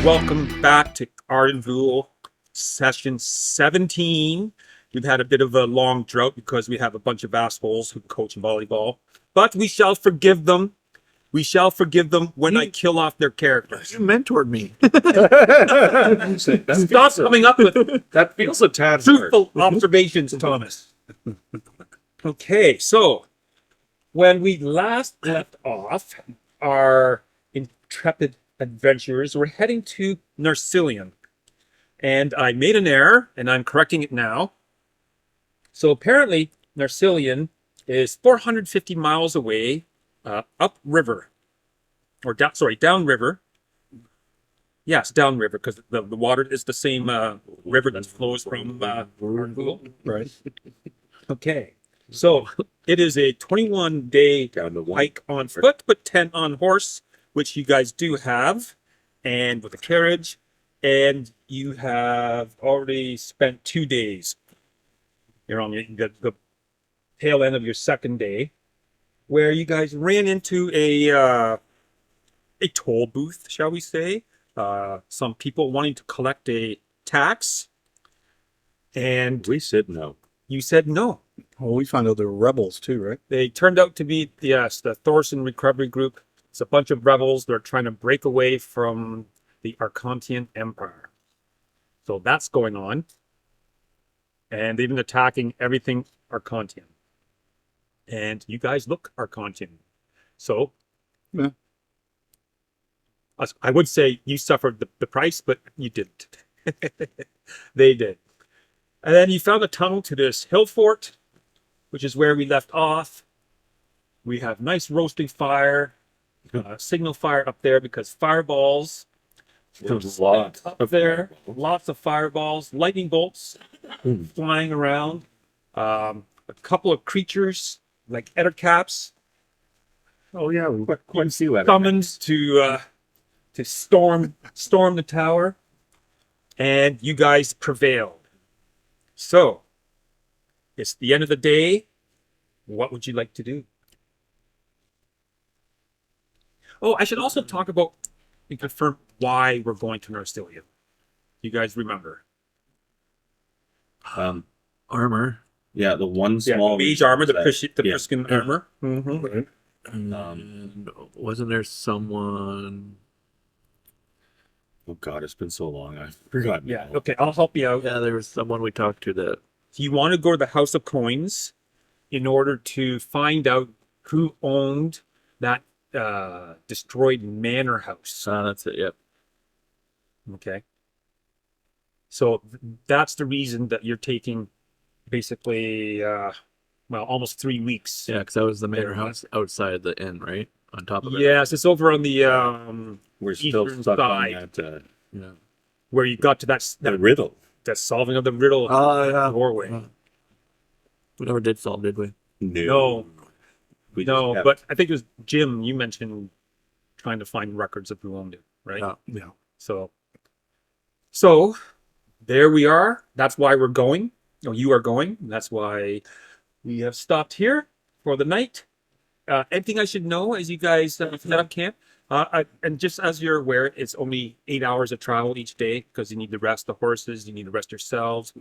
Welcome back to Arden Vul, session 17. We've had a bit of a long drought because we have a bunch of assholes who coach volleyball, but we shall forgive them. We shall forgive them when I kill off their characters. You mentored me. Stop coming up with That feels a tad truthful observations, Thomas. Okay, so when we last left off, our intrepid adventurers were heading to Narsileon. And I made an error, and I'm correcting it now. So apparently, Narsileon is 450 miles away, upriver, or downriver. Yes, downriver, because the water is the same river that flows from Arden Vul. Right. Okay, so it is a 21-day hike on foot, but 10 on horse, which you guys do have, and with a carriage, and you have already spent 2 days. You're on the tail end of your second day, where you guys ran into a toll booth, shall we say? Some people wanting to collect a tax, and We said no. you said no. Well, we found out they were rebels too, right? They turned out to be, yes, the Thorson Recovery Group. It's a bunch of rebels. They're trying to break away from the Arcontian Empire. So that's going on. And they've been attacking everything Arcontian. And you guys look Arcontian. So, Yeah. I would say you suffered the price, but you didn't. They did. And then you found a tunnel to this hill fort, which is where we left off. We have nice roasting fire, signal fire up there because fireballs. There's a lot Up there, lots of fireballs, lightning bolts flying around. A couple of creatures like ettercaps Oh yeah, we quite see that. summoned to storm the tower, and you guys prevailed. So it's the end of the day. What would you like to do? Oh, I should also talk about and confirm why we're going to Narsileon. You guys remember? Armor. Yeah, the one Yeah, small the mage armor, the yeah. Priscan armor. Mm-hmm. Right. And wasn't there someone? Oh god, it's been so long. I've forgotten. Yeah. Okay, I'll help you out. Yeah, there was someone we talked to that. You want to go to the House of Coins in order to find out who owned that destroyed manor house. That's it. Yep. Okay. So that's the reason that you're taking basically, well, almost 3 weeks. Yeah, because that was the manor house outside the inn, right? On top of it. Yes, it's over on the We're still eastern stuck side. on that Yeah. where you got to that the riddle. that solving of the riddle Oh yeah. doorway. We never did solve, did we? No. We No, just have- but I think it was Jim. You mentioned trying to find records of who owned it, right? Yeah. Yeah. So there we are. That's why we're going. No, you are going. That's why we have stopped here for the night. Anything I should know as you guys set up camp? And just as you're aware, it's only 8 hours of travel each day because you need to rest the horses, you need to rest yourselves,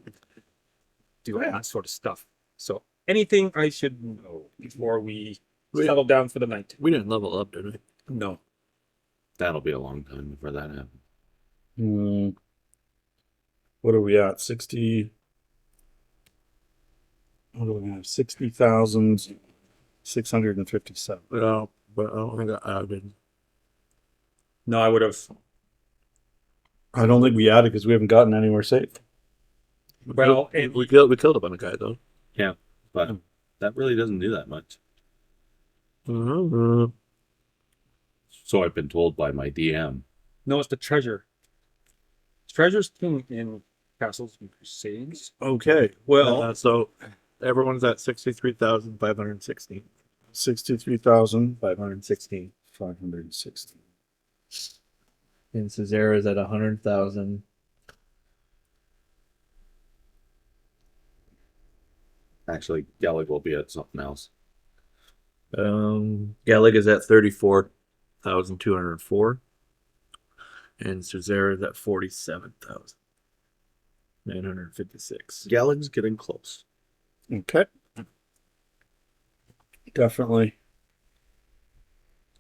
do that sort of stuff. So anything I should know before we settle down for the night? We didn't level up, did we? No. that'll be a long time before that happens. What are we at? 60. What do we have? 60,657. No, but I don't think I did. No, I would have. I don't think we added because we haven't gotten anywhere safe. Well, We killed a bunch of guys though. Yeah, but that really doesn't do that much. Mm-hmm. So I've been told by my DM. no, it's the treasure. Treasure's king in Castles and Crusades. Okay. Well, So everyone's at 63,516. 63,516. 516. And Cesara's at 100,000. Actually, Gallic will be at something else. Gallig is at 34,204. And Cesara's at 47,956. Gallon's getting close. Okay. Definitely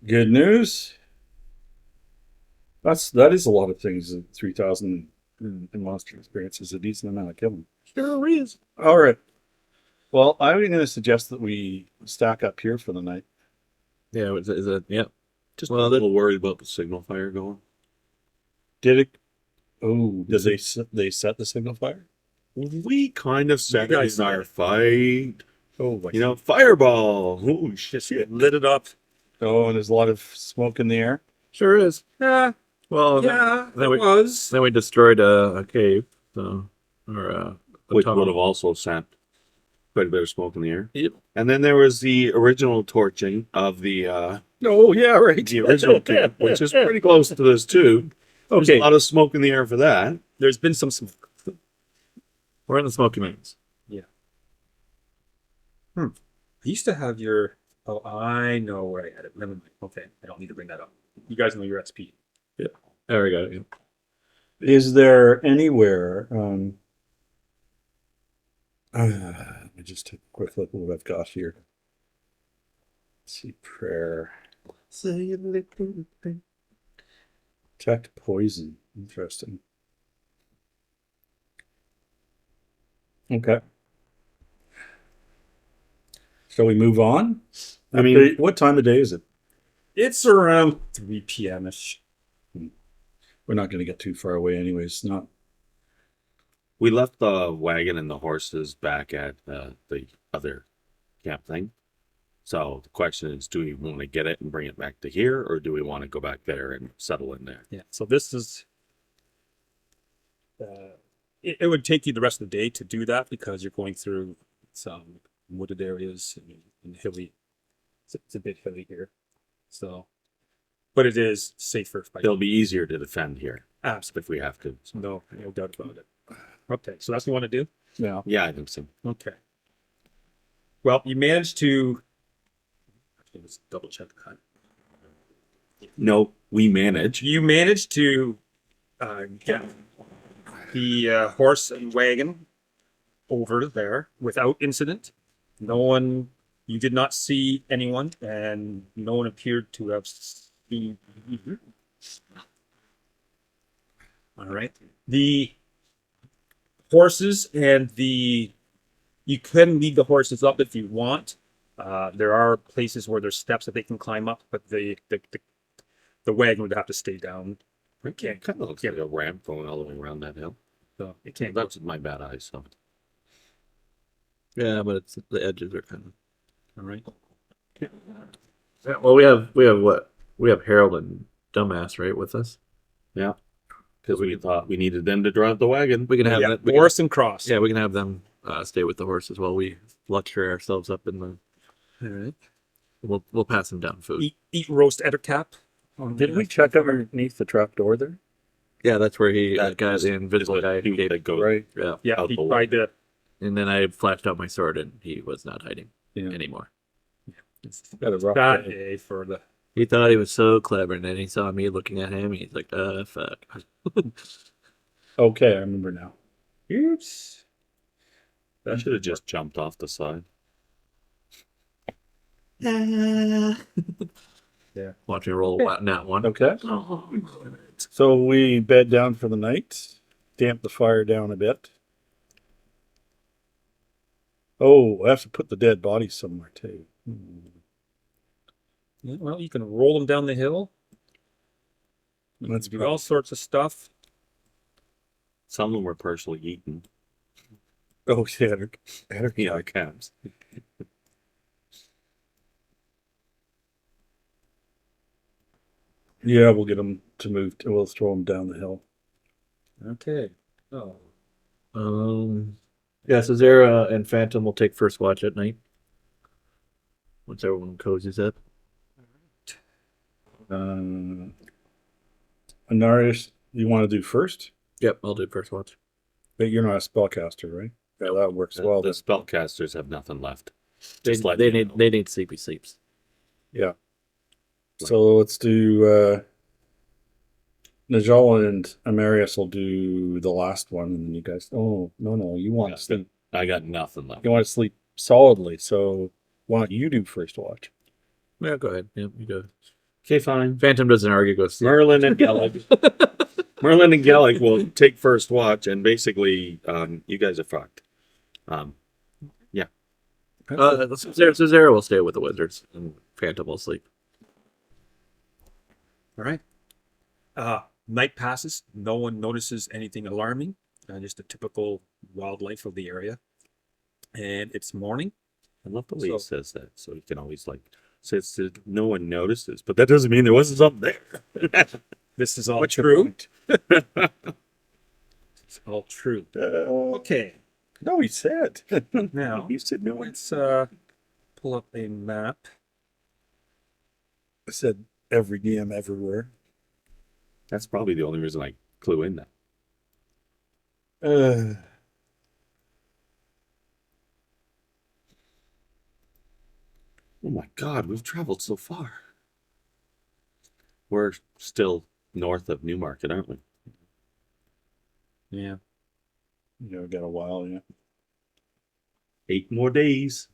good news. That is a lot of things. 3,000 in monster experience is a decent amount of killing. Sure is. All right. Well, I'm going to suggest that we stack up here for the night. Yeah, is it yeah. Just Well, a little worried about the signal fire going. Did it? Oh, did they set the signal fire? We kind of set You it guys in our fight. Oh, You know, fireball. Holy Just shit. lit it up. oh, and there's a lot of smoke in the air. Sure is. Yeah, Well, yeah, then it we- was. then we destroyed a cave, so or a Which tunnel. would have also sent quite a bit of smoke in the air. Yep. And then there was the original torching of the Oh, yeah, right. the original camp, which is pretty close to this too. There's Okay. a lot of smoke in the air for that. There's been some smoke. We're in the Smoky Mountains. I used to have your. Oh, I know where I had it. Never mind. Okay, I don't need to bring that up. You guys know your SP. There we go. Yeah. Is there anywhere? Let me just take a quick look at what I've got here. Let's see, prayer. Say a little thing. Detect poison. Interesting. Okay. Shall we move on? I mean- what time of day is it? It's around 3 p.m. ish. We're not going to get too far away, anyways. Not. We left the wagon and the horses back at the other camp thing. So the question is, do we want to get it and bring it back to here, or do we want to go back there and settle in there? Yeah. So this is. It would take you the rest of the day to do that because you're going through some wooded areas and hilly. It's a bit hilly here, so. But it is safer. It'll be easier to defend here Absolutely. if we have to. No doubt about it. Okay, so that's what you want to do? Yeah. Yeah, I think so. Okay. Well, you managed to. Actually, let's double check that. No, we manage. You managed to get the horse and wagon over there without incident. No one, you did not see anyone, and no one appeared to have seen you. All right. The horses and you can lead the horses up if you want. There are places where there's steps that they can climb up, but the wagon would have to stay down. It kind of looks like a ramp going all the way around that hill. So it can't go. That's my bad eyes. So Yeah, but it's the edges are kind of. All right. Yeah, well, we have what? We have Harold and Dumbass right with us. yeah, because we thought we needed them to drive the wagon. We can have Yeah, that. We horse and cross. can, yeah, we can have them stay with the horses while we lecture ourselves up in the. All right. We'll pass them down food. Eat roast ettercap. Did we check underneath the trap door there? Yeah, that's where the That guy, is- the invisible is guy, the tube gave. that goes Right. Yeah, Yeah, Out he the tried to. and then I flashed out my sword, and he was not hiding Yeah. anymore. Got a rough That day. day for the. He thought he was so clever, and then he saw me looking at him. He's like, fuck." Okay, I remember now. Oops. I should have just jumped off the side. Yeah. Watch me roll that one. Okay. So we bed down for the night, damp the fire down a bit. Oh, I have to put the dead body somewhere too. Yeah, well, you can roll them down the hill. You can That's do probably- all sorts of stuff. Some of them were partially eaten. Oh, yeah. Yeah, calves. Yeah, we'll get them to move. We'll throw them down the hill. Okay. Oh. Yeah, Cesara and Phantom will take first watch at night. Once everyone cozies up. Anarius, you want to do first? Yep, I'll do first watch. But you're not a spellcaster, right? Yeah, that works well. The Then. spellcasters have nothing left. They, Just let they you need know. they need sleepy sleeps. Yeah. So let's do Najal and Amarius will do the last one, and then you guys. Oh no, you want to sleep. I got nothing left. You want to sleep solidly. So why don't you do first watch? Yeah, go ahead. Yeah, you go. Okay, fine. Phantom doesn't argue. Go sleep. Merlin and Gellick. Merlin and Gellick will take first watch, and basically, you guys are fucked. Cesare will stay with the wizards, and Phantom will sleep. All right. Night passes. No one notices anything alarming. Just the typical wildlife of the area. And it's morning. I love the way he So- says that, so he can always says that no one notices, but that doesn't mean there wasn't something there. This is all What's your true. point? It's all true. Uh, Okay. no, he said. Now He said no. let's pull up a map. I said every DM everywhere. That's probably the only reason I clue in that. Oh my god, we've traveled so far. We're still north of Newmarket, aren't we? Yeah. You know, got a while, yeah. 8 more days.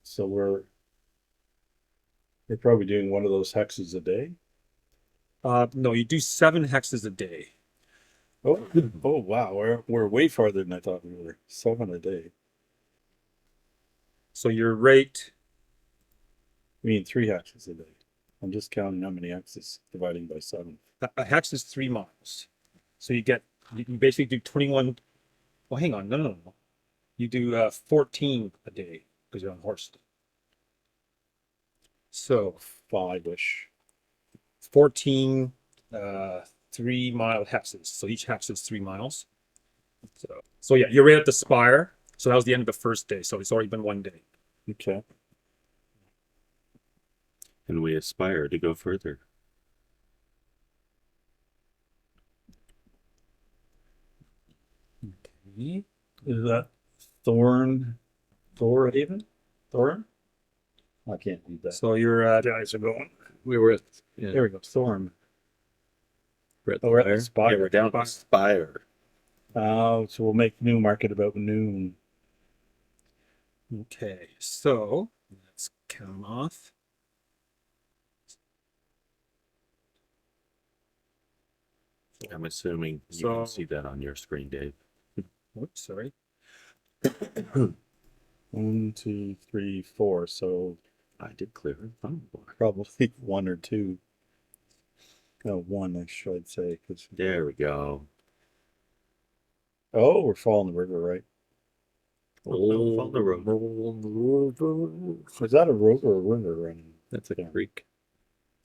So we're probably doing one of those hexes a day. No, you do 7 hexes a day. Oh, oh wow, we're way farther than I thought we were. 7 a day. So your rate, I mean 3 hexes a day. I'm just counting how many hexes dividing by 7. a hex is 3 miles. So you basically do 21. Well, hang on. No. You do 14 a day because you're on horse. So 5-ish. 14 3-mile hexes. So each hex is 3 miles. So yeah, you're right at the spire. So that was the end of the first day. So it's already been 1 day. Okay. And we aspire to go further. Okay. Is that Thorhaven? Thorn? I can't read that. So you're at Guys are going. We were at. Yeah, There we go. Thorn. we're at the Oh, we're at fire. the spire. Yeah, we're down to Spire. So we'll make Newmarket about noon. okay. So let's count off. I'm assuming you So- can see that on your screen, Dave. Oops, sorry. 1, 2, 3, 4. So I did clear it. probably 1 or 2. No, 1, I should say. There we go. Oh, we're following the river, right? Oh, on the road. Is that a road or a river running? That's a Yeah. creek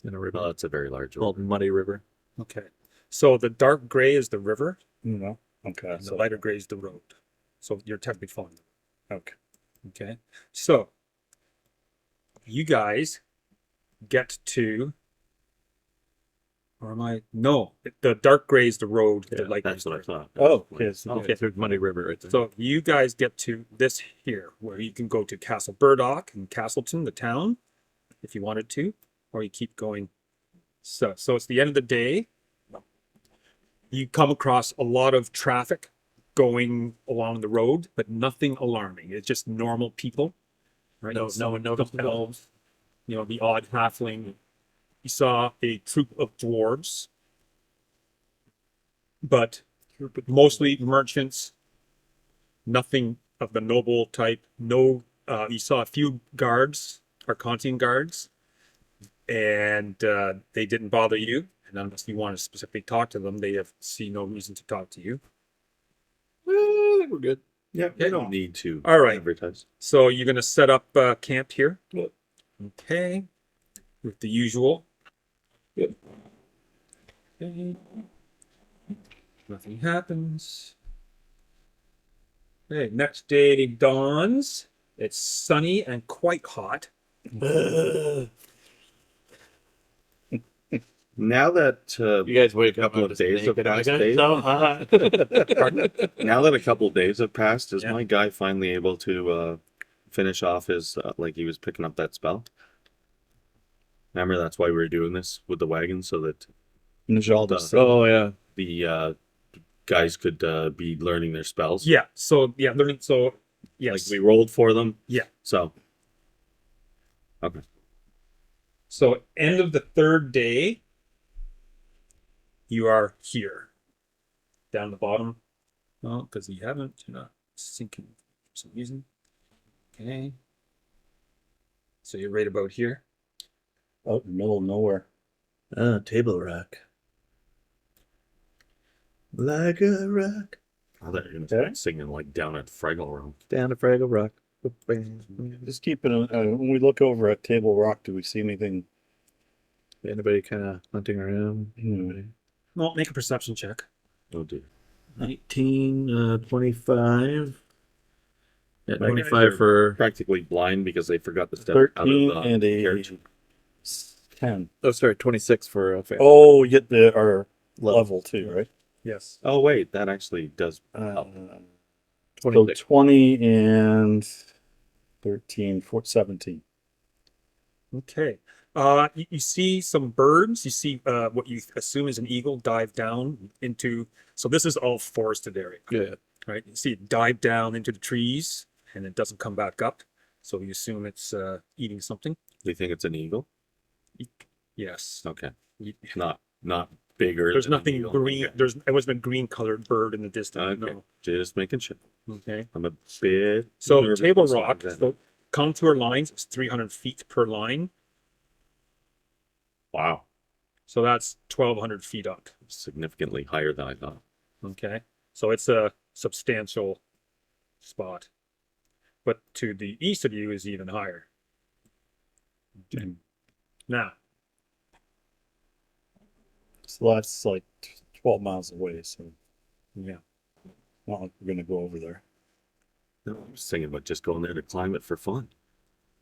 and a river Well, that's a very large called river. Muddy River. Okay. So the dark gray is the river, No. Okay. and the So lighter gray is the road. So you're technically following. okay. Okay. So you guys get to, or am I? No, the dark gray is the road. Yeah, the light gray That's is the what I river. thought. Oh, okay. So Okay. There's Muddy River right there. So you guys get to this here, where you can go to Castle Burdock and Castleton, the town, if you wanted to, or you keep going. So it's the end of the day. You come across a lot of traffic going along the road, but nothing alarming. It's just normal people. Right? No- You no one saw noticed the at all. elves, the odd halfling. You saw a troop of dwarves, but mostly merchants. Nothing of the noble type. No, you saw a few guards, Arcantian guards, and they didn't bother you. And unless you want to specifically talk to them, they see no reason to talk to you. I think we're good. Yeah, we don't need to All right. advertise. So you're gonna set up camp here. Yep. Okay. With the usual. Yep. Okay. Nothing happens. Okay, next day dawns. It's sunny and quite hot. Now that You guys wake up couple and of just days have naked and passed, like, Dave. so hot. now that a couple of days have passed, is Yeah. my guy finally able to finish off his like he was picking up that spell? Remember, that's why we were doing this with the wagon, so that Najal Oh yeah. the guys could be learning their spells. Yeah. So yeah, learning. So Like yes. we rolled for them. Yeah. So okay. So end of the third day, you are here. Down the bottom. Well, because you haven't, you're not sinking for some reason. Okay. So you're right about here. out in the middle of nowhere. Table rock. Like a rock. I thought you were gonna Okay. start singing like down at Fraggle Room. Down to Fraggle Rock. Just keeping when we look over at Table Rock, do we see anything? Anybody kind of hunting around? Anybody? Well, make a perception check. Oh dear. 19, 25. Yeah, Like, 25 they're for. practically blind because they forgot to step out 13 of the and a carriage. 10. Oh, sorry, 26 for. Oh, you get our level too, right? Yes. Oh wait, that actually does. So 26. 20 and 13, 17. Okay. You see some birds. You see what you assume is an eagle dive down into. So this is all forested area, Yeah. right? You see it dive down into the trees, and it doesn't come back up. So you assume it's eating something. Do you think it's an eagle? Yes. Okay, You- not bigger. There's than an nothing eagle. green. Okay. There wasn't a green colored bird in the distance. Okay. No. Just making sure. Okay. I'm a bit. So nervous table about rock, that. the contour lines is 300 feet per line. Wow, So that's 1,200 feet up. significantly higher than I thought. Okay. So it's a substantial spot. But to the east of you is even higher. Now, So that's like 12 miles away. So yeah. not like we're going to go over there. No, I was thinking about just going there to climb it for fun.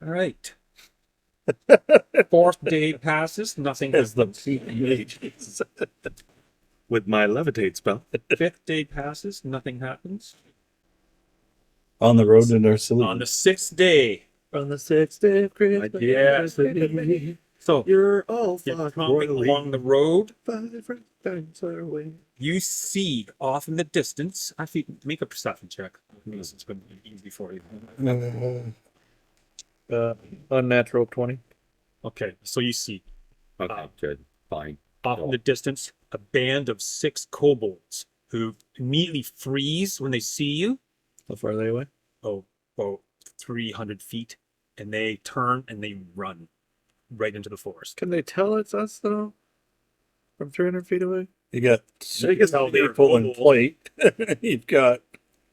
All right. Fourth day passes, nothing As the happens. With my levitate spell. Fifth day passes, nothing happens. on the road to Narsileon. On the sixth day, On the 6th day of Christmas. Yeah. so You're all you're fucked tromping royally. along the road. 5 times our way. You see off in the distance. Actually, make a perception check. This is going to be easy for you. Unnatural 20. Okay, so you see Okay, good. Fine. off in the distance a band of 6 kobolds who immediately freeze when they see you. How far are they away? About 300 feet, and they turn and they run right into the forest. Can they tell it's us though? From 300 feet away? You got They can tell they're people and old. plate. You've got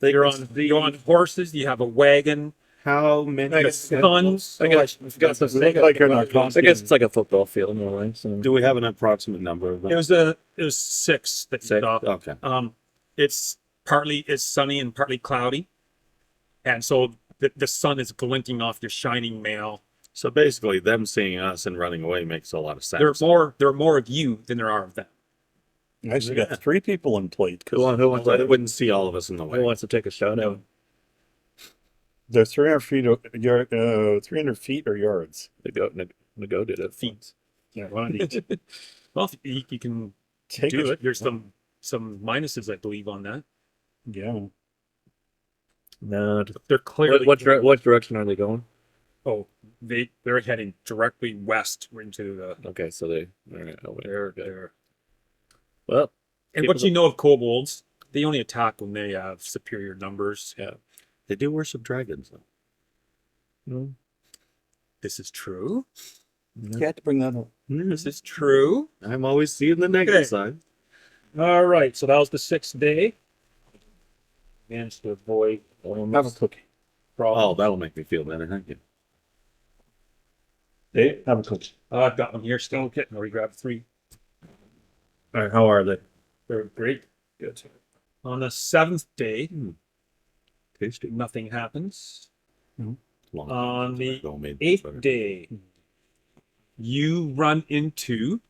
You're on horses. You have a wagon. How many? The sons. I guess it's got some. look like you're not I guess it's like a football field in a way. So. Do we have an approximate number of them? It was 6 that you Six? saw. Okay. It's sunny and partly cloudy, and so the sun is glinting off your shining mail. So basically, them seeing us and running away makes a lot of sense. There are more of you than there are of them. actually got 3 people in plate. Who wants Well, they to, wouldn't see all of us in the who way. wants to take a shot at him? They're 300 feet, 300 feet or yards. The goat did it. Feet. Yeah, one of each. Well, you can Take do a- it. There's some minuses, I believe, on that. Yeah. No. They're clearly What direction are they going? oh they're heading directly west into the Okay, so they. All right. Oh, wait. they're Well, and People what you know of kobolds, they only attack when they have superior numbers. yeah. They do worship dragons, though. No. This is true. You had to bring that up. This is true. I'm always seeing the negative Okay. side. All right, so that was the 6th day. Managed to avoid Have a cookie. problems. Oh, that'll make me feel better. Thank you. Dave, have a cookie. I've got one here still. Okay, now we grab 3. All right, how are they? They're great. Good. On the 7th day, Tasty. nothing happens. Long On time the ago made this better. 8th day, you run into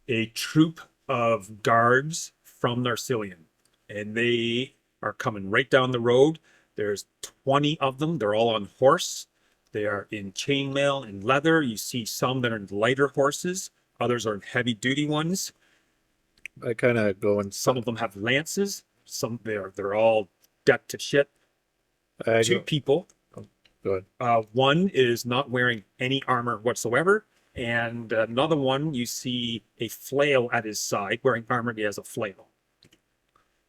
a troop of guards from Narsileon, and they are coming right down the road. There's 20 of them. They're all on horse. They are in chainmail and leather. You see some that are in lighter horses. Others are heavy duty ones. I kind of go and Some of them have lances. Some they're all decked to shit. I Two go, people. go ahead. One is not wearing any armor whatsoever, and another one you see a flail at his side, wearing armor. He has a flail.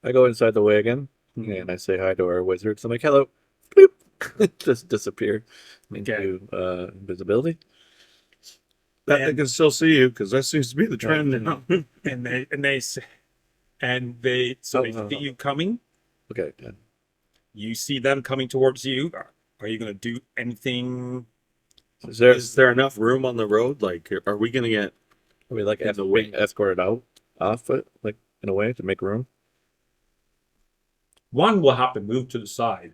I go inside the wagon Mhm. and I say hi to our wizards. I'm like, hello. Bloop. Just disappear into invisibility. That they And- can still see you because that seems to be the trend now. and they say, they see you coming. Okay. Yeah. You see them coming towards you. Are you going to do anything? Is there enough room on the road? Like, are we gonna get? Are we like In the being wing. escorted out off it, like in a way to make room? One will have to move to the side.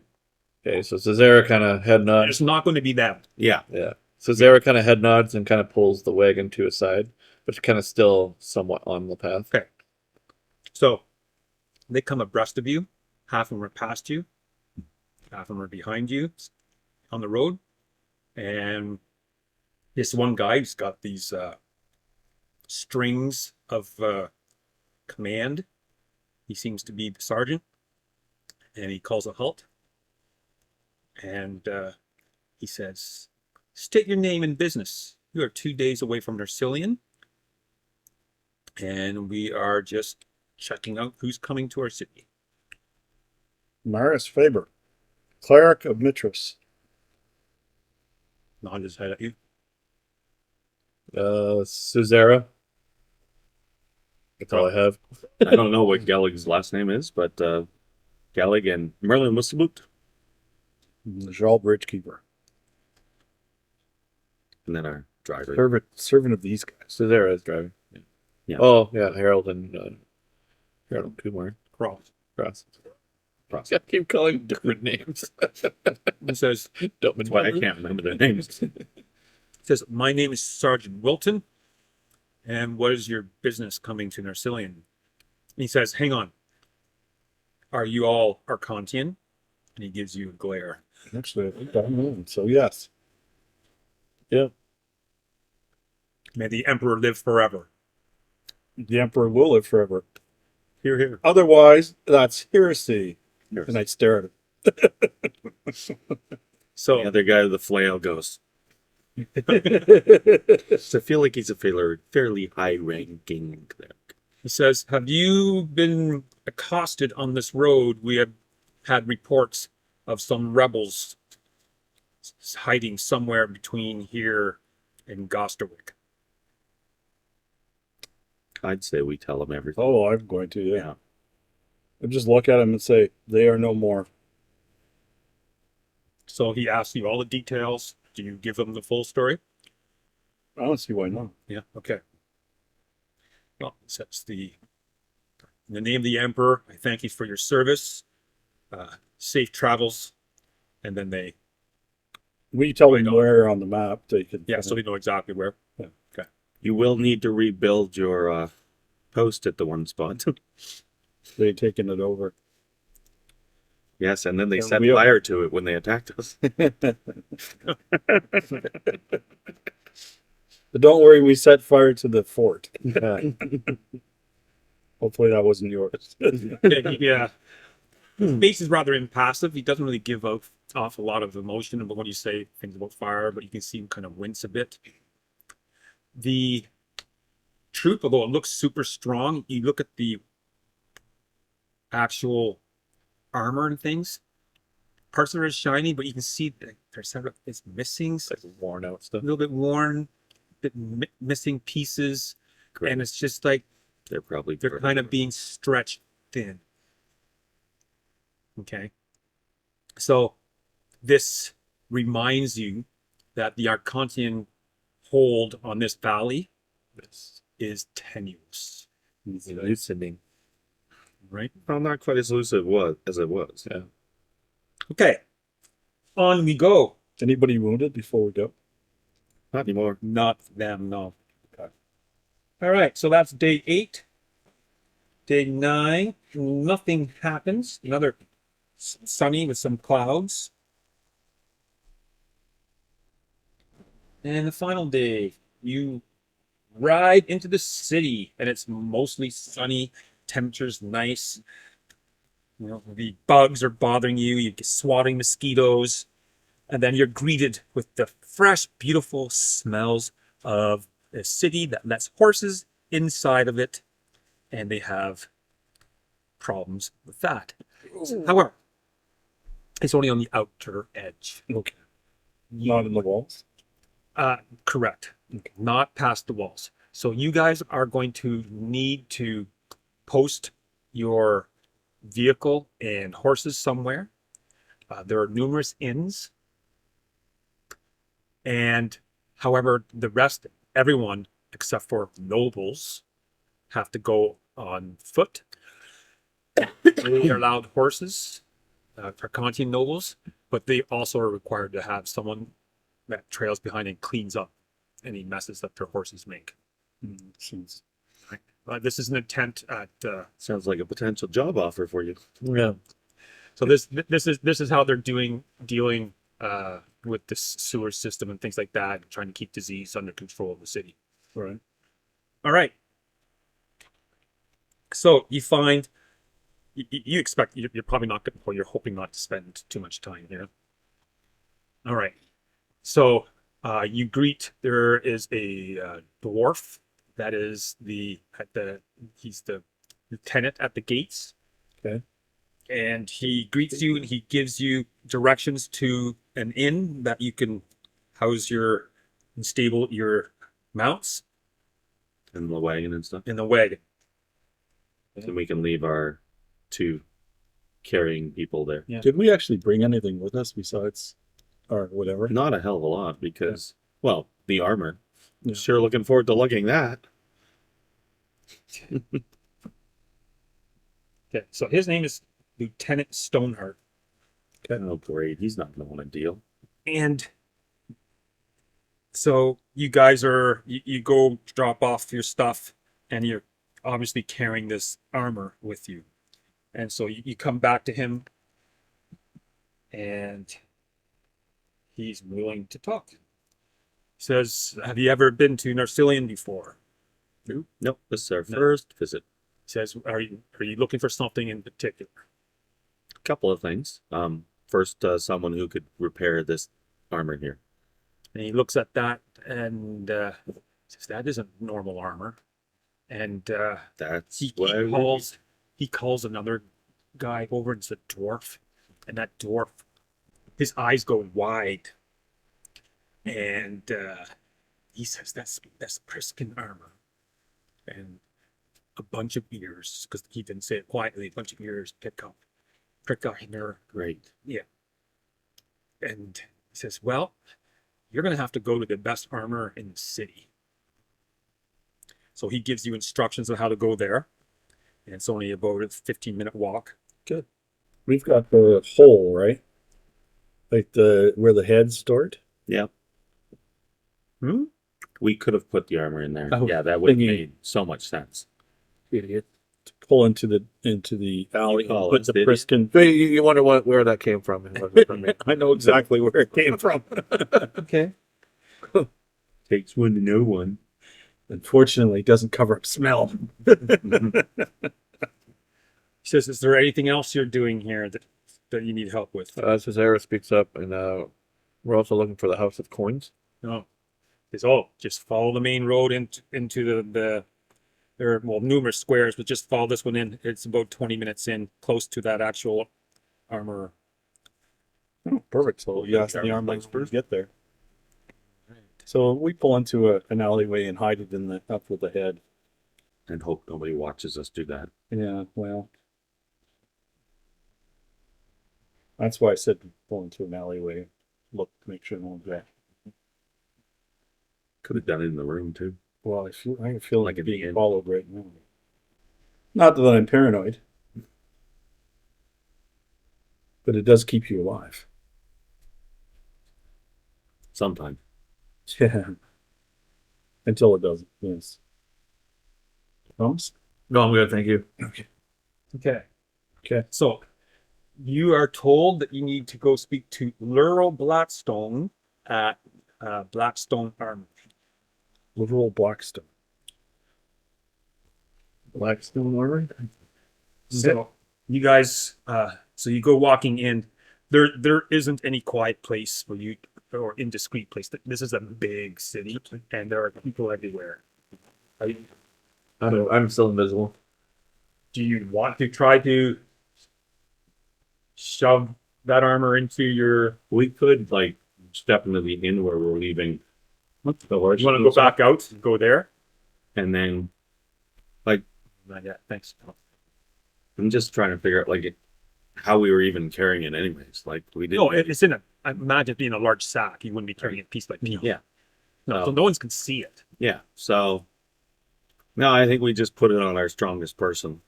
Okay, so Cesara kind of head nods. It's not going to be them. Yeah, Yeah. Cesara kind of head nods and kind of pulls the wagon to his side, but kind of still somewhat on the path. Okay. So they come abreast of you. Half of them are past you. Half of them are behind you on the road. And this one guy who's got these strings of command. He seems to be the sergeant. And he calls a halt. And he says, "State your name and business. You are 2 days away from Narsileon. And we are just checking out who's coming to our city." Maris Faber, cleric of Mitras. Nod his head at you. Cesara. That's all I have. I don't know what Gallig's last name is, but Gallig and Merlin Mustaboot, Jarl Bridgekeeper. and then our driver. Servant of these guys. Cesara is driving. Yeah. Yeah. Oh, yeah. Harold and Kumar. Cross. Cross. I keep calling them different names. He says, That's why I can't remember their names. "My name is Sergeant Wilton. And what is your business coming to Narsileon?" And he says, "Hang on. Are you all Arcontian?" And he gives you a glare. Actually, I think I'm in, so yes. Yeah. "May the Emperor live forever." The Emperor will live forever. Hear, hear. Otherwise, that's heresy. And I stare at him. So The other guy with the flail goes. So I feel like he's a fairly high-ranking cleric. he says, "Have you been accosted on this road? We have had reports of some rebels hiding somewhere between here and Gosterwick." I'd say we tell him everything. Oh, I'm going to, yeah. Yeah. I just look at him and say, they are no more. So he asks you all the details. Do you give him the full story? I don't see why not. Yeah, okay. Well, it says in the name of the Emperor, I thank you for your service. Safe travels. And then they, We tell Right them on. where on the map they could. yeah, so they know exactly where. You will need to rebuild your post at the one spot. They taken it over. Yes, and then they And set we- fire to it when they attacked us. But don't worry, we set fire to the fort. Hopefully that wasn't yours. Yeah. His face is rather impassive. He doesn't really give off a lot of emotion but when you say things about fire, but you can see him kind of wince a bit. The troop, although it looks super strong, you look at the actual armor and things. Parts of it are shiny, but you can see that there's several. It's missing, It's like worn out a stuff. little bit worn, bit missing pieces, and it's just like They're probably they're kind of being stretched thin. Okay. So this reminds you that the Arcontian hold on this valley is tenuous, Loosening. right? well, not quite as loose as it was. Yeah. Okay. On we go. Anybody wounded before we go? Not anymore. Not them, no. Okay. All right, so that's day 8. Day 9, nothing happens. Another sunny with some clouds. And the final day, you ride into the city, and it's mostly sunny. Temperature's nice. You know, the bugs are bothering you. You get swatting mosquitoes, and then you're greeted with the fresh, beautiful smells of a city that lets horses inside of it, and they have problems with that. However, it's only on the outer edge. Okay. Not in the walls. Correct. Not past the walls. So you guys are going to need to post your vehicle and horses somewhere. There are numerous inns. And however, the rest, everyone except for nobles, have to go on foot. They are allowed horses for Kantian nobles, but they also are required to have someone that trails behind and cleans up any messes that their horses make. Seems This is an attempt at Sounds like a potential job offer for you. Yeah. so this is how they're dealing with the sewer system and things like that, and trying to keep disease under control of the city. right. All right. So you find you expect you're probably not going, or you're hoping not to spend too much time here. All right. So you greet. There is a dwarf that is he's the lieutenant at the gates. Okay. And he greets you and he gives you directions to an inn that you can house and stable your mounts And the wagon and stuff. in the wagon. And we can leave our 2 carrying people there. Yeah. Did we actually bring anything with us besides or whatever? Not a hell of a lot because, well, the armor. Yeah. Sure looking forward to lugging that. Okay, so his name is Lieutenant Stoneheart, Oh, great. He's not going to want to deal. and so you guys you go drop off your stuff, and you're obviously carrying this armor with you, and so you come back to him, and he's willing to talk. He says, "Have you ever been to Narsileon before?" Nope. This is our No. first visit. He says, "Are you looking for something in particular?" A couple of things. First, someone who could repair this armor here. And he looks at that and says, "That isn't normal armor." And That's he why calls another guy over, and it's a dwarf. And that dwarf, his eyes go wide. And he says, that's Priskin armor. And a bunch of ears, because he didn't say it quietly, a bunch of ears prick our nerve. Great. And he says, "Well, you're going to have to go to the best armor in the city." So he gives you instructions on how to go there. And it's only about a 15-minute walk. Good. We've got the hole, right? Like where the head's stored. Yeah. Hmm? We could have put the armor in there. Oh, Yeah, that would have thingy. made so much sense. Idiot. To pull into the alley call and put us the the idiot? Priskin. So you wonder where that came from. It wasn't from me. I know exactly where it came from. Okay. Takes one to know one. Unfortunately, it doesn't cover up smell. He says, "Is there anything else you're doing here that you need help with?" Cesara speaks up, and we're also looking for the House of Coins. No. He says, "Oh, just follow the main road into there are, well, numerous squares, but just follow this one in. It's about 20 minutes in, close to that actual armor." Oh, perfect. So you ask the arm Legs first. Get there. So we pull into an alleyway and hide it up with the head. And hope nobody watches us do that. Yeah, well, that's why I said pull into an alleyway. Look to make sure no one's there. Could have done it in the room too. Well, I feel Like like in the being end. followed right now. Not that I'm paranoid, but it does keep you alive. Sometime. Yeah. Until it doesn't. Yes. Promise? No, I'm good, thank you. Okay. Okay. So you are told that you need to go speak to Lurl Blackstone at Blackstone Armor. Literal Blackstone. Blackstone armor. So you guys, so you go walking in. There isn't any quiet place for you or indiscreet place. This is a big city, and there are people everywhere. Are you- I'm still invisible. Do you want to try to shove that armor into your? We could like step into the inn where we're leaving the horse. You want to go back out and go there? and then Not yet. Thanks. I'm just trying to figure out like how we were even carrying it anyways. Like we didn't. No, it's in a. I imagine it being a large sack. You wouldn't be carrying it piece by piece. Yeah. No, so no one can see it. Yeah. So no, I think we just put it on our strongest person,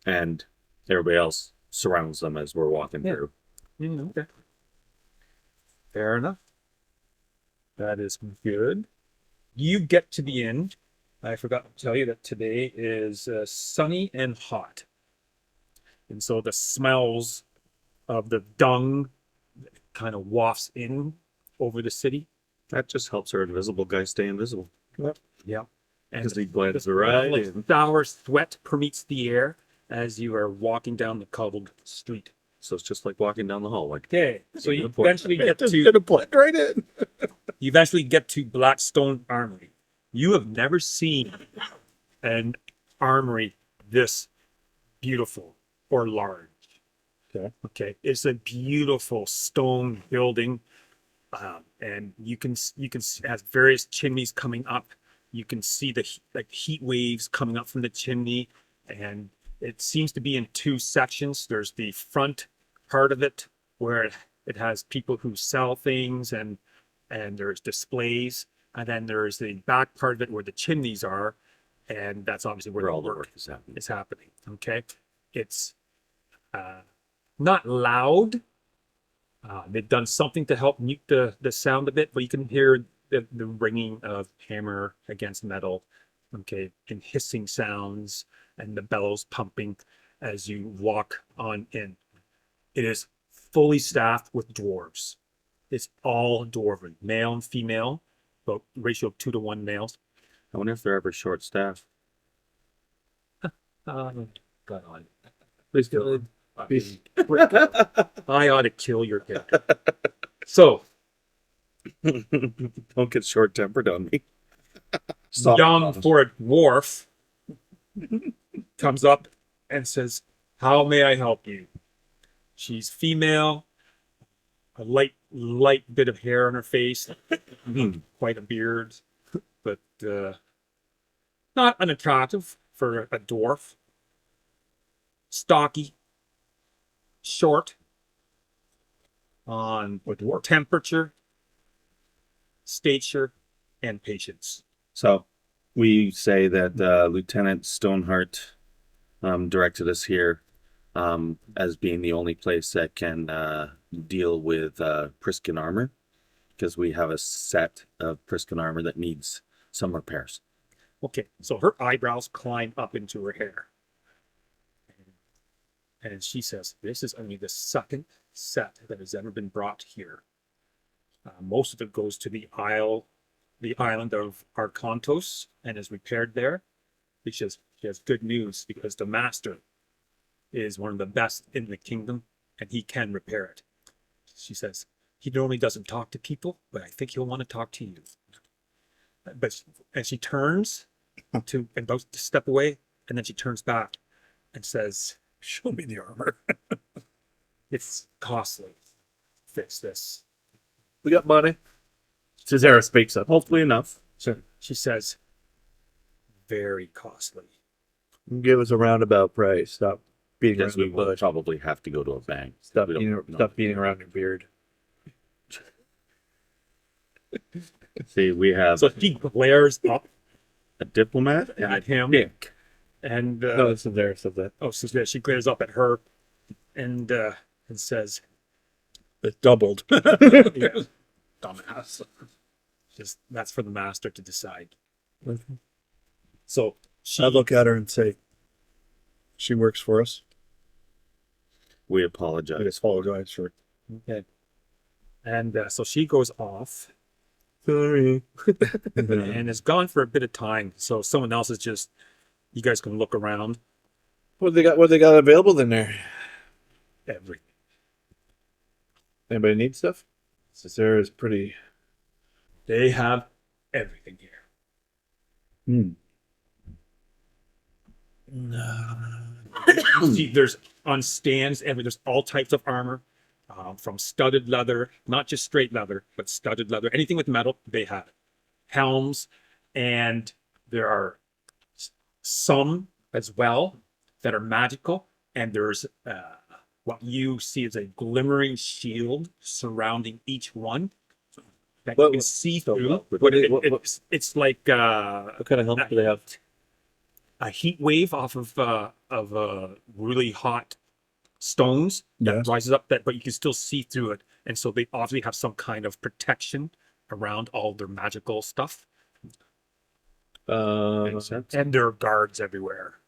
and everybody else surrounds them as we're walking Yeah. through. Okay. Fair enough. That is good. You get to the inn. I forgot to tell you that today is sunny and hot. And so the smells of the dung kind of wafts in over the city. That just helps our invisible guy stay invisible Yeah. And because he the blends smell right of in. sour sweat permeates the air as you are walking down the cobbled street. So it's just like walking down the hall. Like Okay, so you Good point. eventually get Just to gonna blend right in. you eventually get to Blackstone Armory. You have never seen an armory this beautiful or large. Okay, it's a beautiful stone building, and you can it has various chimneys coming up. You can see the heat waves coming up from the chimney, and it seems to be in two sections. There's the front part of it where it has people who sell things and there's displays, and then there's the back part of it where the chimneys are, and that's obviously where where the all the work work is happening. is happening. Okay, it's not loud. They've done something to help mute the sound a bit, but you can hear the ringing of hammer against metal, okay, and hissing sounds and the bellows pumping as you walk on in. It is fully staffed with dwarves. It's all dwarven, male and female, but ratio of 2 to 1 males. I wonder if they're ever short staffed. God on. Please go. I ought to kill your character. So, Don't get short tempered on me. young for a dwarf comes up and says, "How may I help you?" She's female, a light bit of hair on her face, quite a beard, but not unattractive for a dwarf. Stocky, short on temperature, stature, and patience. So we say that Lieutenant Stoneheart directed us here as being the only place that can deal with Priskin armor, because we have a set of Priskin armor that needs some repairs. Okay, so her eyebrows climb up into her hair. And she says, "This is only the second set that has ever been brought here. Most of it goes to the island of Arkantos, and is repaired there. She has good news because the master is one of the best in the kingdom, and he can repair it." She says, "He normally doesn't talk to people, but I think he'll want to talk to you." And she turns to and about to step away, and then she turns back and says, Show me the armor. "It's costly. Fix this." We got money. Cesara speaks up. Hopefully enough. So she says, "Very costly." Give us a roundabout price. Stop beating Because around we the will bush. probably have to go to a bank. Stop We don't beating, know. stop beating around your beard. See, we have So she glares up a diplomat and at him, dick. and No, Cesara said that. she glares up at her, and says, It doubled. yeah, "Dumbass." Just that's for the master to decide. So I look at her and say, "She works for us." We I apologize. just apologize for. okay, and so she goes off Sorry. and is gone for a bit of time. So someone else is just You guys can look around. What they got available in there? Everything. Anybody need stuff? This area is pretty. They have everything here. See, there's on stands, there's all types of armor, from studded leather, not just straight leather, but studded leather. Anything with metal, they have it. Helms, and there are some as well that are magical, and there's what you see is a glimmering shield surrounding each one that you can see through. It's like What kind of helmet do they have? a heat wave off of really hot stones that Yes. rises up, but you can still see through it, and so they obviously have some kind of protection around all their magical stuff, Makes sense. and there are guards everywhere,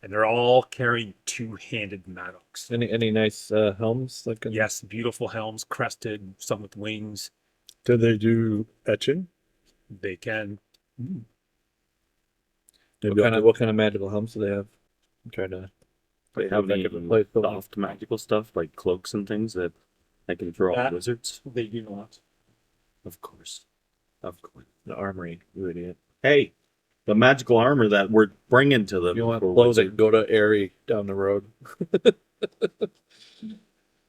and they're all carrying two-handed mattocks. Any nice helms? Like Yes, beautiful helms, crested, some with wings. Do they do etching? They can. What kind of magical helms do they have? I'm trying to. They have any play soft magical stuff like cloaks and things that I can throw That- off wizards. They do not. Of course. Of course. the armory. You idiot. Hey, the magical armor that we're bringing to them. If you want for clothing, wizards. go to Airy down the road.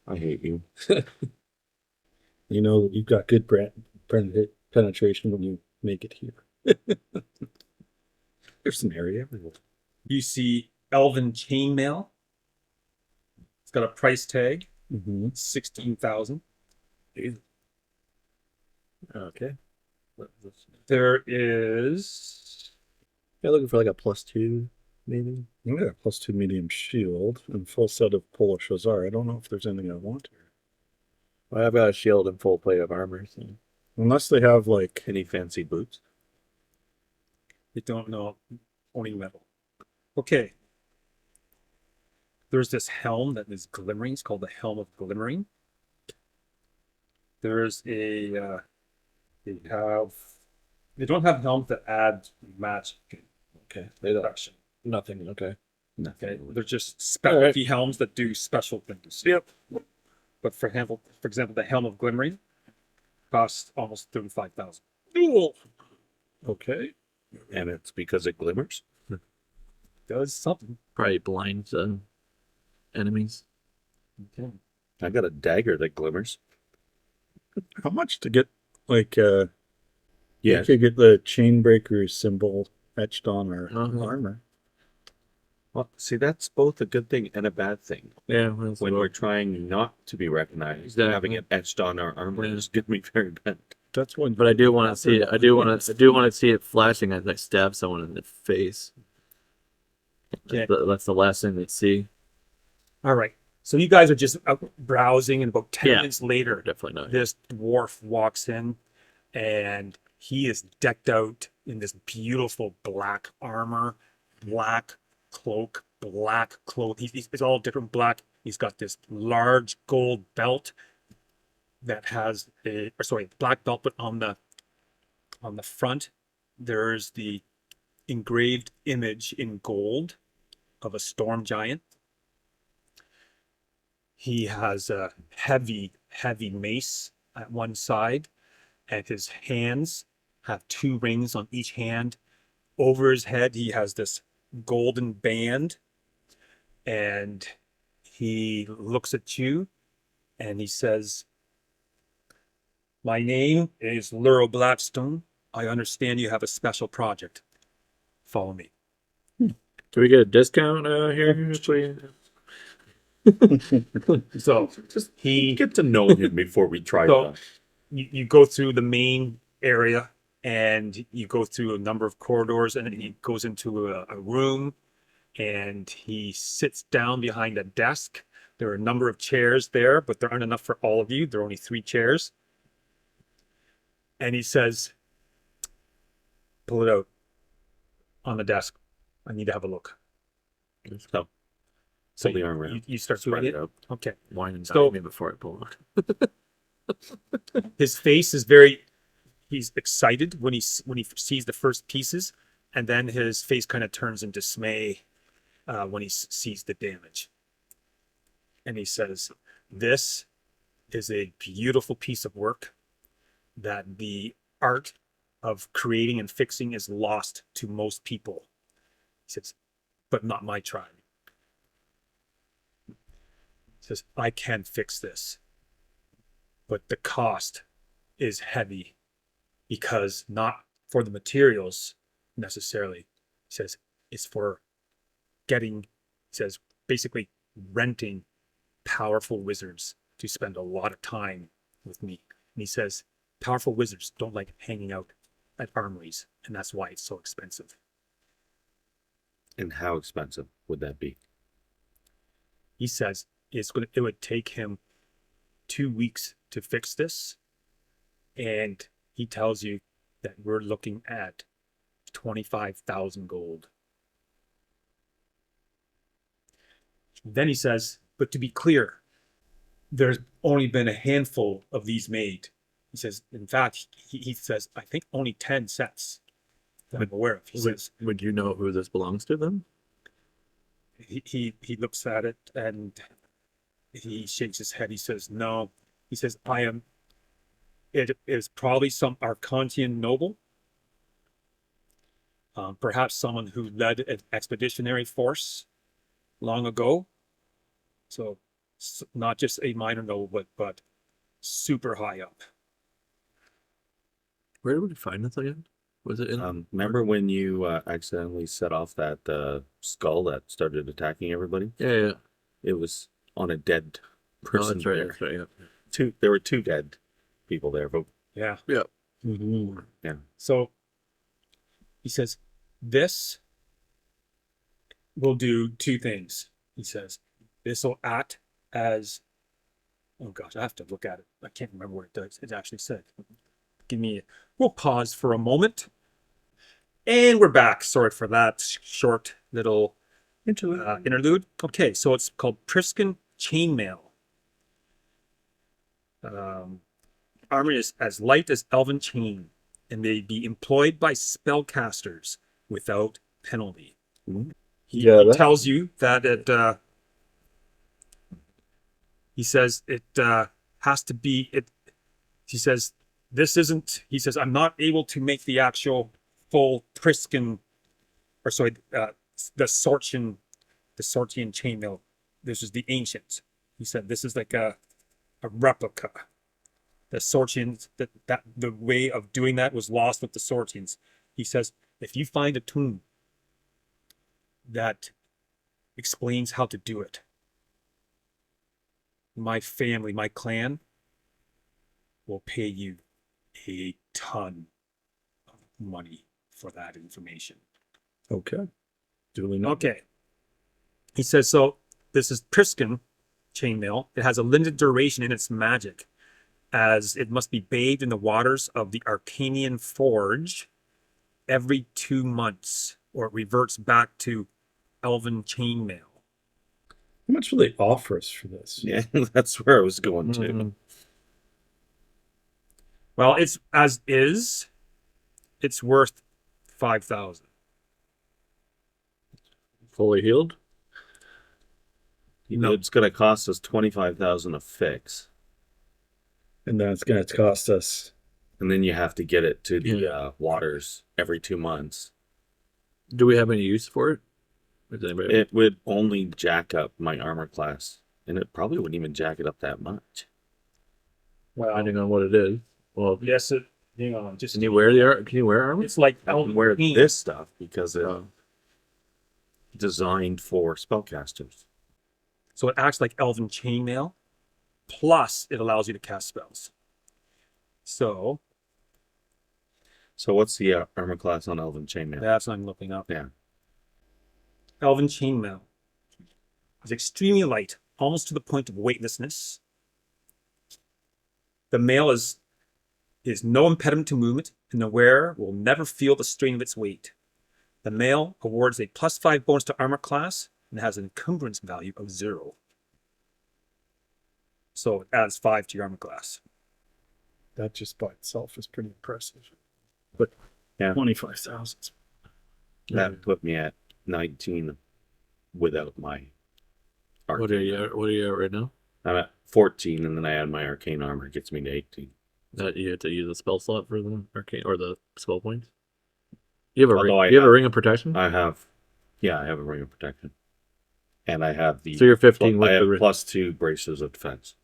I hate you. You know, you've got good penetration when you make it here. There's some area everywhere. You see elven chainmail. It's got a price tag, 16,000. Okay. There is Yeah, looking for like a +2, maybe. Yeah, +2 medium shield and full set of Polish Hussar. I don't know if there's anything I want here. Well, I've got a shield and full plate of armor. So. Unless they have like Any fancy boots? you don't know, only metal. Okay. There's this helm that is glimmering. It's called the Helm of Glimmering. There's a they don't have helms that add magic Okay. They don't. production. Nothing. Okay. Okay, they're just specialty helms that do special things. Yep. But for example, the Helm of Glimmering costs almost 35,000. okay. And it's because it glimmers? Does something. Probably blind enemies. Okay. I got a dagger that glimmers. How much to get like Yeah. you could get the chainbreaker symbol etched on our Uh-huh. armor. Well, see, that's both a good thing and a bad thing. Yeah. When we're trying not to be recognized, Exactly. having it etched on our armor is going to be very bad. That's one. But I do want to see it. I do want to see it flashing as I stab someone in the face. Okay. That's the last thing they see. All right. So you guys are just out browsing, and about 10 Yeah. minutes later, Definitely not. this dwarf walks in, and he is decked out in this beautiful black armor, black cloak, black cloth. It's all different black. He's got this large gold belt that has black belt, but on the front, there's the engraved image in gold of a storm giant. He has a heavy mace at one side, and his hands have 2 rings on each hand. Over his head, he has this golden band, and he looks at you and he says, "My name is Luro Blackstone. I understand you have a special project. Follow me." Do we get a discount here? So Just he get to know him before we try So- that. you go through the main area, and you go through a number of corridors, and he goes into a room, and he sits down behind a desk. There are a number of chairs there, but there aren't enough for all of you. There are only 3 chairs. And he says, "Pull it out on the desk. I need to have a look." So, So pull the armor out. you start Spread doing it it. out. Okay. Wine and So- dine me before I pull it. His face is he's excited when he sees the first pieces, And then his face kind of turns in dismay when he sees the damage. And he says, "This is a beautiful piece of work that the art of creating and fixing is lost to most people." He says, "But not my tribe." He says, "I can fix this, but the cost is heavy because not for the materials necessarily." He says, "It's for getting," he says, basically renting powerful wizards to spend a lot of time with me. And he says, powerful wizards don't like hanging out at armories, and that's why it's so expensive. And how expensive would that be? He says it would take him 2 weeks to fix this, and he tells you that we're looking at 25,000 gold. Then he says, but to be clear, there's only been a handful of these made. He says, in fact, he says, I think only 10 sets that I'm aware of. He says, Would you know who this belongs to then? he looks at it and he shakes his head. He says, no. He says, it is probably some Arcantian noble. Perhaps someone who led an expeditionary force long ago. So not just a minor noble, but super high up. Where did we find this again? Was it in? Remember when you accidentally set off that skull that started attacking everybody? Yeah. It was on a dead Oh, person. that's right. there. That's right. Yeah. There were 2 dead people there, but Yeah. Yeah. Mm-hmm. yeah. So he says, this will do 2 things. He says, this will act as, oh gosh, I have to look at it. I can't remember what it actually said. We'll pause for a moment. And we're back. Sorry for that short little interlude. Okay, so it's called Priscan Chainmail. Armor is as light as elven chain and may be employed by spellcasters without penalty. He tells you that he says it has to be it. He says this isn't. He says I'm not able to make the actual full Priscan, or sorry, the Sortian chainmail. This is the ancient. He said this is like a replica. The Sortians, that the way of doing that was lost with the Sortians. He says if you find a tomb that explains how to do it, my family, my clan will pay you a ton of money for that information. Okay. Duly noted. Okay. He says, so this is Priscan chainmail. It has a limited duration in its magic, as it must be bathed in the waters of the Arcanian Forge every 2 months, or it reverts back to elven chainmail. How much will they offer us for this? Yeah, that's where I was going to. Mhm. Well, it's as is. It's worth 5,000. Fully healed. No. It's going to cost us 25,000 to fix, And then it's going to cost us. and then you have to get it to the waters every 2 months. Do we have any use for it? Does anybody? It would only jack up my armor class, and it probably wouldn't even jack it up that much. Well, Depending on what it is. Well, yes, hang on. Just can you wear armor? It's like I can wear this stuff because it's designed for spellcasters. So it acts like elven chainmail, plus it allows you to cast spells. So what's the armor class on Elven Chainmail? that's what I'm looking up. Yeah. Elven chainmail is extremely light, almost to the point of weightlessness. The mail is no impediment to movement, and the wearer will never feel the strain of its weight. The mail awards a +5 bonus to armor class and has an encumbrance value of 0. So it adds 5 to your armor class. That just by itself is pretty impressive. But Yeah. 25,000. That put me at 19 without my What are arcane. you? What are you at right now? I'm at 14, and then I add my arcane armor, gets me to 18. That you have to use a spell slot for the arcane or the spell points. You have a Although ring. You have a ring of protection. I have a ring of protection, and I have the. So you're 15 with I the have ring. +2 braces of defense.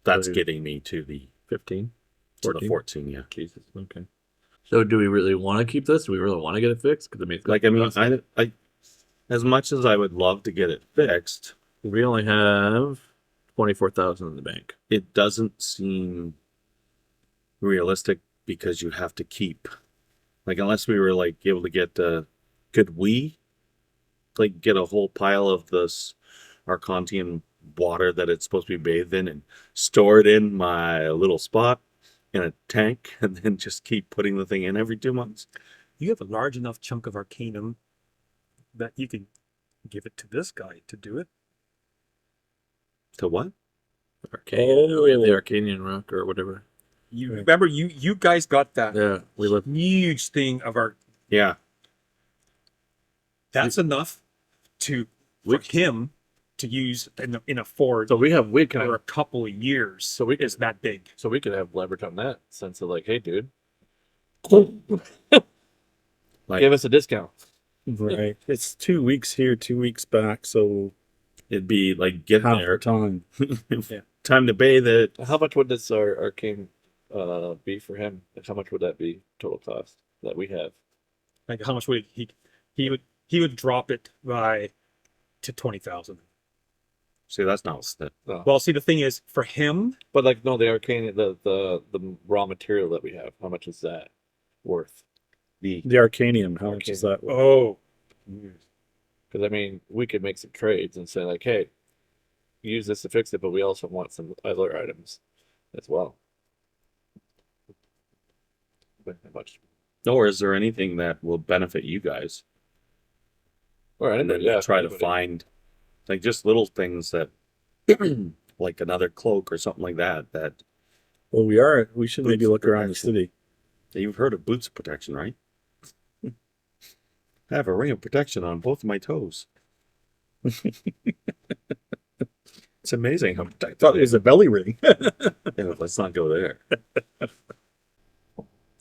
That's So you're getting me to the 15. to the 14. Yeah. Jesus. Okay. So do we really want to keep this? Do we really want to get it fixed? Because I as much as I would love to get it fixed, we only have 24,000 in the bank. it doesn't seem realistic because you have to keep, like, unless we were like able to get could we like get a whole pile of this Arcantian water that it's supposed to be bathed in and store it in my little spot in a tank and then just keep putting the thing in every 2 months? You have a large enough chunk of Arcanum that you can give it to this guy to do it. To what? Arcane. We have the Arcanian rock or whatever. You remember you guys got that Yeah, we live. huge thing of our. Yeah. That's enough for him to use in a forge So we can for a couple of years. So we it's that big. So we could have leverage on that sense of like, hey, dude, Like, give us a discount. Right. It's 2 weeks here, 2 weeks back, so it'd be like get half there. the time. Yeah. Time to bathe it. How much would this arcane be for him? And how much would that be total cost that we have? Like how much would he would drop it by to 20,000. See, that's not that. Oh. Well, see, the thing is, for him, But like, no, the arcane, the raw material that we have, how much is that worth? The Arcanium, how much is that? oh, Because I mean, we could make some trades and say like, hey, use this to fix it, but we also want some other items as well. But how much? Or is there anything that will benefit you guys? Or And then anybody, try to find like just little things that like another cloak or something like that Well, we should maybe Boots look around the protection. city. you've heard of boots of protection, right? I have a ring of protection on both of my toes. It's amazing how I protected thought it was a belly ring. Yeah, let's not go there. do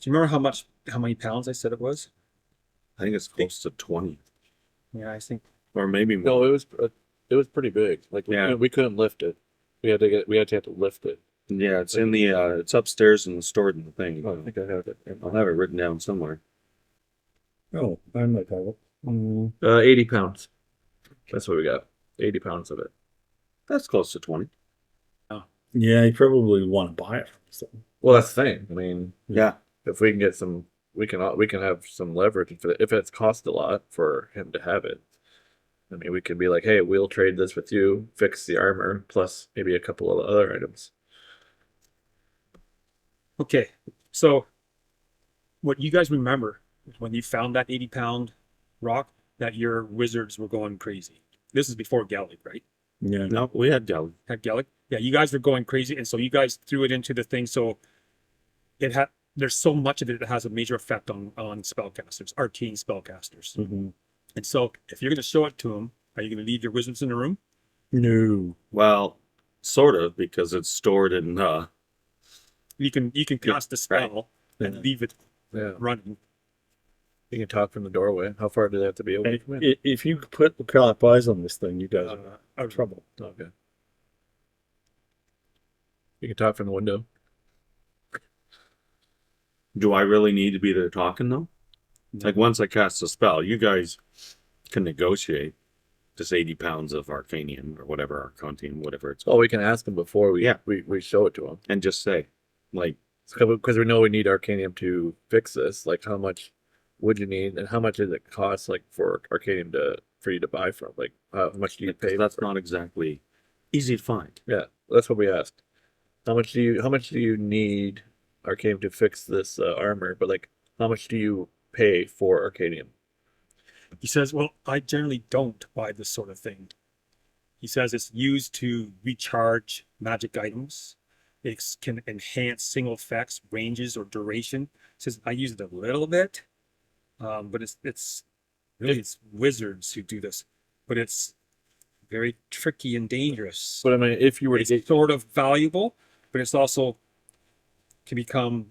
you remember how many pounds I said it was? I think it's close to 20 Yeah, I think. or maybe more. No, it was pretty big. Like Yeah. we couldn't lift it. We had to have to lift it. Yeah, it's in the it's upstairs and stored in the thing. Oh, I think I have it. I'll have it written down somewhere. Oh, I might have it. 80 pounds. That's what we got. 80 pounds of it. That's close to 20. Yeah, you probably want to buy it from someone. Well, that's the thing. I mean, Yeah. if we can get some, we can have some leverage if it's cost a lot for him to have it. I mean, we could be like, hey, we'll trade this with you, fix the armor, plus maybe a couple of other items. Okay, so what you guys remember is when you found that 80-pound rock, that your wizards were going crazy. This is before Gallic, right? Yeah. No, we had Gallic. Had Gallic? Yeah, you guys were going crazy, and so you guys threw it into the thing. So there's so much of it that has a major effect on spellcasters, arcane spellcasters. Mm-hmm. And so if you're going to show it to them, are you going to leave your wizards in the room? No. Well, sort of, because it's stored in You can cast a spell and leave it Yeah. running. You can talk from the doorway. How far do they have to be away from it? If you put the crap eyes on this thing, you guys are Out in trouble. Okay. You can talk from the window. Do I really need to be there talking though? Like once I cast a spell, you guys can negotiate this 80 pounds of Arcanium or whatever, Arcantium, whatever it's Oh, called, we can ask them before we show it to them. and just say, like, Because we know we need Arcanium to fix this. Like, how much would you need, and how much does it cost, like, for Arcanium for you to buy from? Like, how much do you pay? that's for it? not exactly easy to find. Yeah, that's what we asked. How much do you need Arcanium to fix this armor? But like, how much do you pay for Arcanium? He says, well, I generally don't buy this sort of thing. He says it's used to recharge magic items. It can enhance single effects, ranges, or duration. He says I use it a little bit, but it's really it's wizards who do this, but it's very tricky and dangerous. But I mean, if you were to It's get, sort of valuable, but it's also can become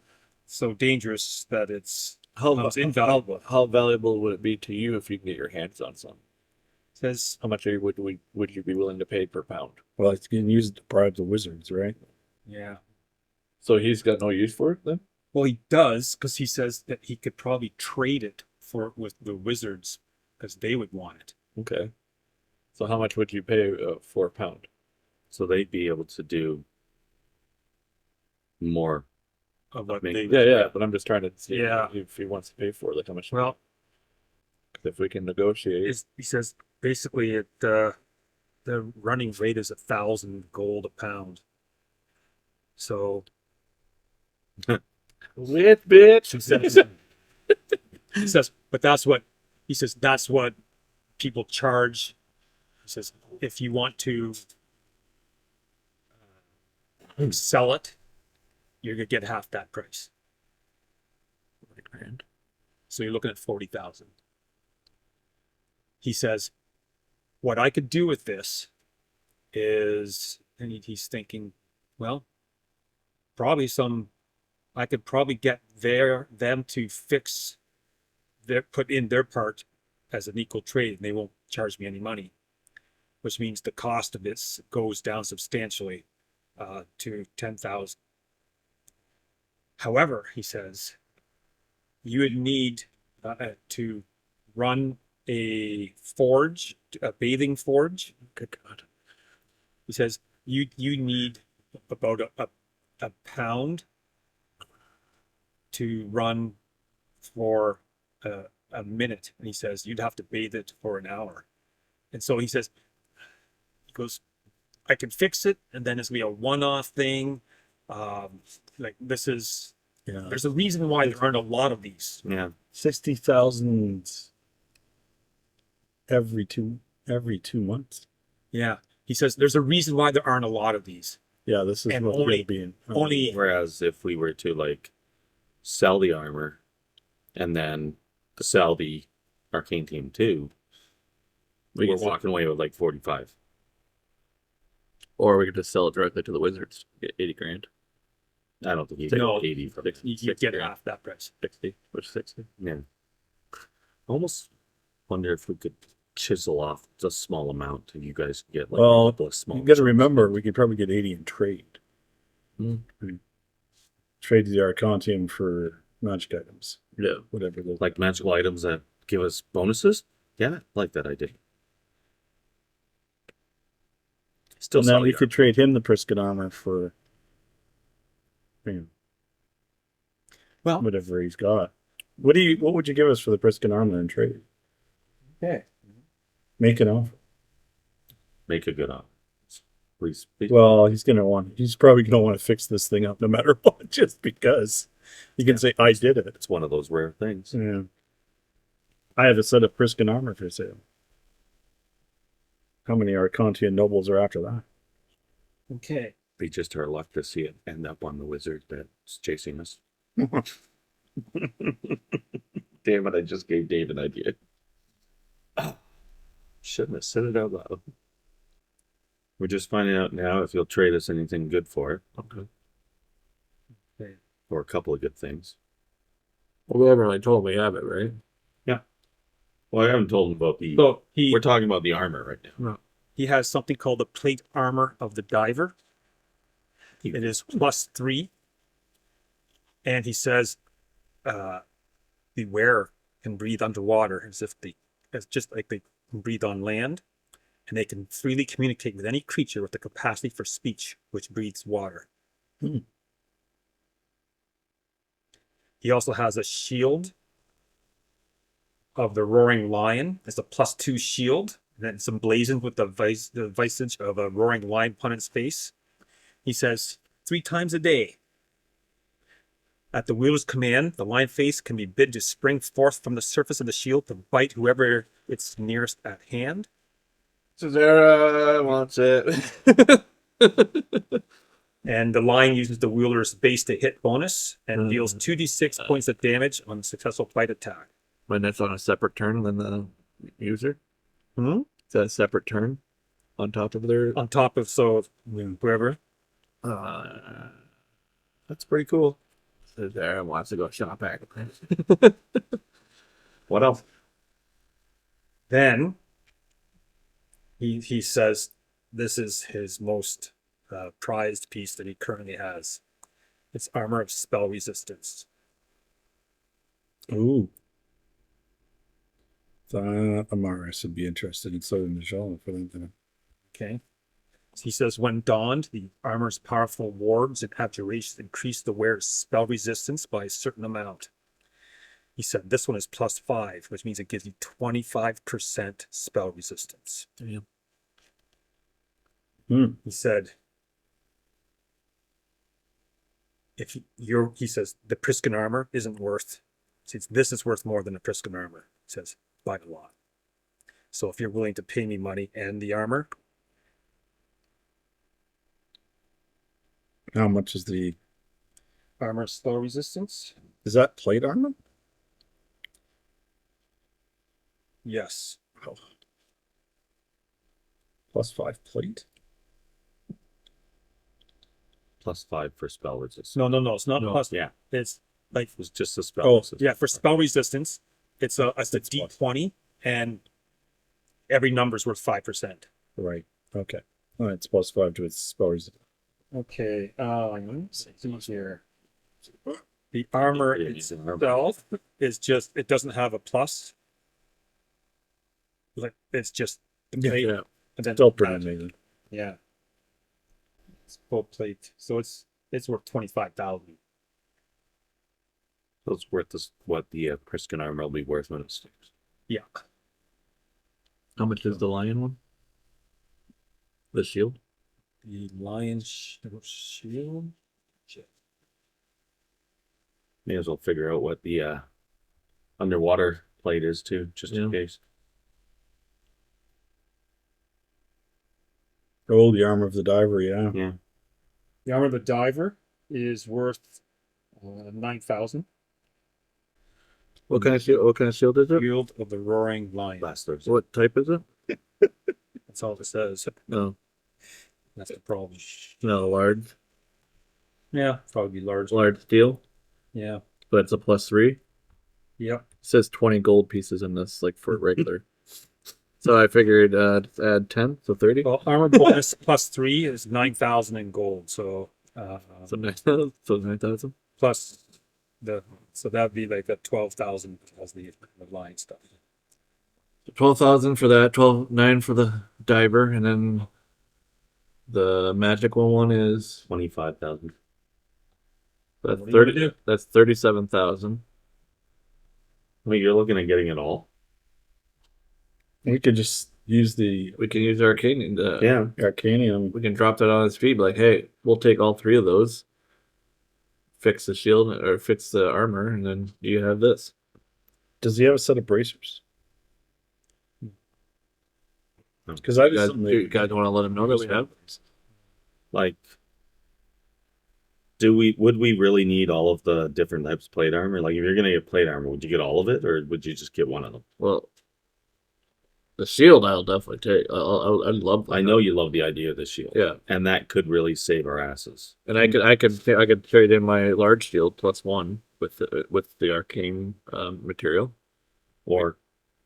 so dangerous that it's becomes invaluable. how valuable would it be to you if you can get your hands on some? Says, How much would you be willing to pay per pound? Well, it's getting used to bribe the wizards, right? yeah. So he's got no use for it then? Well, he does because he says that he could probably trade it with the wizards because they would want it. Okay. So how much would you pay for a pound? So they'd be able to do more. Of what Make- they, Yeah. But I'm just trying to see Yeah. if he wants to pay for it, like how much. Well, If we can negotiate. he says basically the running rate is 1,000 gold a pound. So Lit, bitch. he says, but that's what he says. That's what people charge. He says, if you want to sell it, you're gonna get half that price. $40,000. So you're looking at 40,000. He says, what I could do with this is, and he's thinking, well, I could probably get them to put in their part as an equal trade, and they won't charge me any money, which means the cost of this goes down substantially to 10,000. However, he says, you would need to run a bathing forge. Good God. He says you need about a pound to run for a minute, and he says you'd have to bathe it for an hour. And so he goes, I can fix it, and then it's gonna be a one-off thing. Like this is, Yeah. there's a reason why there aren't a lot of these. Yeah. 60,000 every two months. Yeah, he says there's a reason why there aren't a lot of these. Yeah, this is And what only- we're being. Only Whereas if we were to like sell the armor and then sell the arcane team too, we're walking away with like 45. Or we could just sell it directly to the wizards. Get 80 grand. I don't think you No. get 80 from it. you 60 get grand. half that price. 60. Which 60? Yeah. Almost wonder if we could chisel off a small amount and you guys get like Well, a couple of small. You got to chunks. remember, we could probably get 80 in trade. Mm. Trade the Arcantium for magic items, Yeah. whatever those. Like magical items that give us bonuses. Yeah, I like that idea. Still So now sell we your- could trade him the Priscan armor for, Well, whatever he's got. What would you give us for the Priscan armor in trade? okay. Make an offer. make a good offer. Please. Well, he's probably gonna want to fix this thing up no matter what, just because he can say I did it. It's one of those rare things. Yeah. I have a set of Priscan armor for sale. How many Arcantian nobles are after that? Okay. Be just our luck to see it end up on the wizard that's chasing us. Damn it, I just gave Dave an idea. Shouldn't have said it out loud. We're just finding out now if you'll trade us anything good for it. Okay. Okay. Or a couple of good things. Well, we haven't really told him we have it, right? Well, I haven't told him about the. So We're talking about the armor right now. he has something called the plate armor of the diver. It is +3. And he says the wearer can breathe underwater as just like they can breathe on land. And they can freely communicate with any creature with the capacity for speech, which breathes water. Hmm. He also has a shield of the roaring lion. It's a +2 shield. And then it's emblazoned with the visage of a roaring lion upon its face. He says 3 times a day. At the wielder's command, the lion face can be bid to spring forth from the surface of the shield to bite whoever it's nearest at hand. Cesara wants it. And the lion uses the wielder's base to hit bonus and Mhm. deals 2d6 points of damage on successful bite attack. When that's on a separate turn than the user? Hmm? Is that a separate turn on top of their? On top of whoever. That's pretty cool. So there wants to go shopping. What else? Then he says this is his most prized piece that he currently has. It's armor of spell resistance. Ooh. Amaris would be interested in Southern Najal for them to. Okay. So he says when donned, the armor's powerful wards and abjurations increase the wearer's spell resistance by a certain amount. He said this one is +5, which means it gives you 25% spell resistance. Damn. He said, he says the Priscan armor isn't worth. This is worth more than a Priscan armor. He says by a lot. So if you're willing to pay me money and the armor, How much is the? armor spell resistance. Is that plate armor? Yes. Oh. +5 plate. +5 for spell resistance. No. It's not No. plus. Yeah. It's like It's just a spell Oh, resistance. yeah, for spell resistance, it's a It's D20, and every number's worth 5%. Right. Okay. All right. It's +5 to its spell resistance. Okay, let's see here. The armor It's an armor. itself is just, it doesn't have a plus. Like, it's just the plate. Yeah. And then Still pretty amazing. Yeah. It's full plate. So it's worth 25,000. So it's worth this, what the Priscan armor will be worth when it sticks. Yeah. How much is the lion one? The shield? The lion's shield. May as well figure out what the underwater plate is too, just in Yeah. case. Oh, the armor of the diver. Yeah. Yeah. The armor of the diver is worth 9,000. What kind of shield? What kind of shield is it? Shield of the Roaring Lion. Last Thursday. What type is it? That's all it says. No, That's the problem. no, large, Yeah, probably large. large steel, Yeah. but it's a +3. Yep. It says 20 gold pieces in this, like for regular. So I figured add 10, so 30. Well, armor bonus +3 is 9,000 in gold. So So 9,000. So 9,000. plus so that'd be like a 12,000 as the line stuff. 12,000 for that. 9 for the diver, and then the magical one is 25,000. that's What are you gonna 30. do? That's 37,000. I mean, you're looking at getting it all. We could just use the We can use arcane. Yeah. Arcanium. We can drop that on his feet. Like, hey, we'll take all 3 of those. Fix the shield or fix the armor, and then you have this. Does he have a set of bracers? No. Because I You just guys, something do you guys want to let him know that we have? Like, would we really need all of the different types of plate armor? Like, if you're gonna get plate armor, would you get all of it, or would you just get one of them? Well, the shield I'll definitely take. I'd love. I know you love the idea of the shield. Yeah, And that could really save our asses. and I could trade in my large shield +1 with the arcane material. Or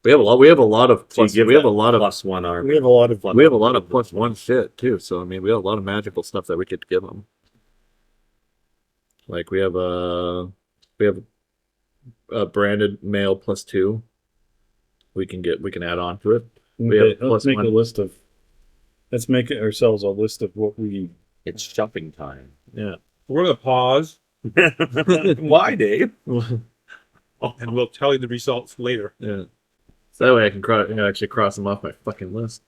We have a lot. We have a lot of do you plus. give We have that a lot of. +1 armor. we have a lot of We have a lot of +1 shit too. So I mean, we have a lot of magical stuff that we could give them. Like we have a branded mail +2. We can add on to it. We have let's make +1. a list of. Let's make it ourselves a list of what we. It's shopping time. Yeah. We're gonna pause Why, Dave? and we'll tell you the results later. Yeah. So that way I can actually cross them off my fucking list.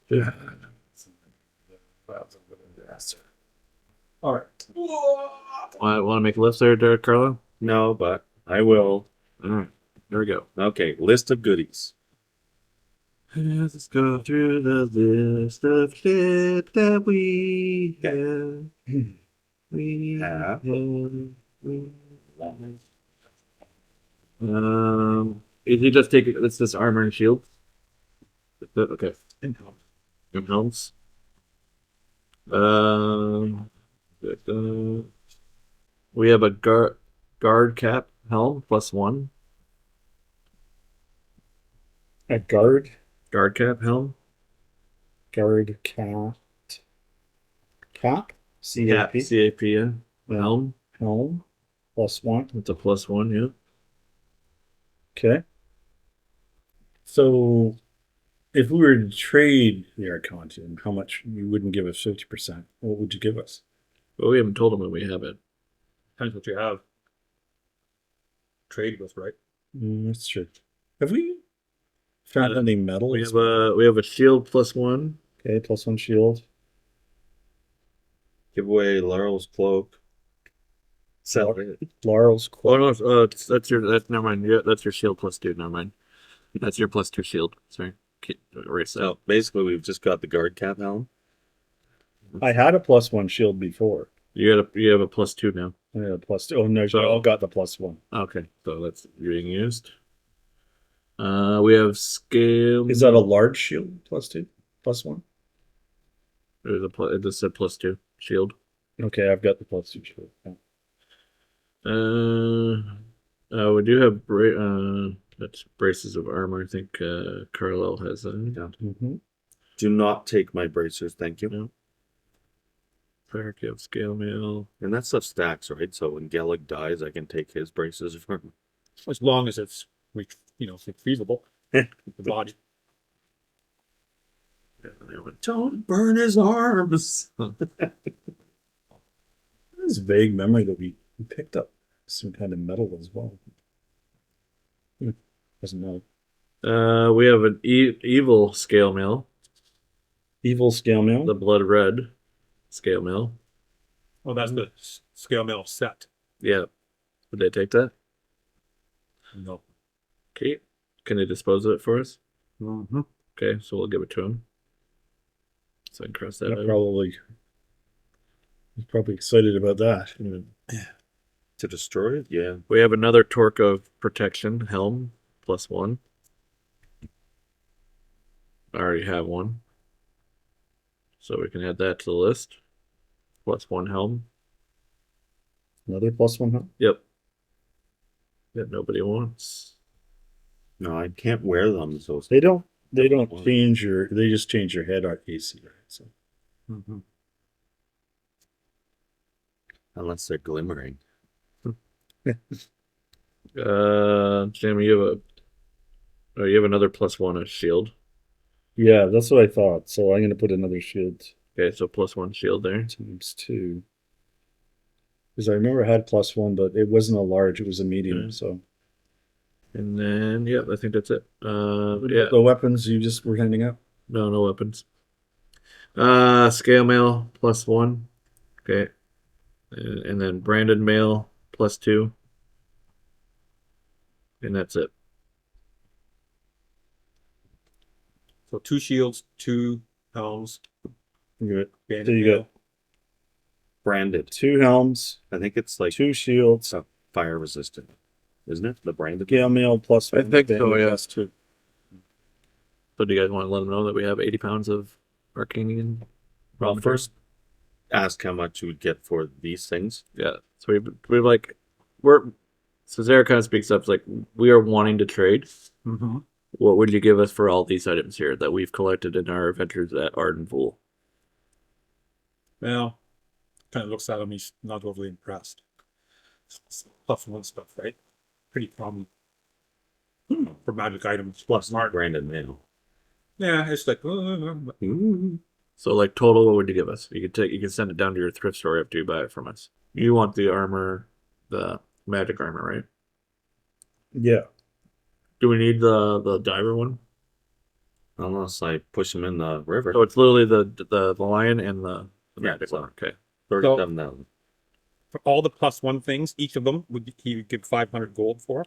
All right. Want to make a list there, Carlo? No, but I will. All right. There we go. Okay, list of goodies. Let's go through the list of shit that we have. We Have. If you just take it, it's just armor and shield. Okay. In helm. In helms. We have a guard cap helm +1. A guard Guard cap helm. cap CAP CAP. Yeah. Yeah. Helm. helm +1. It's a +1. Yeah. Okay. So if we were to trade the Archon, how much you wouldn't give us 50%? What would you give us? But we haven't told them when we have it. Depends what you have. Trade with, right? That's true. Have we found any metal? We have a shield +1. Okay, +1 shield. Give away Laurel's cloak. Sell it. Laurel's Oh cloak. no, that's never mind. Yeah, that's your shield +2. Never mind. That's your +2 shield. Sorry, erase that. So basically, we've just got the guard cap helm. I had a +1 shield before. You have a +2 now. I had a +2. Oh no, So- you all got the +1. Okay, so that's being used. We have scale. Is that a large shield? +2, +1. It just said +2 shield. Okay, I've got the +2 shield. Yeah. We do have that's braces of armor. I think Carlisle has that. Mm-hmm. Do not take my bracers, thank you. No. Cleric, you have scale mail. And that stuff stacks, right? So when Gellig dies, I can take his bracers from him. As long as it's retrievable. The body. Don't burn his arms. There's a vague memory that we picked up some kind of metal as well. Doesn't know. We have an evil scale mail. Evil scale mail. The blood red scale mail. Oh, that's the scale mail set. Yeah. Would they take that? No. Okay. Can they dispose of it for us? Mm-hmm. Okay, so we'll give it to him. So I can cross that out. He's probably excited about that. To destroy it? Yeah. We have another torque of protection helm +1. I already have one. So we can add that to the list. +1 helm. Another +1, huh? Yep. That nobody wants. No, I can't wear them. So They don't change they just change your head AC, right? So Mm-hmm. unless they're glimmering. Jamie, you have another +1 as shield. yeah, that's what I thought. So I'm gonna put another shield Okay, so +1 shield there. ×2. Because I remember I had +1, but it wasn't a large, it was a medium. Yeah. So And then I think that's it. Yeah. the weapons you just were handing out. No weapons. Scale mail +1. Okay. And then branded mail +2. And that's it. So 2 shields, 2 helms. Good. banded So you mail. got Branded. 2 helms, I think it's like 2 shields, fire resistant, isn't it? The branded. scale mail plus. I think so, banded yeah. plus 2. So do you guys want to let them know that we have 80 pounds of Arcanian? Well, first, ask how much you would get for these things. Yeah. So so Zara kind of speaks up like we are wanting to trade. Mm-hmm. What would you give us for all these items here that we've collected in our adventures at Arden Vul? Well, kind of looks at him, he's not overly impressed. +1 stuff, right? Pretty common for magic items. Plus branded mail. Yeah, it's like, So like total, what would you give us? You can send it down to your thrift store after you buy it from us. You want the armor, the magic armor, right? Yeah. Do we need the diver one? Unless I push them in the river. So it's literally the lion and the magic so- one. Okay. 37,000. for all the +1 things, each of them he would give 500 gold for.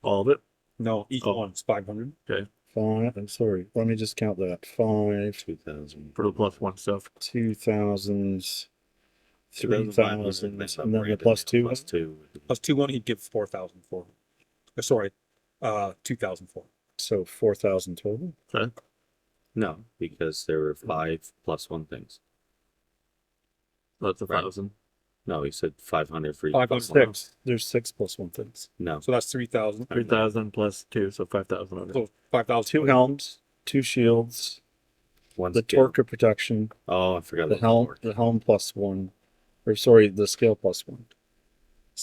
All of it? No, each Oh. one's 500. I'm sorry. Let me just count that. 5, 2,000. For the +1 stuff. 2,000, 3,000, 3,500, and then the +2. +2. +2 he'd give 4,000 for. Sorry, 2,000 for. So 4,000 total. Okay. No, because there were 5+1 things. That's a Right. 1,000. No, he said 500 for each. 500. There's 6+1 things. No, So that's 3,000. 3,000 plus 2, so 5,000. So 5,000. 2 helms, 2 shields, one the skill. torque of protection, Oh, I forgot the about helm, torque. the helm +1, or sorry, the scale +1.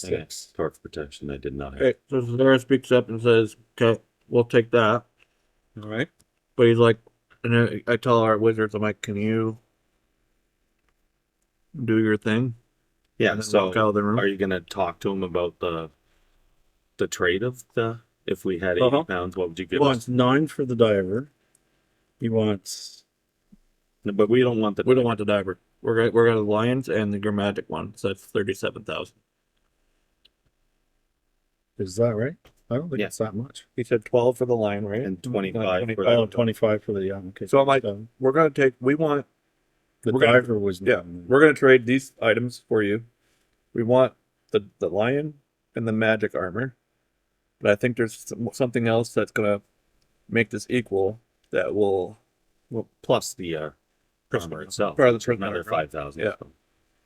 Okay. 6. Torque protection. I did not have. Okay, so Zara speaks up and says, okay, we'll take that. All right. But he's like, and I tell our wizards, I'm like, can you do your thing? Yeah. And then So walk out of the room. are you gonna talk to him about the trade of the? If we had 80 Uh-huh. pounds, what would you He give wants us? 9 for the diver. He wants. No, but we don't want the. We don't want the diver. We're gonna the lions and the grammatic one, so that's 37,000. Is that right? I don't think Yeah. it's that much. He said 12 for the lion, right? And 25 for Oh, the. 25 for the okay. So I'm like, we're gonna take. We want. the we're gonna- diver was Yeah, we're gonna trade these items for you. We want the lion and the magic armor, but I think there's something else that's gonna make this equal. That will, Well, plus the armor itself. Part of the which is prison another armor. 5,000. Yeah.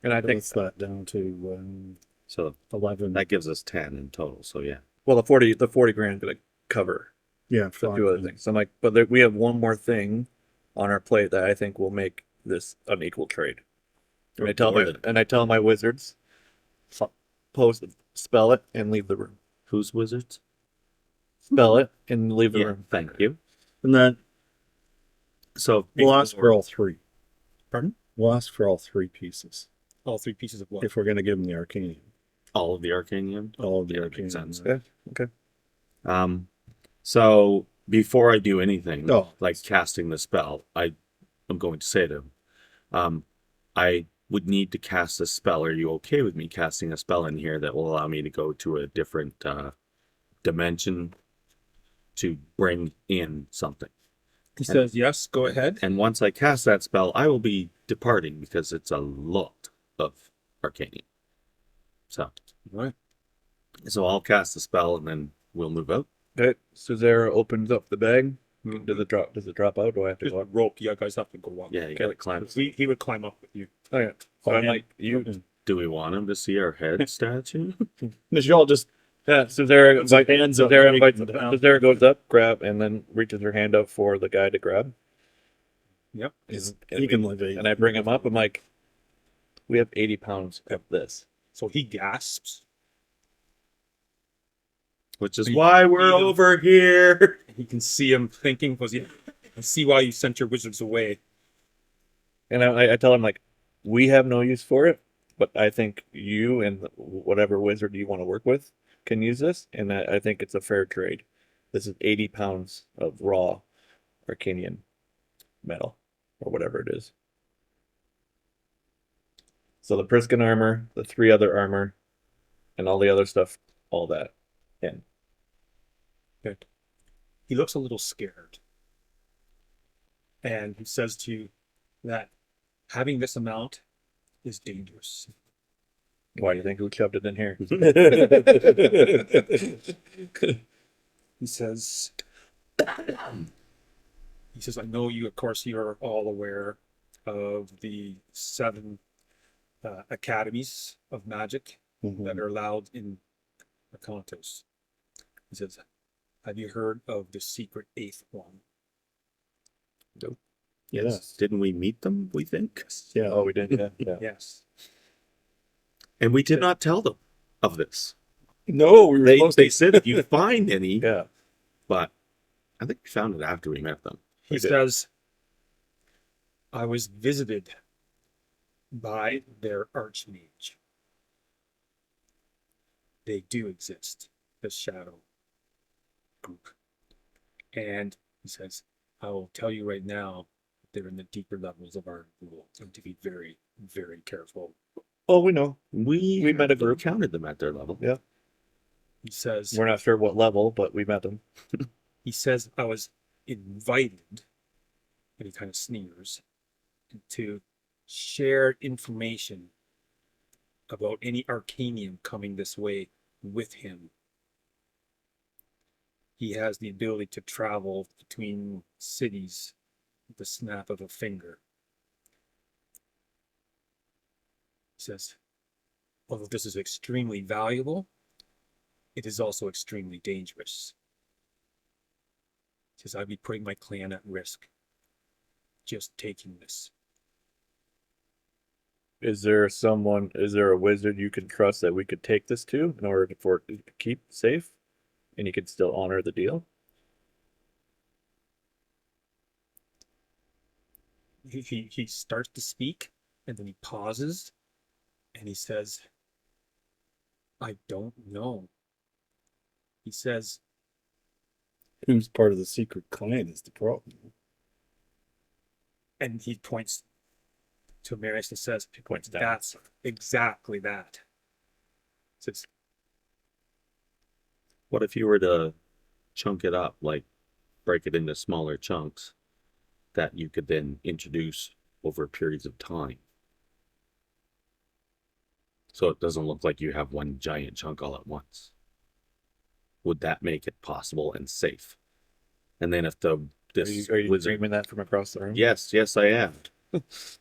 and I think That's that down to So 11. that gives us 10 in total. So yeah. well the 40 grand gonna cover Yeah, the 2 other things. So I'm like, but we have one more thing on our plate that I think will make this an equal trade. And I tell my wizards, post spell it and leave the room. Who's wizards? Spell it and leave the Yeah. room. Thank you. And then So we'll ask for all 3. Pardon? We'll ask for all 3 pieces All 3 pieces of what? if we're going to give him the Arcanium. all of the Arcanium. All of the Yeah, that makes Arcanium. sense. Yeah. Okay. So before I do anything, Oh. like casting the spell, I'm going to say to him, I would need to cast a spell. Are you okay with me casting a spell in here that will allow me to go to a different dimension to bring in something? He says, yes, go ahead. And once I cast that spell, I will be departing because it's a lot of Arcanium. So, All right. so I'll cast the spell and then we'll move out. Okay. Suzera opens up the bag. Does it drop? Does it drop out? Do I have to Just go up? rope. You guys have to go up. Yeah, you gotta climb. He would climb up with you. Okay. So I'm like, you. Do we want him to see our head statue? Y'all just Yeah. Suzera invites. hands up, Suzera taking invites. them down. Suzera goes up, grab, and then reaches her hand up for the guy to grab. Yep. he can live 8. And I bring him up. I'm like, we have 80 pounds of this. So he gasps. Which is why we're over here. He can see him thinking, because you can see why you sent your wizards away. And I tell him, like, we have no use for it, but I think you and whatever wizard you want to work with can use this. And I think it's a fair trade. This is 80 pounds of raw Arcanian metal or whatever it is. So the Priscan armor, the 3 other armor, and all the other stuff, all that. And Okay. He looks a little scared. And he says to you that having this amount is dangerous. why do you think we shoved it in here? He says, I know you, of course, you're all aware of the 7 academies of magic that are allowed in Akantos. He says, have you heard of the secret 8th one? Yes. Didn't we meet them, we think? Yeah. Oh, we did? Yeah. Yeah. Yes. And we did not tell them of this. No, we were supposed They said if you find any, Yeah. but I think we found it after we met them. He says, I was visited by their archmage. They do exist, the shadow group. And he says, I will tell you right now, they're in the deeper levels of Arden Vul, and to be very, very careful. Oh, we know. We met a group. counted them at their level. Yeah. He says, We're not sure what level, but we met them. I was invited, and he kind of sneers, to share information about any Arcanium coming this way with him. He has the ability to travel between cities with the snap of a finger. He says, although this is extremely valuable, it is also extremely dangerous. He says, I'd be putting my clan at risk just taking this. Is there a wizard you can trust that we could take this to in order for it to keep safe? And you could still honor the deal? He starts to speak, and then he pauses, and he says, I don't know. He says, Who's part of the secret clan is the problem. and he points to Marius and says, He points down. that's exactly that. Says, What if you were to chunk it up, like break it into smaller chunks that you could then introduce over periods of time? So it doesn't look like you have one giant chunk all at once. Would that make it possible and safe? And then if this Are you wizard, dreaming that from across the room? yes, I am.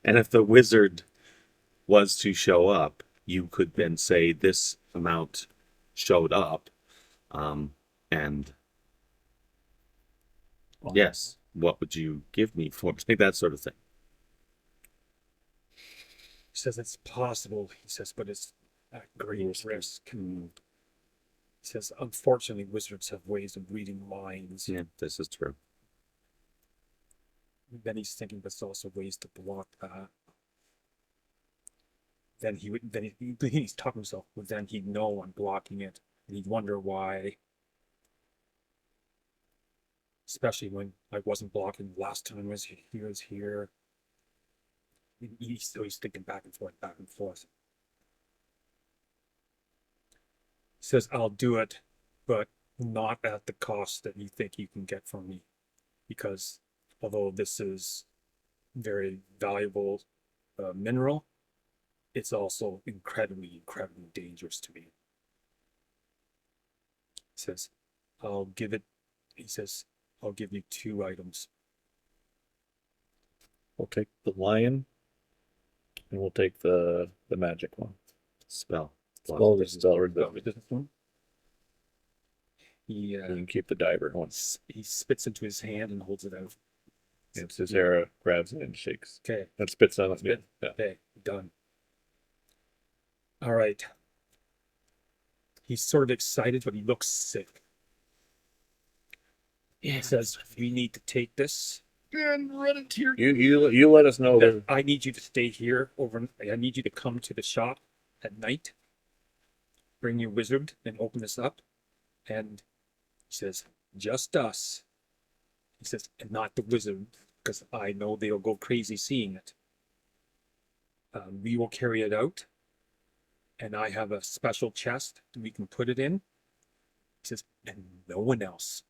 And if the wizard was to show up, you could then say this amount showed up, and yes, what would you give me for it? Like that sort of thing. he says it's possible. He says, but it's at great risk. Mm. He says, unfortunately, wizards have ways of reading minds. Yeah, this is true. Then he's thinking there's also ways to block that. Then he's talking to himself, but then he'd know I'm blocking it, and he'd wonder why. Especially when I wasn't blocking last time was here. He's thinking back and forth, back and forth. He says, I'll do it, but not at the cost that you think you can get from me. Because although this is very valuable mineral, it's also incredibly dangerous to me. He says, I'll give you 2 items. We'll take the lion, and we'll take the magic one. Spell. Spell Spell resistance. This one. He You can keep the diver one. he spits into his hand and holds it out. And Cesara grabs it and shakes. Okay, And spits on it. Spit. Yeah. okay, done. All right. He's sort of excited, but he looks sick. Yeah. He says, we need to take this. You let us know. That I need you to stay here I need you to come to the shop at night, bring your wizard and open this up. And he says, just us. He says, and not the wizard, because I know they'll go crazy seeing it. We will carry it out. And I have a special chest we can put it in. He says, and no one else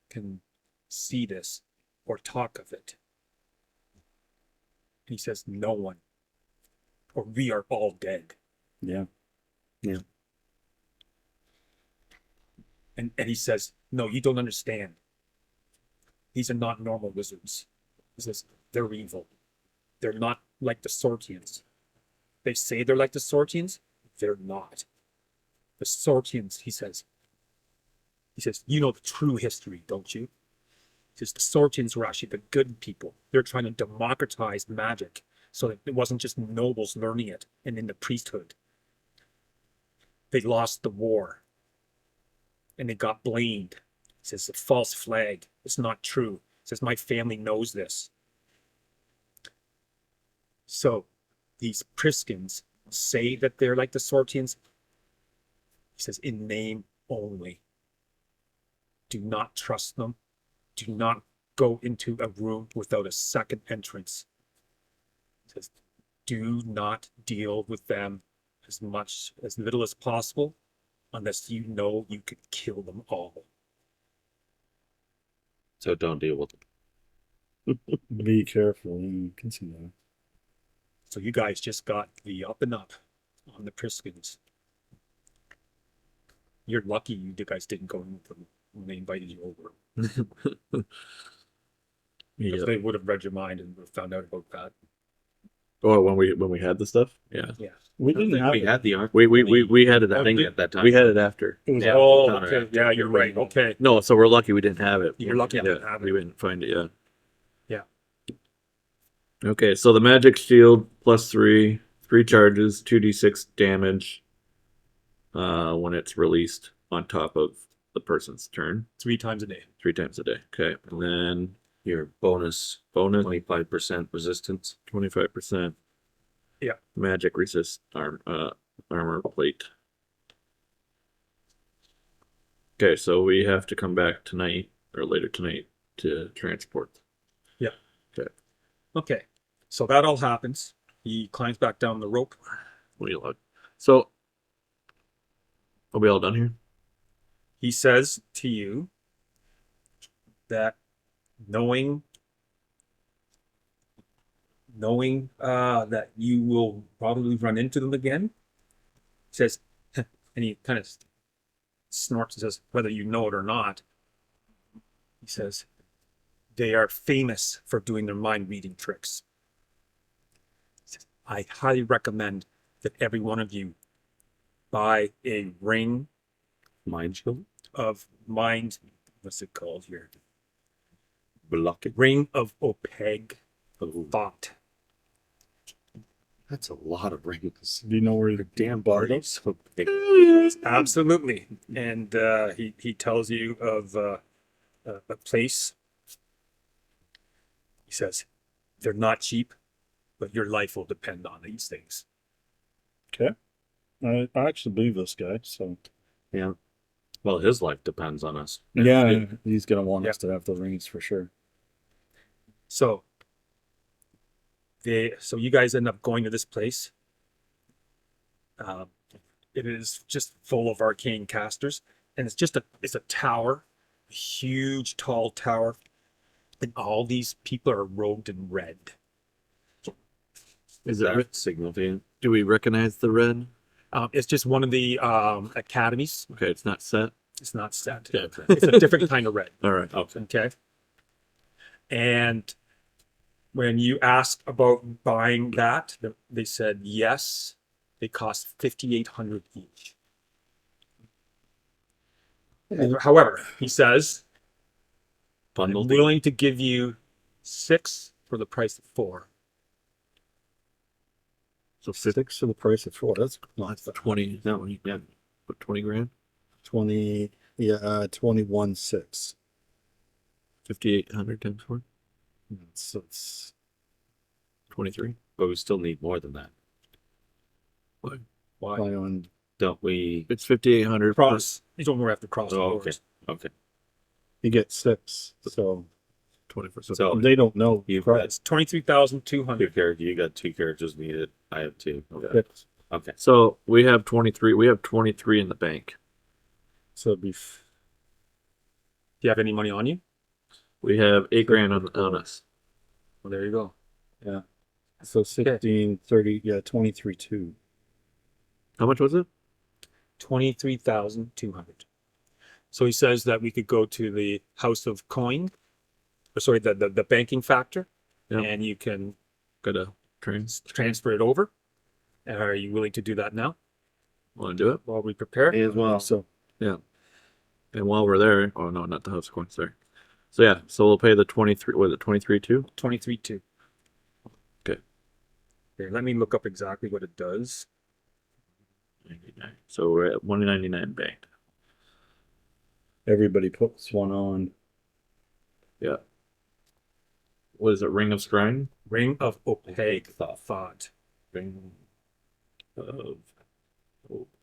can see this or talk of it. And he says, no one, or we are all dead. Yeah. And he says, no, you don't understand. These are not normal wizards. He says, they're evil. They're not like the Sortians. They say they're like the Sortians. They're not. The Sortians, he says, you know the true history, don't you? He says, the Sortians were actually the good people. They're trying to democratize magic so that it wasn't just nobles learning it and in the priesthood. They lost the war and they got blamed. He says, a false flag. It's not true. He says, my family knows this. So these Priskins say that they're like the Sortians. He says, in name only. Do not trust them. Do not go into a room without a second entrance. He says, do not deal with them as little as possible, unless you know you could kill them all. So don't deal with them. Be careful. You can see that. So you guys just got the up and up on the Priskins. You're lucky you guys didn't go in with them when they invited you over. Because Yeah. they would have read your mind and would have found out about that. Oh, when we had the stuff, yeah, Yeah. We didn't have We it. had the arc. we had it Oh, thing did- at that time. we had it after. It was Yeah. Oh, found it okay. after. Yeah, you're right. Okay. No, so we're lucky we didn't have it. You're lucky I didn't have We it. didn't find it yet. Yeah. Okay, so the magic shield +3, 3 charges, 2d6 damage. When it's released on top of the person's turn, 3 times a day. 3 times a day. Okay, and then Your bonus 25% resistance. 25%. Yeah. Magic resist armor plate. Okay, so we have to come back tonight or later tonight to transport. Okay. So that all happens. He climbs back down the rope. What do you look? So, are we all done here? He says to you that knowing that you will probably run into them again, says, and he kind of snorts and says, whether you know it or not, he says, they are famous for doing their mind reading tricks. He says, I highly recommend that every one of you buy a ring Mind shield. of mind, what's it called here? Block it. Ring of Opeg Oh, thought. that's a lot of rings. Do you know where the Damn bought body's so big. Absolutely. And he tells you of a place. He says, they're not cheap, but your life will depend on these things. I actually believe this guy, so Yeah. Well, his life depends on us. yeah, he's gonna want Yeah. us to have the rings for sure. So you guys end up going to this place. It is just full of arcane casters, and it's a tower, a huge tall tower, and all these people are robed in red. Is it that ri- significant? Do we recognize the red? It's just one of the academies. Okay, it's not set. It's not set. Okay. It's a different kind of red. All right. Okay. Okay. And when you ask about buying that, they said yes. They cost 5,800 each. However, he says, I'm Bundled. willing to give you 6 for the price of 4. So 6 for the price of 4. That's not 20. No, yeah. What, 20 grand? 20. Yeah, 21.6. 5,800 times 4? So it's 23. But we still need more than that. Why? probably on. Don't we? It's 5,800. Cross. You don't have to cross the Oh, okay. borders. Okay. You get 6, so 24. So they don't know. you've price. got It's 23,200. 2 characters. You got 2 characters needed. I have 2. Okay. 6. Okay. So we have 23. We have 23 in the bank. So it'd be Do you have any money on you? We have 8 grand on us. Well, there you go. so 16, 30, yeah, 23.2. How much was it? 23,200. So he says that we could go to the House of Coin, or sorry, the banking factor, Yep. and you can Got a train. transfer it over. Are you willing to do that now Want to do it? while we prepare? As well. So And while we're there, oh no, not the house coin, sorry. So yeah, so we'll pay the 23. Was it 23 too? 23.2. Okay. Here, let me look up exactly what it does. 99. So we're at 199 banked. everybody puts one on. Yeah. What is it? Ring of Scrying? Ring of Opaque Thought. Ring of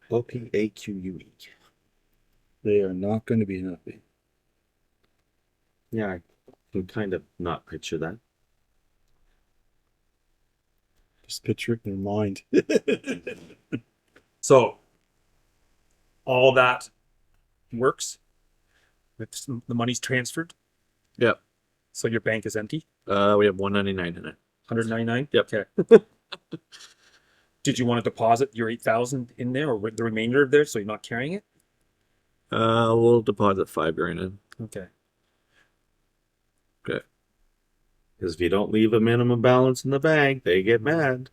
OPAQUE. They are not going to be happy. Yeah, I can kind of not picture that. Just picture it in your mind. So all that works. The money's transferred. Yep. So your bank is empty. We have 199 in it. 199. Yep. Okay. Did you want to deposit your 8,000 in there, or the remainder of there, so you're not carrying it? We'll deposit 5 grand in. Okay. Okay. Because if you don't leave a minimum balance in the bank, they get mad.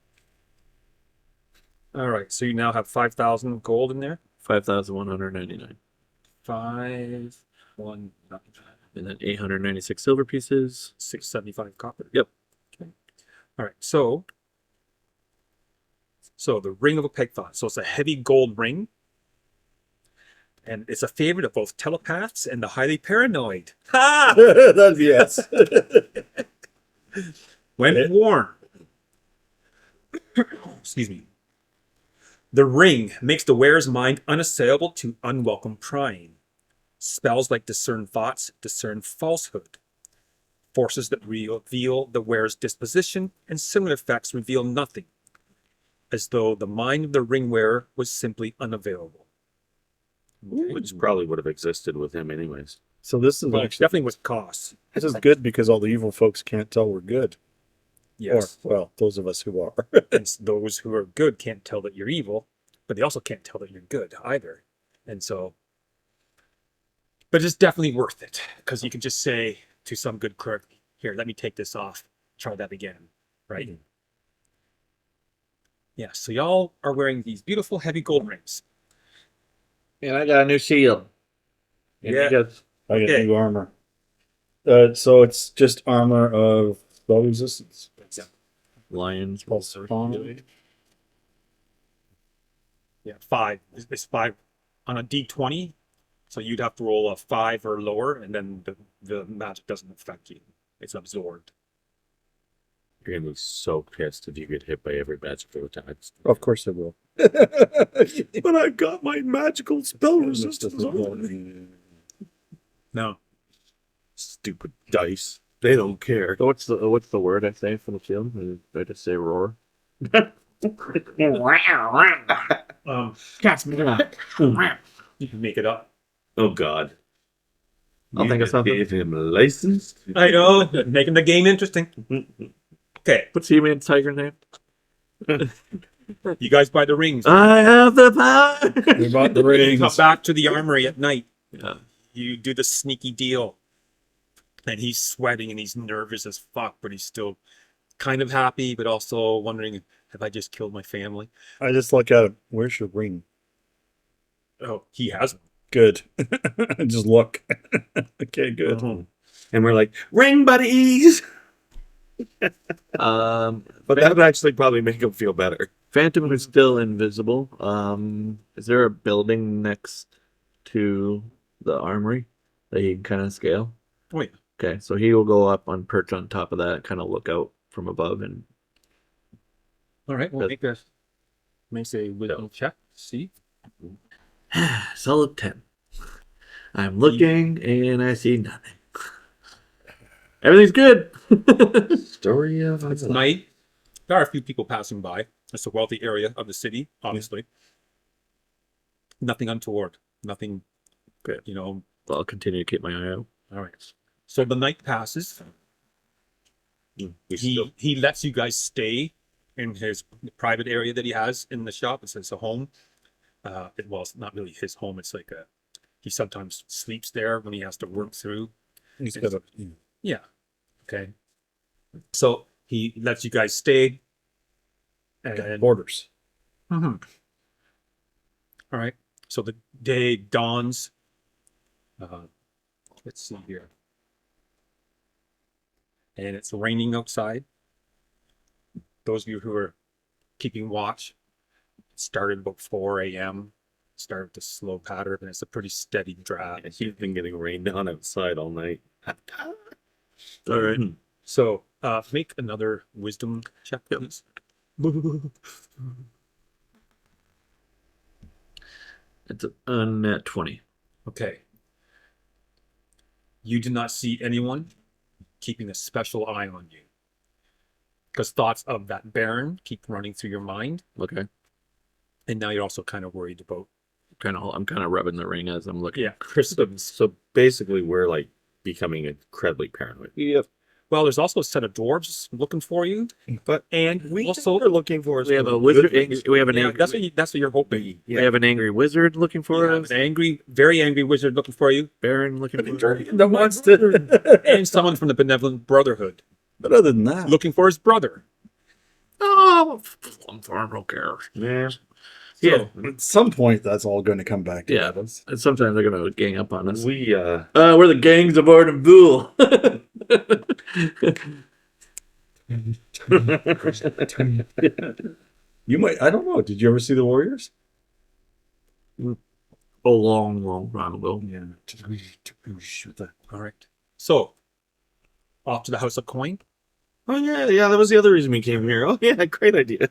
All right, so you now have 5,000 gold in there. 5,199. 5,199. And then 896 silver pieces. 675 copper. Yep. Okay. All right. So the ring of a peg thought. So it's a heavy gold ring, and it's a favorite of both telepaths and the highly paranoid. Ha! That's yes. When worn, excuse me. The ring makes the wearer's mind unassailable to unwelcome prying. Spells like discern thoughts, discern falsehood. Forces that reveal the wearer's disposition and similar effects reveal nothing, as though the mind of the ring wearer was simply unavailable. Which probably would have existed with him anyways. So this is Well, actually definitely with costs. this is good because all the evil folks can't tell we're good. Yes. Or well, those of us who are. And those who are good can't tell that you're evil, but they also can't tell that you're good either. And so, but it's definitely worth it because you can just say to some good clerk, here, let me take this off, try that again, right? Mhm. Yeah, so y'all are wearing these beautiful heavy gold rings. And I got a new shield. And Yeah. you got I get Okay. new armor. So it's just armor of spell resistance. lions. Pulse spawn. Yeah, 5. It's 5 on a D20. So you'd have to roll a 5 or lower, and then the magic doesn't affect you. It's absorbed. You're gonna be so pissed if you get hit by every magical attack. Of course it will. But I got my magical spell resistance. No. Stupid dice. They don't care. So what's the word I say for the shield? Did I just say roar? Cats, you can make it up. Oh God. I'll think of just something. Gave him a license. I know, making the game interesting. Okay, What's He-Man's tiger name? you guys buy the rings. I have the power. We bought the You come rings. back to the armory at night. Yeah. You do the sneaky deal. And he's sweating and he's nervous as fuck, but he's still kind of happy, but also wondering, have I just killed my family? I just look at him. Where's your ring? Oh, he has one. Good. Just look. Okay, good. Oh. And we're like, ring buddies. But that would actually probably make him feel better. Phantom is still invisible. Is there a building next to the armory that he can kind of scale? Oh, yeah. Okay, so he will go up on perch on top of that, kind of look out from above, and All right, we'll Good. make a wisdom check. See? solid 10. I'm looking and I see nothing. Everything's good. Story of It's night. There are a few people passing by. It's a wealthy area of the city, obviously. Nothing untoward. Nothing, Good. you know. I'll continue to keep my eye out. All right. So the night passes. He lets you guys stay in his private area that he has in the shop. It's a home. Well, it's not really his home. It's like he sometimes sleeps there when he has to work through. He's got a, Yeah. Okay. So he lets you guys stay. And borders. Mhm. All right. So the day dawns. Let's see here. And it's raining outside. Those of you who are keeping watch, it started about 4 a.m. Started to slow pattern, and it's a pretty steady drag. He's been getting rained on outside all night. All right. So make another wisdom check, please. It's a net 20. Okay. You do not see anyone keeping a special eye on you. Because thoughts of that Baron keep running through your mind. Okay. And now you're also kind of worried about, I'm kind of rubbing the ring as I'm looking. Kristen's. So basically, we're like becoming incredibly paranoid. Yep. Well, there's also a set of dwarves looking for you. But And we also, are looking for. We have a some wizard. good things. We have an yeah, angry. that's what you're hoping. We have an angry wizard looking for You have us. an angry, very angry wizard looking for you. Baron looking for us. That wants to. And someone from the Benevolent Brotherhood. But other than that, looking for his brother. Oh, plum farm, who cares? Yeah. Yeah. at some point, that's all going to come back to Yeah. us. And sometimes they're gonna gang up on us. We We're the gangs of Arden Vul. You might, I don't know. Did you ever see the Warriors? A long, long time ago. Yeah. All right. So, off to the House of Coin. Oh yeah, that was the other reason we came here. Oh yeah, great idea.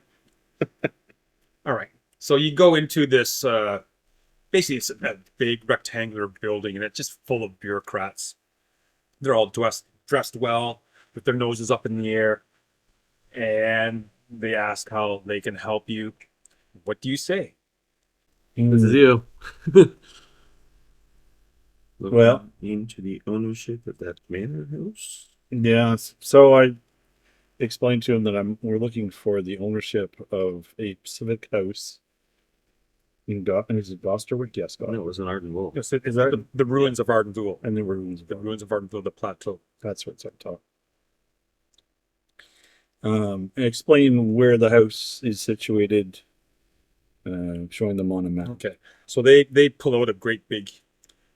All right. So you go into this. Basically, it's a big rectangular building, and it's just full of bureaucrats. They're all dressed well, with their noses up in the air, and they ask how they can help you. What do you say? This is you. Well- into the ownership of that manor house. Yeah. So I explained to him that we're looking for the ownership of a civic house in is it Gosterwick? Yes, No, it was an Arden Vul. Yes, is that the ruins of Arden Vul? And the ruins. The ruins of Arden Vul, the plateau. That's what's up top. And explain where the house is situated, showing them on a map. Okay. So they pull out a great big,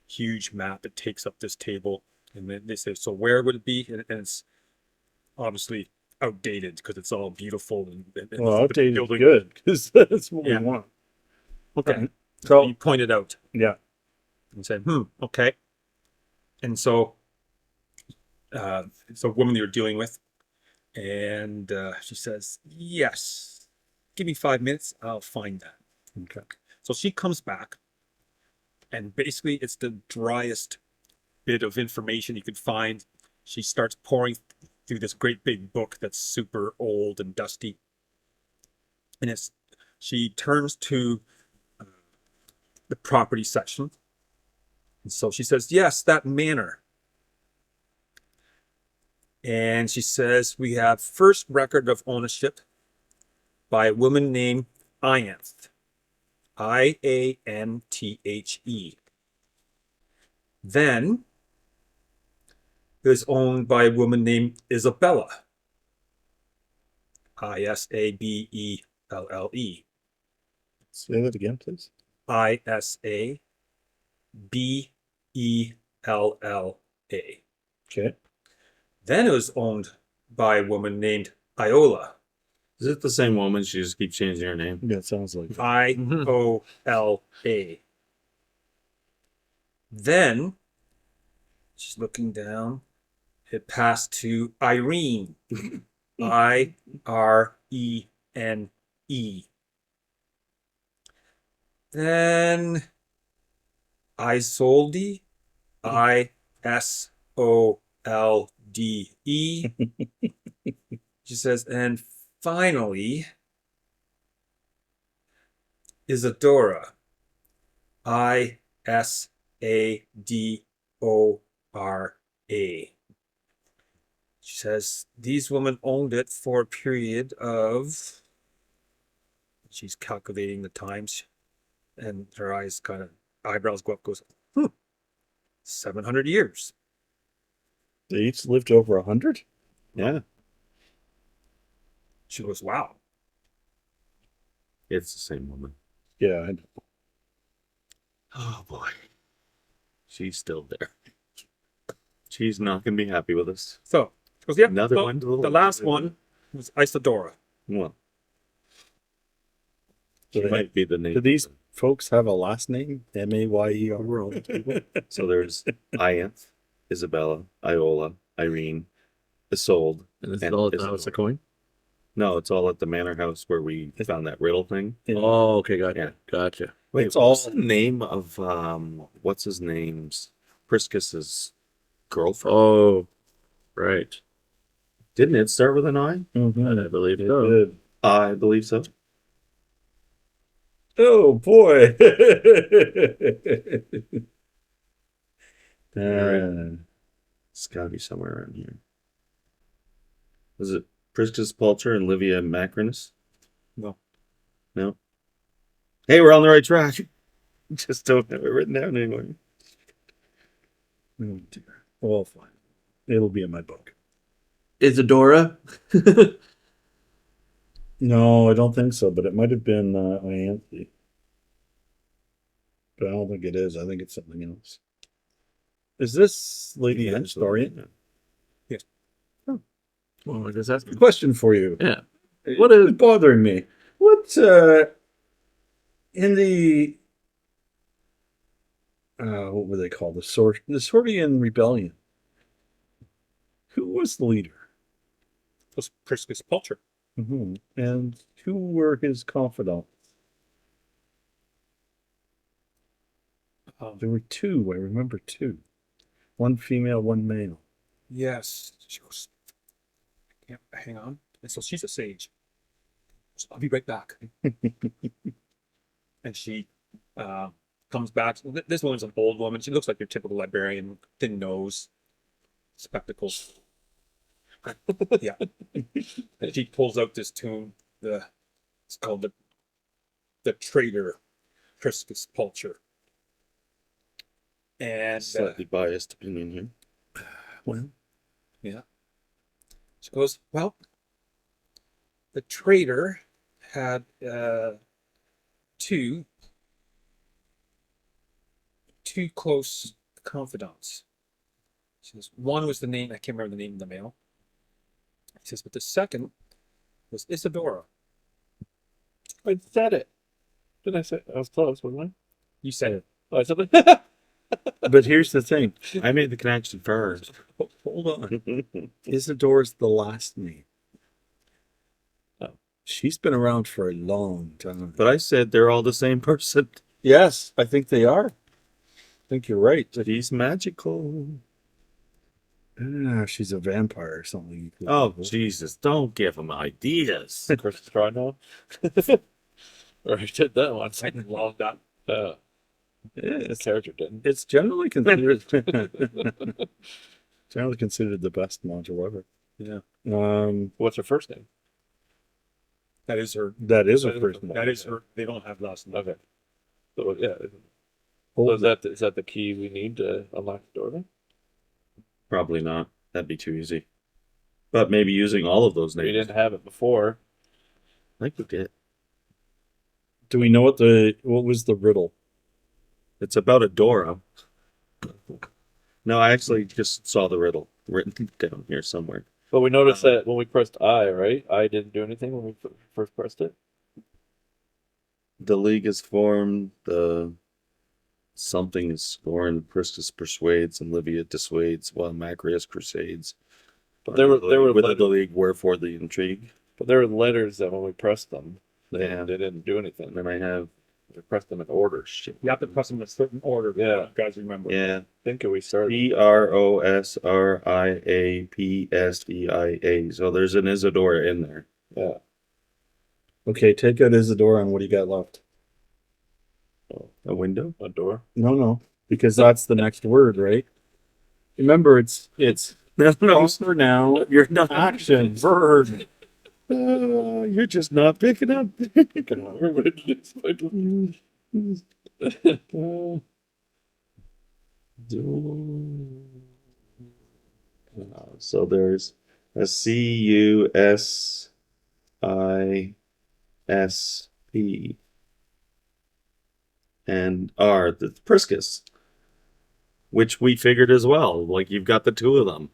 huge map. It takes up this table, and then they say, "So where would it be?" And it's obviously outdated because it's all beautiful and Well, the outdated is building- good because that's what Yeah. we want. Okay. So You point it out yeah, and say, okay. And so it's a woman you're dealing with, and she says, "Yes, give me 5 minutes. I'll find that." okay. So she comes back, and basically it's the driest bit of information you could find. She starts pouring through this great big book that's super old and dusty. And she turns to the property section. And so she says, "Yes, that manor." And she says, "We have first record of ownership by a woman named Ianthe. Ianthe. Then it was owned by a woman named Isabella. Isabelle. Say that again, please. Isabella. Okay. Then it was owned by a woman named Iola. Is it the same woman? She just keeps changing her name. Yeah, it sounds like Iola. Then she's looking down. It passed to Irene. Irene. Then Isolde. Isolde. She says, and finally, Isadora. Isadora. She says these women owned it for a period of. She's calculating the times, and her eyebrows go up. Goes, 700 years. they each lived over 100. Yeah, She goes, wow. it's the same woman. Yeah, I know. Oh boy, she's still there. She's not gonna be happy with us. So she goes, yeah. Another so one to the The left. last one was Isadora. Well, Do she they- might be the name. Do these folks have a last name? Mayer. So there's Ianthe, Isabella, Iola, Irene, Isolde. And it's And all at the Isadora. House of Coin? No, it's all at the manor house where we found that riddle thing. Oh, okay, gotcha. Yeah. Gotcha. Wait, It's what's all- the name of what's his name's Priscus's girlfriend? Oh, right. Didn't it start with an I? I believe It so. did. I believe so. Oh boy. It's got to be somewhere around here. Was it Priscus Pulcher and Livia Macrinus? No. No. Hey, we're on the right track. Just don't have it written down anymore. Oh dear. Well, fine. It'll be in my book. Isadora? No, I don't think so, but it might have been Ianthe. But I don't think it is. I think it's something else. Is this lady a historian? Yes. Well, I guess that's Question for you. yeah. What is bothering me? What in the what were they called? The Sortian Rebellion. Who was the leader? Was Priscus Pulcher. And who were his confidants? There were two. I remember two. One female, one male. Yes. She goes, yeah, hang on. And so she's a sage. So I'll be right back. And she comes back. This woman's an old woman. She looks like your typical librarian, thin nose, spectacles. Yeah. And she pulls out this tome. It's called the Traitor Priscus Pulcher. And Slightly biased opinion here. Well, yeah. She goes, well, the traitor had two close confidants. She says, one was the name, I can't remember the name of the male. He says, but the second was Isadora. I said it. Did I say I was close, wasn't I? You said it. Oh, I said it. but here's the thing. I made the connection first. Hold on. Isadora's the last name. Oh. She's been around for a long time. But I said they're all the same person. Yes, I think they are. I think you're right. But he's magical. She's a vampire or something. Oh, Jesus. Don't give him ideas. Chris Strano. Or I did that one. I love that. The character didn't. It's generally considered the best module ever. Yeah. What's her first name? That is her. That is her first name. That is her. They don't have last name. Okay. So yeah. So is that the key we need to unlock the door then? Probably not. That'd be too easy. But maybe using all of those names. We didn't have it before. I think we did. Do we know what was the riddle? It's about a Dora. No, I actually just saw the riddle written down here somewhere. But we noticed that when we pressed I, right? I didn't do anything when we first pressed it. The league is formed. The something is scorned. Priscus persuades, and Livia dissuades, while Macrius crusades. But there were with the league, wherefore the intrigue. But there were letters that when we pressed them, they Yeah. didn't do anything. And then I have, We pressed them in order. Shit. You have to press them in a certain order. Yeah. You guys remember. yeah, I think we started. Prosriapia. So there's an Isadora in there. Yeah. Okay, take out Isadora and what do you got left? A window? A door. No, because that's the next word, right? Remember, it's No, closer now. you're not. Action, verb. You're just not picking up. So there's a Cusisp and R, the Priscus, which we figured as well. Like you've got the two of them.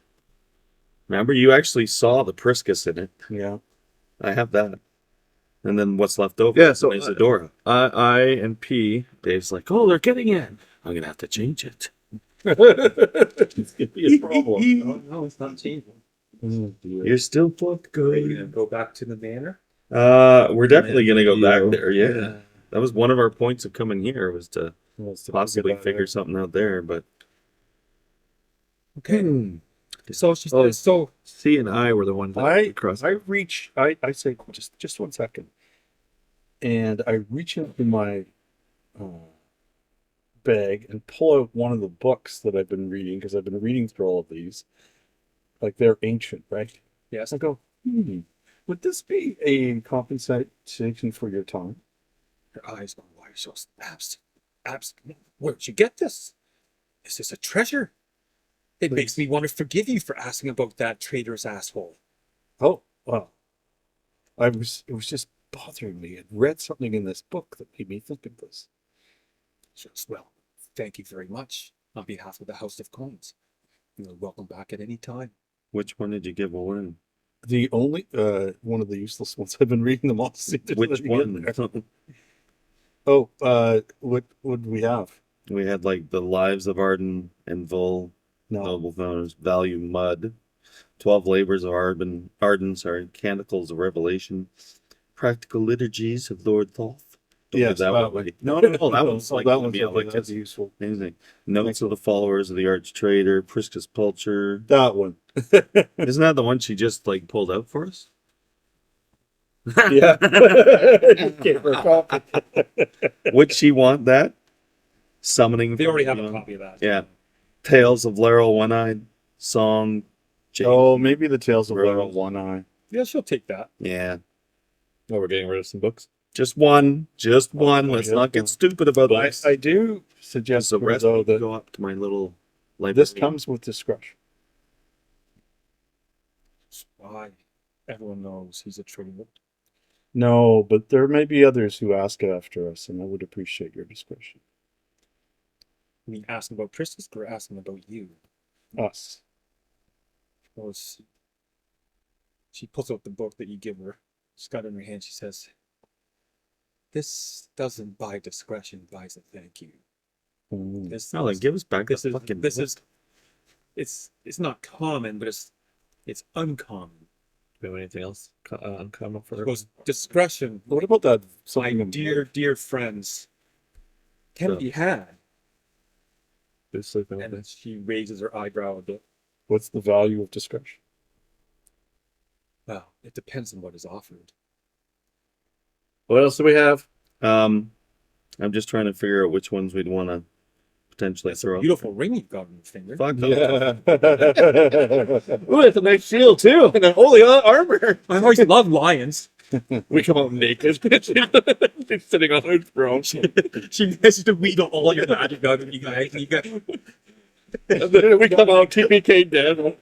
Remember, you actually saw the Priscus in it. Yeah. I have that. And then what's left over? Yeah, so Isadora. I and P. Dave's like, oh, they're getting in. I'm gonna have to change it. It's gonna be a problem. No, it's not changing. You're still both Are you gonna good. go back to the manor? We're definitely gonna go back Yeah. there. Yeah, that was one of our points of coming here was to possibly figure something out there. But Okay. So she Oh. says, so C and I were the ones that I crossed. say just 1 second, and I reach into my bag and pull out one of the books that I've been reading because I've been reading through all of these, like they're ancient, right? yes. I go, would this be a compensation for your time? Her eyes go wide. She goes, Abs. Where'd you get this? Is this a treasure? It makes me want to forgive you for asking about that traitorous asshole. Oh, well. It was just bothering me. I'd read something in this book that made me think of this. Just well, thank you very much on behalf of the House of Coins. You're welcome back at any time. Which one did you give away? The only one of the useless ones. I've been reading them all. Which one? Oh, what would we have? We had like the Lives of Arden and Vul, No. Noble Founders, Value Mud, 12 Labors of Arden, Canticles of Revelation, Practical Liturgies of Lord Thoth. Don't Yes, give that that one. one. No, that one's Oh, like that gonna one's be okay. like That's useful. amazing. Notes of the Followers of the Arch Trader, Priscus Pulcher. That one. Isn't that the one she just like pulled out for us? Yeah. Gave her a copy. Would she want that? Summoning. They from already the have a Beyond. copy of that. Yeah. Tales of Laurel One-Eyed, Song. Jade. Oh, maybe the Tales of Rose. Laurel One Eye. Yeah, she'll take that. Yeah. Oh, we're getting rid of some books. Just one. Just one. Oh, Let's just not get one. stupid about But this. I do suggest the though rest will that go up to my little library. this comes with discretion. That's why everyone knows he's a traitor. No, but there may be others who ask after us, and I would appreciate your discretion. I mean, asking about Priscus or asking about you? Us. Well, she pulls out the book that you give her. She's got it in her hand. She says, "This doesn't buy discretion, buys a thank you. Mm. This, Oh, like give us back this the is fucking. this is it's not common, but it's uncommon." Do we have anything else uncommon for She her? goes, "Discretion, What about that? my Something in- dear friends, can be had." Who's sleeping with And me? she raises her eyebrow a bit. What's the value of discretion? Well, it depends on what is offered. What else do we have? I'm just trying to figure out which ones we'd want to potentially That's a throw. beautiful ring you've got on your finger. Fuck off. Yeah. Ooh, it's a nice shield too, and then holy armor. I always love lions. We come out naked. She's sitting on her throne. She has to weed all your magic out of you guys. You got And then we come out TPK dead.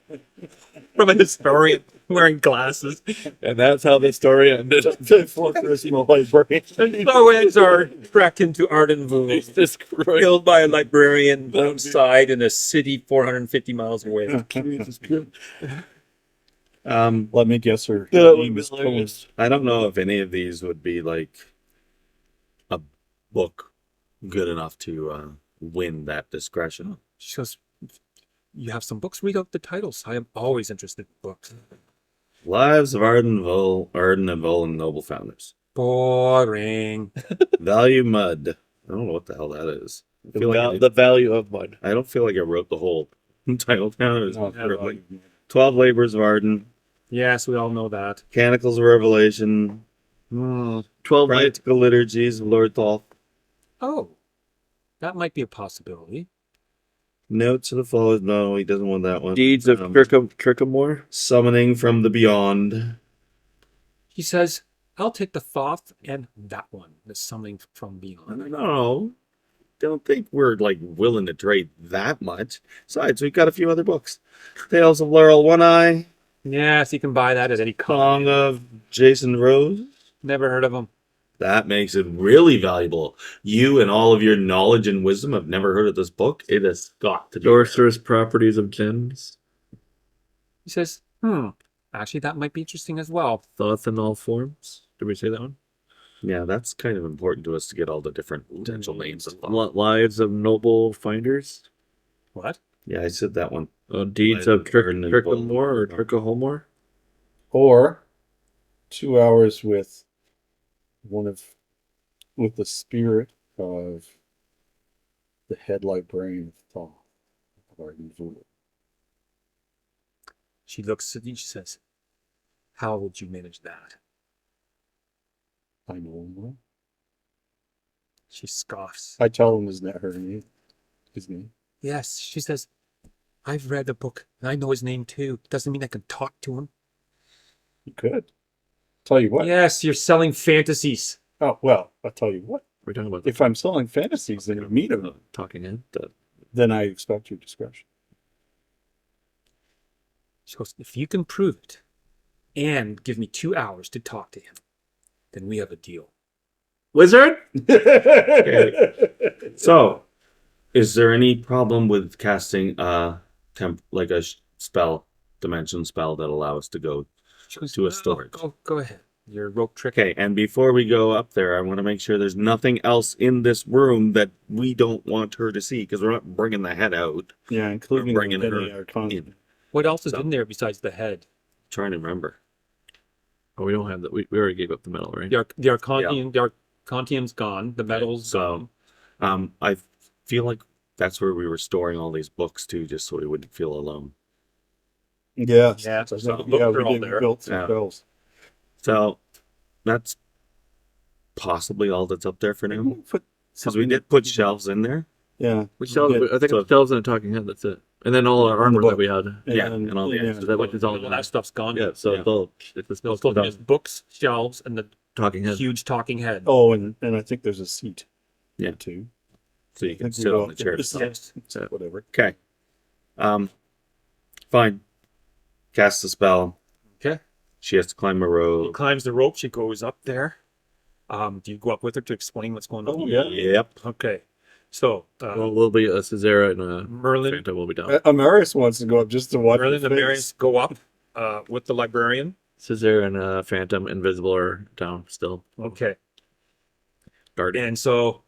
from a historian wearing glasses. And that's how the story ended. Fortress librarian. Historians are trekked into Arden Vul, Jesus Christ. killed by a librarian outside in a city 450 miles away. Jesus Christ. Let me guess her That name was is hilarious. I don't know if any of these would be like a book good enough to win that discretion. She goes, "You have some books? Read out the titles. I am always interested in books." Lives of Arden and Vul, and Noble Founders. Boring. Value Mud. I don't know what the hell that is. I feel like The value of mud. I don't feel like I wrote the whole title down. It was No, perfect. 12 Labors of Arden, Yes, we all know that. Canticles of Revelation, 12 Practical Liturgies of Lord Thoth, Oh, that might be a possibility. Notes of the Followers. No, he doesn't want that one. deeds of Trickamore. Summoning from the Beyond. He says, "I'll take the Thoth and that one, the summoning from beyond." No, don't think we're like willing to trade that much. Besides, we've got a few other books. Tales of Laurel One Eye, Yes, you can buy that at any cost. Song of Jason Rose. Never heard of him. That makes it really valuable. You and all of your knowledge and wisdom have never heard of this book. It has got to be. Sorcerer's Properties of Gems. He says, actually, that might be interesting as well. Thoughts in all forms. Did we say that one? Yeah, that's kind of important to us to get all the different potential names of thought. Lives of Noble Finders. What? Yeah, I said that one. Deeds Lives of of Arden and Vul. Trickamore or Trickamore. Or 2 hours with the spirit of the head librarian of Thoth, Arden Vul. She looks at you, she says, "How would you manage that?" I know him well. She scoffs. I tell him his name. His name. Yes, she says, "I've read the book and I know his name too. Doesn't mean I can talk to him." You could. Tell you what. Yes, you're selling fantasies. Oh well, I'll tell you what. We're talking about If I'm selling fantasies and you meet him, talking in. then I expect your discretion. She goes, if you can prove it and give me 2 hours to talk to him, then we have a deal. Wizard. So, is there any problem with casting like a spell, dimension spell that allow us to go She goes, to a "No, storage? Go ahead. Your rope trick. Okay, and before we go up there, I want to make sure there's nothing else in this room that we don't want her to see, because we're not bringing the head out. Yeah, including bringing any her Arcana. in. What else is So- in there besides the head? Trying to remember. Oh, we don't have that. We already gave up the metal, right? The Arcantium's gone. The metal's So- gone. I feel like that's where we were storing all these books too, just so we wouldn't feel alone. Yeah. Yeah, so So, the books yeah, are we all did there. built some Yeah. shelves. So that's possibly all that's up there for now. Put Because we did put shelves in there. Yeah. We shelves. did. I think So- it's shelves and a talking head. That's it. And then all our On the armor that book. we had. Yeah, and all the extras. That which is all All that stuff's gone. Yeah. So Yeah. it's all. It's No, supposed it's to supposed to be be just books, shelves, and the talking head. huge talking head. Oh, and I think there's a seat. Yeah. Too. So you I can think we sit go on the up there. chair. Yes. Yeah. Whatever. Okay. Fine. Cast the spell. Okay. She has to climb a She rope. climbs the rope. She goes up there. Do you go up with her to explain what's going on? Oh, yeah. Yep. Okay. So, Well, we'll be a Caesara and a Merlin, Phantom will be down. Amarius wants to go up just to watch Merlin the and face. Marius go up with the librarian. Caesara and Phantom Invisible are down still. Okay. Guarding. And so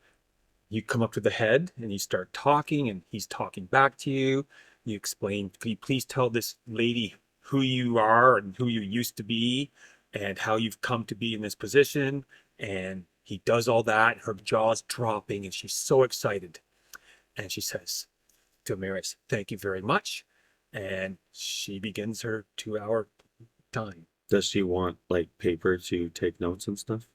you come up to the head and you start talking, and he's talking back to you. You explain, could you please tell this lady who you are and who you used to be and how you've come to be in this position? And he does all that. Her jaw's dropping and she's so excited. And she says to Maris, thank you very much. And she begins her 2-hour time. Does she want like paper to take notes and stuff?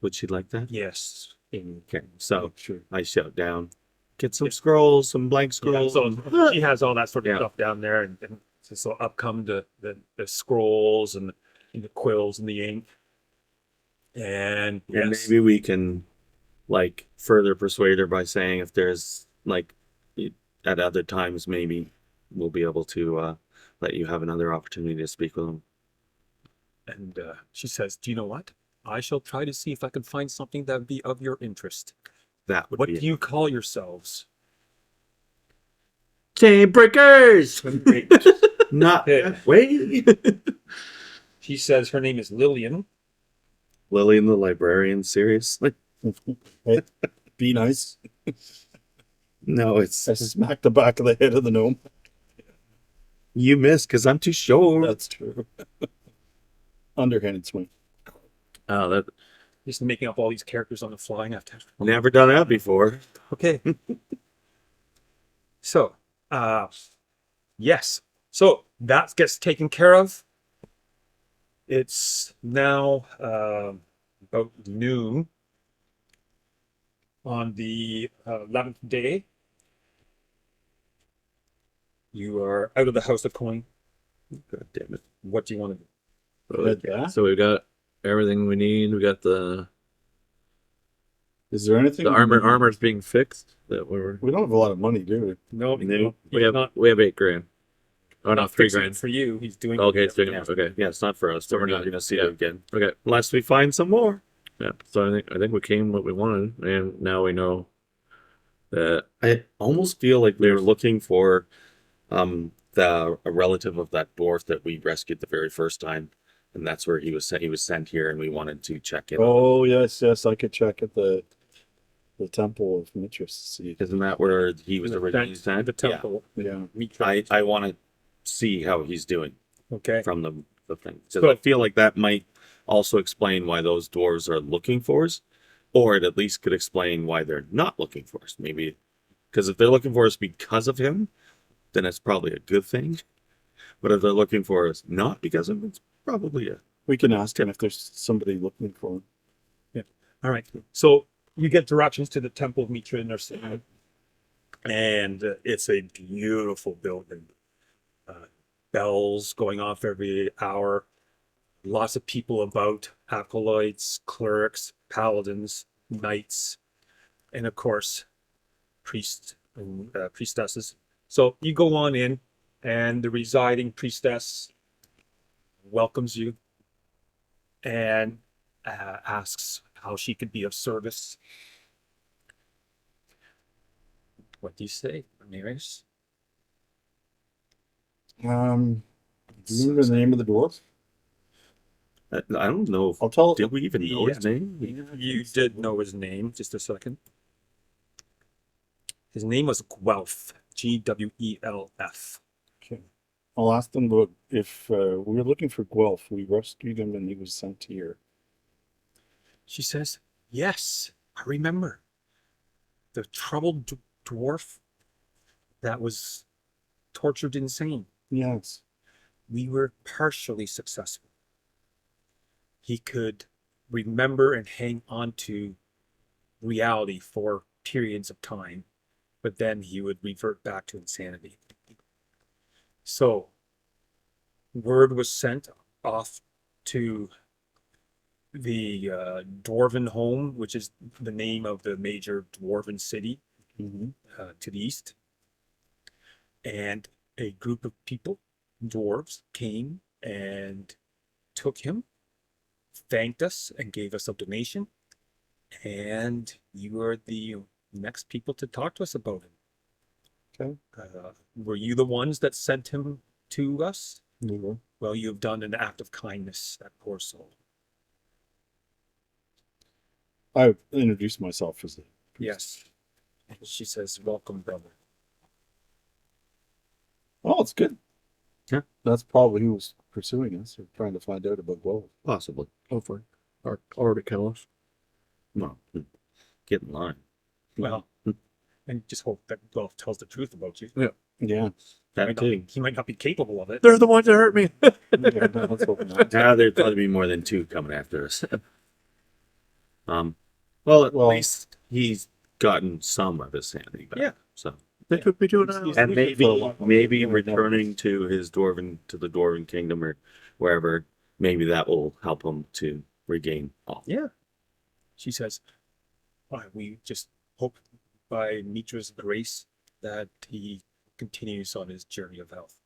Would she like that? Yes. Okay. So Sure. I shout down, get some scrolls, some blank Yeah, scrolls. so she has all that sort of Yeah. stuff down there, and so up come the scrolls and the quills and the ink, and And yes, maybe we can like further persuade her by saying if there's like at other times maybe we'll be able to let you have another opportunity to speak with them. and she says, "Do you know what? I shall try to see if I can find something that would be of your interest. That would What be do you call yourselves?" Chain breakers. not Okay. wait. She says her name is Lillian. Lillian the librarian, seriously? Be nice. No, it's I smacked the back of the head of the gnome. you missed because I'm too short. That's true. Underhanded swing. Oh, that. Just making up all these characters on the fly. And I have to. Never done that before. Okay. So, yes. So that gets taken care of. It's now about noon on the 11th day. You are out of the House of Coin. God damn it. What do you want to do? Read that. So we've got everything we need. We got the Is there anything? armor's being fixed. That we're We don't have a lot of money, do we? No, No, we have not, $8 grand. Oh no, not 3 fixing it grand. for you. He's doing. Okay, it's doing Yeah. it. Okay, Yeah, it's not for us. So we're not going to see it again okay, unless we find some more. yeah. So I think we came what we wanted, and now we know that I almost feel like we were looking for a relative of that dwarf that we rescued the very first time, and that's where he was sent. He was sent here, and we wanted to check it. Oh yes, yes. I could check at the temple of Mithras to see. Isn't that where he was originally sent? The temple. Yeah. I want to see how he's doing Okay. from the thing. So So- I feel like that might also explain why those dwarves are looking for us, or it at least could explain why they're not looking for us. Maybe because if they're looking for us because of him, then it's probably a good thing. But if they're looking for us not because of him, it's probably a We can ask him if there's somebody looking for him. All right. So you get directions to the Temple of Mitra in Narsileon, and it's a beautiful building. Bells going off every hour. Lots of people about, acolytes, clerics, paladins, knights, and of course, priests and priestesses. So you go on in, and the residing priestess welcomes you and asks how she could be of service. What do you say, Ramirez? Do you remember the name of the dwarf? I don't know. If, I'll tell. did we even know his name? You did know his name. Just a second. His name was Guelph. Gwelf. Okay. I'll ask them about if we were looking for Guelph. We rescued him and he was sent here. She says, yes, I remember. The troubled dwarf that was tortured insane. Yes. We were partially successful. He could remember and hang on to reality for periods of time, but then he would revert back to insanity. So, word was sent off to the Dwarven home, which is the name of the major Dwarven city to the east. And a group of people, dwarves, came and took him, thanked us, and gave us a donation. And you are the next people to talk to us about him. Okay. Were you the ones that sent him to us? We were. Well, you have done an act of kindness, that poor soul. I introduced myself as a priest. Yes. And she says, welcome, brother. Oh, it's good. Yeah. That's probably who was pursuing us or trying to find out about Guelph. Possibly. Hopefully. Or to kill us. Well, get in line. Well, and just hope that Guelph tells the truth about you. Yeah. That too. He might not be capable of it. They're the ones that hurt me. Yeah, no, let's hope not. Now there'd probably be more than two coming after us. Well, at Well- least he's gotten some of his sanity back. Yeah. So, They took me to an He's- island. and We could put a lot on maybe it. returning to his to the Dwarven kingdom or wherever, maybe that will help him to regain all. Yeah. She says, we just hope by Mitra's grace that he continues on his journey of health.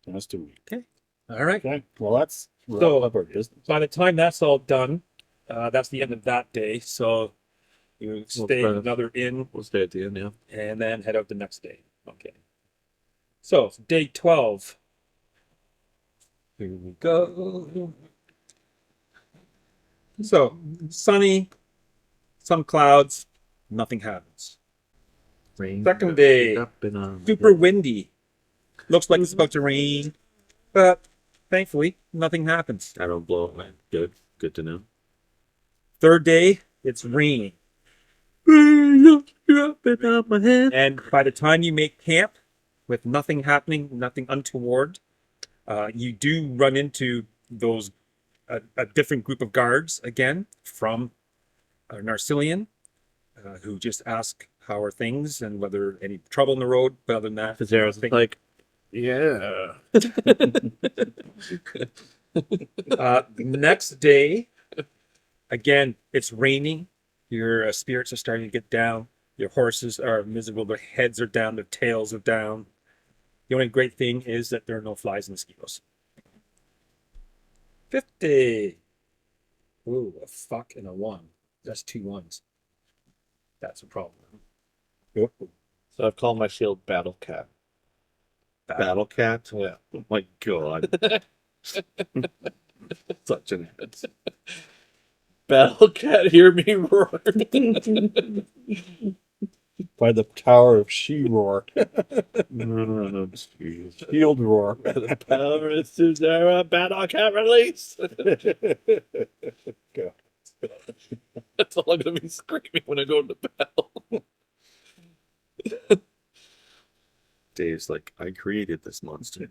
That's 2 weeks. All right. Okay. Well, that's So- up our business. By the time that's all done, that's the end of that day. So you stay try to- another inn We'll stay at the end, yeah. and then head out the next day. Okay. So day 12. Here we go. So sunny, some clouds, nothing happens. Second day, super windy. Looks like it's about to rain, but thankfully nothing happens. I don't blow away. Good. Good to know. Third day, it's raining. And by the time you make camp with nothing happening, nothing untoward, you do run into those a different group of guards again from Narsileon, who just ask how are things and whether any trouble in the road. But other than that, Fizera's nothing. like, yeah. Next day, again, it's raining. Your spirits are starting to get down. Your horses are miserable. Their heads are down. Their tails are down. The only great thing is that there are no flies and mosquitoes. 50. Ooh, a fuck and a 1. That's 2 1s. That's a problem. So I've called my shield Battle Cat. Battle Cat? Yeah. Oh my God. Such an Battle Cat, hear me roar. By the Tower of She-Roar. jeez. Shield Roar. The power is to zero. Battle Cat release. Go. That's all I'm gonna be screaming when I go into battle. Dave's like, I created this monster.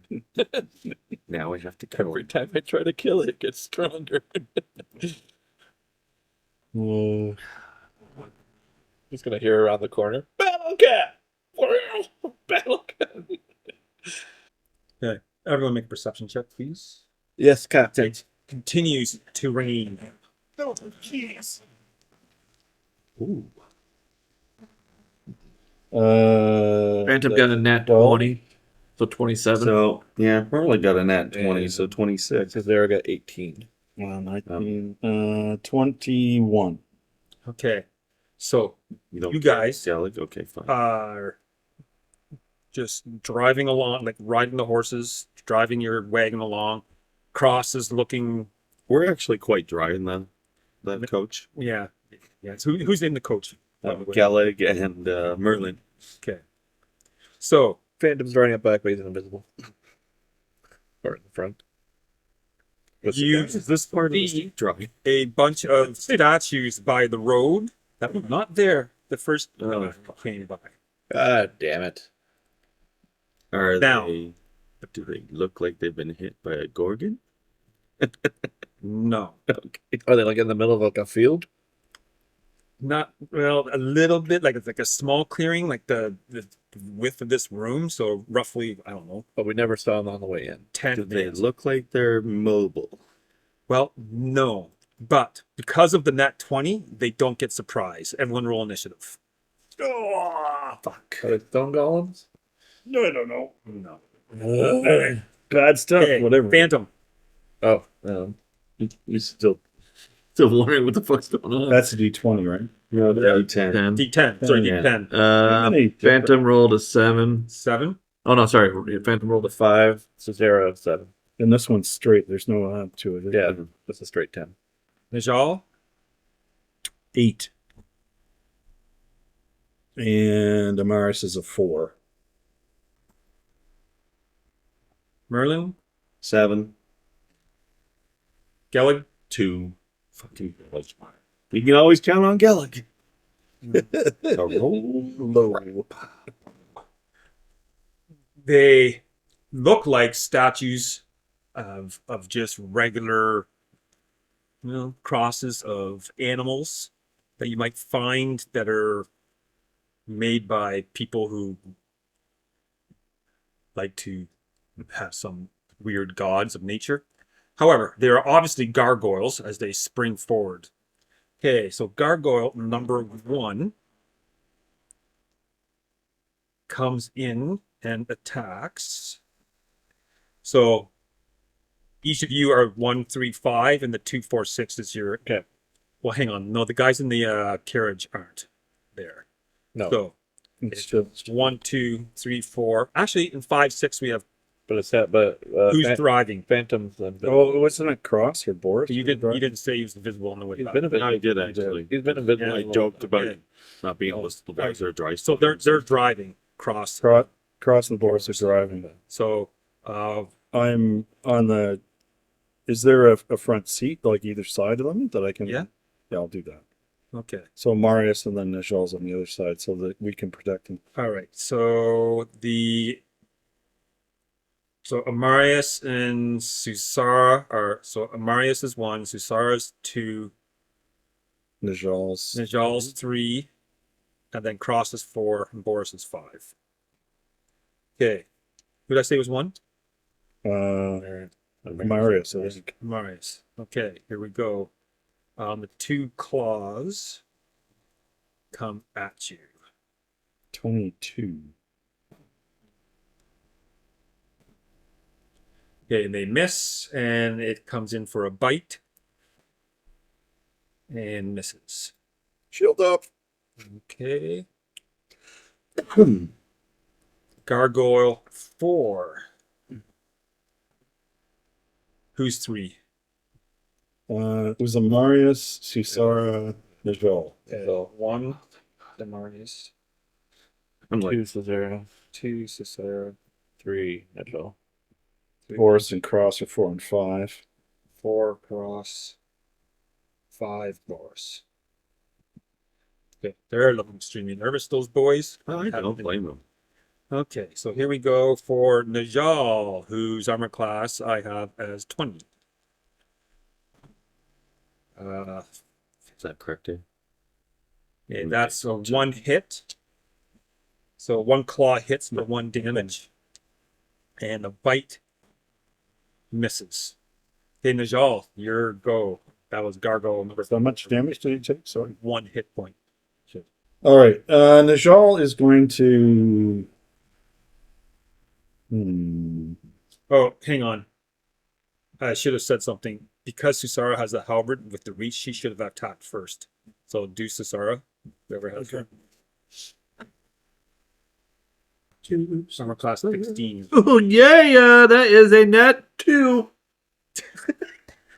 Now I have to kill Every him. time I try to kill it, it gets stronger. He's gonna hear around the corner. Battle Cat! Battle Cat! Okay. Everyone make a perception check, please. Yes, Captain. It continues to rain. Ooh. Phantom got a nat 12. 20, so 27. So yeah, probably got a nat 20, so 26. Cesaro got 18. 19, 21. Okay. So don't you care, guys Skellig? Okay, fine. are just driving along, like riding the horses, driving your wagon along. Cross is looking, We're actually quite dry in the coach. yeah. So who's in the coach? by the way? Skellig and Merlin. Okay. So Phantom's riding up back, but he's invisible. Or in the front. you Is this part of the see steep dry? a bunch of statues by the road that were not there the first time I came by. God damn it. Are Now- they? Do they look like they've been hit by a gorgon? No. Okay. Are they like in the middle of like a field? Not well, a little bit like it's like a small clearing, like the width of this room. So roughly, I don't know, But we never saw them on the way in. 10 Do they minutes. look like they're mobile? Well, no. But because of the nat 20, they don't get surprise. Everyone roll initiative. Oh, fuck. Are they stone golems? No, I don't know. No. Bad stuff, Okay, whatever. Phantom. Oh, You still wondering what the fuck's going on? That's a D20, right? no, yeah, 10. 10. D10. Sorry, Yeah. D10. Hey, Phantom rolled a 7. 7. Oh, no, sorry. Phantom rolled a 5. Cesaro 7. And this one's straight. There's no add to it. Yeah, that's a straight 10. Najal. 8. And Amaris is a 4. Merlin. 7. Gellig. 2. Fucking Gellig. You can always count on Gellig. A roll low. They look like statues of just regular, crosses of animals that you might find that are made by people who like to have some weird gods of nature. However, they are obviously gargoyles as they spring forward. Okay, so gargoyle number 1 comes in and attacks. So each of you are 1, 3, 5, and the 2, 4, 6 is your. Okay. Well, hang on. No, the guys in the carriage aren't there. No. So It's just 1, 2, 3, 4. Actually, in 5, 6 we have But it's that, but who's driving. Phantom's oh, wasn't it Cross or Boris? You didn't say he was invisible on the way He's back. been invisible. I did actually. He's been invisible. I joked about Yeah. not being able to supervise their dry. So they're driving cross. Cross and Boris are driving. So I'm on the. Is there a front seat like either side of them that I can? Yeah. Yeah, I'll do that. okay. So Marius and then Nijal's on the other side so that we can protect him. All right. So Amarius and Susara are Amarius is 1, Susara is 2, Nijal's. Nijal's 3, and then Cross is 4, and Boris is 5. Okay. Who did I say was 1? Marius, I think. Amarius. Okay, here we go. The 2 claws come at you. 22. Okay, and they miss, and it comes in for a bite. And misses. Shield up. Okay. Gargoyle 4. Who's 3? It was Amarius, Susara, Nijal. So 1, Demarius. I'm like, 2 Cesaro. 2, Cicero. 3 Nigel. 3, Boris and Cross are 4 and 5. 4, Cross. 5, Boris. Okay, they're looking extremely nervous, those boys. I don't blame them. Okay, so here we go for Najal, whose armor class I have as 20. Is that correct? Eh? Yeah, that's a 1 hit. So 1 claw hits for 1 damage. And a bite misses. Okay, Najal, your go. That was Gargoyle number So how much damage did he take? Sorry. 1 hit point. All right. Najal is going to. Oh, hang on. I should have said something. Because Susara has the halberd with the reach, she should have attacked first. So do Susara, whoever has her. Armor class 16. Oh yeah, that is a net 2.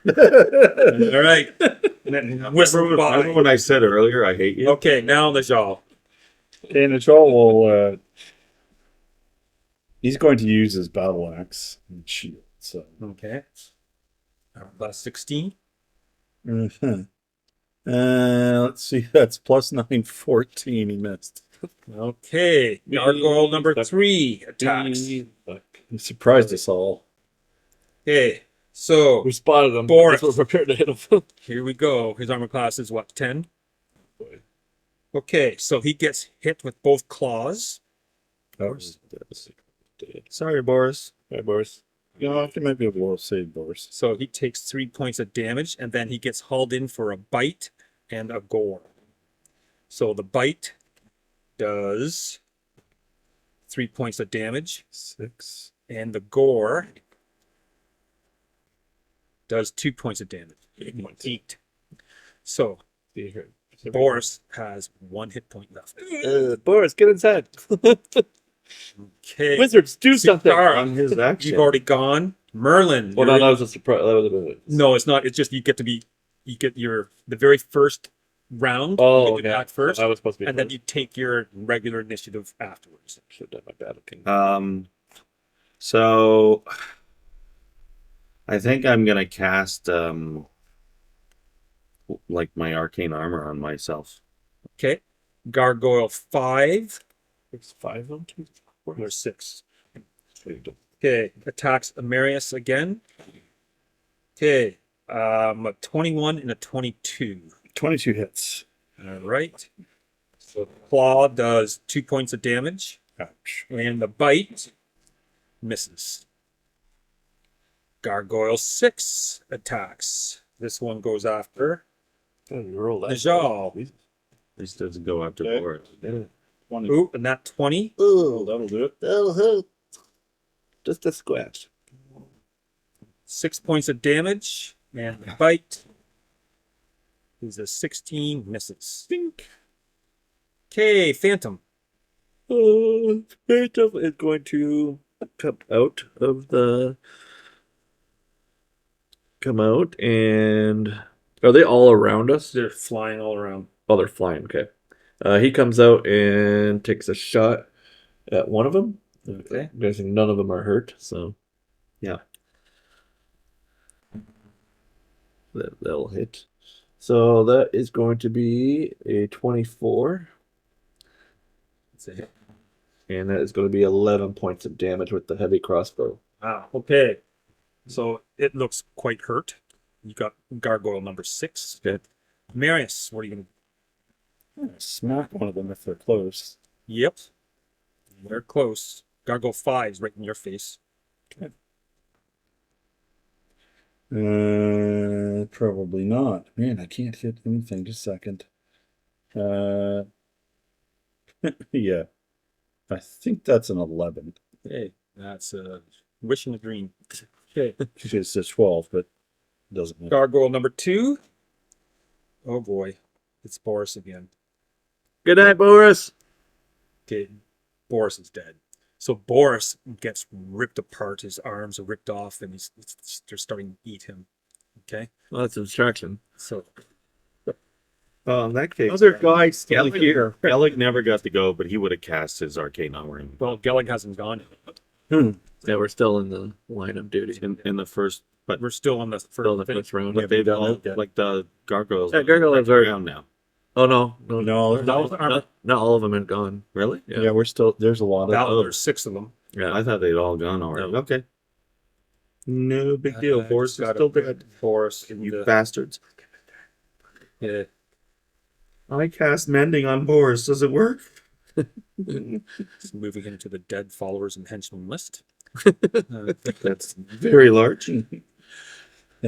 All right. And then whistle Remember by. when I said earlier I hate you? Okay, now Najal. Okay, Najal will. He's going to use his battle axe and shield. So. Okay. Armor class 16. Let's see. That's plus 9, 14. He missed. Okay. Gargoyle number 3 attacks. He surprised us all. Okay. So We spotted him. Boris. We're prepared to hit him. here we go. His armor class is what, 10? Okay, so he gets hit with both claws. Sorry, Boris. Hi, Boris. You know, you might be able to save Boris. So he takes 3 points of damage, and then he gets hauled in for a bite and a gore. So the bite does 3 points of damage, 6. and the gore does 2 points of damage. 8. So Boris has 1 hit point left. Boris, get inside. Okay. Wizards, do something. Sukara, On his action. you've already gone. Merlin. Well, you're no, that in- was a surprise. That was a bit. No, it's not. It's just you get the very first round. Oh, you get yeah. attack first, I was supposed to be. and then you take your regular initiative afterwards. should have done my battle king. So I think I'm gonna cast like my arcane armor on myself. Okay. Gargoyle 5 There's 5 of them. 2, 4. or 6. Okay. Attacks Amarius again. Okay. A 21 and a 22. 22 hits. All right. So claw does 2 points of damage, Ouch. and the bite misses. Gargoyle 6 attacks. This one goes after Roll that. Najal. This doesn't go after Okay. Boris. 20. Ooh, and that 20. Oh, that'll do it. That'll hurt. Just a scratch. 6 points of damage, and the bite is a 16, misses. Okay, Phantom. Phantom is going to come out of the. Come out and. Are they all around us? They're flying all around. Oh, they're flying. Okay. He comes out and takes a shot at one of them. Okay. I'm guessing none of them are hurt, so Yeah. that'll hit. So that is going to be a 24, That's it. and that is going to be 11 points of damage with the heavy crossbow. Wow. Okay. So it looks quite hurt. You got Gargoyle number 6. Okay. Marius, what are you gonna? Smack one of them if they're close. Yep. They're close. Gargoyle 5 is right in your face. Probably not. Man, I can't hit anything. Just a second. Yeah. I think that's an 11. Hey, that's a wish and a dream. Okay. It's a 12, but it doesn't matter. Gargoyle number 2. Oh boy. It's Boris again. Good night, Boris. Okay. Boris is dead. So Boris gets ripped apart. His arms are ripped off, and they're starting to eat him. Okay. Well, that's a distraction. So Well, in that case, Other guy still Gellert, here. Gellert never got to go, but he would have cast his arcane armor well, Gellig hasn't gone yet. Yeah, we're still in the line of duty. in the first. But We're still on the Still in the first. first round. but they've done all it yet. like the gargoyles. Yeah, gargoyles are- around now. Oh no, no, No, not all of them are gone. Really? yeah, we're still, there's a lot of. There's 6 of them. Yeah, I thought they'd all gone already. No. Okay. No big deal. Boris is got still a dead. Boris in You the bastards. yeah. I cast mending on Boris. Does it work? Moving him to the dead followers and henchmen list. That's very large.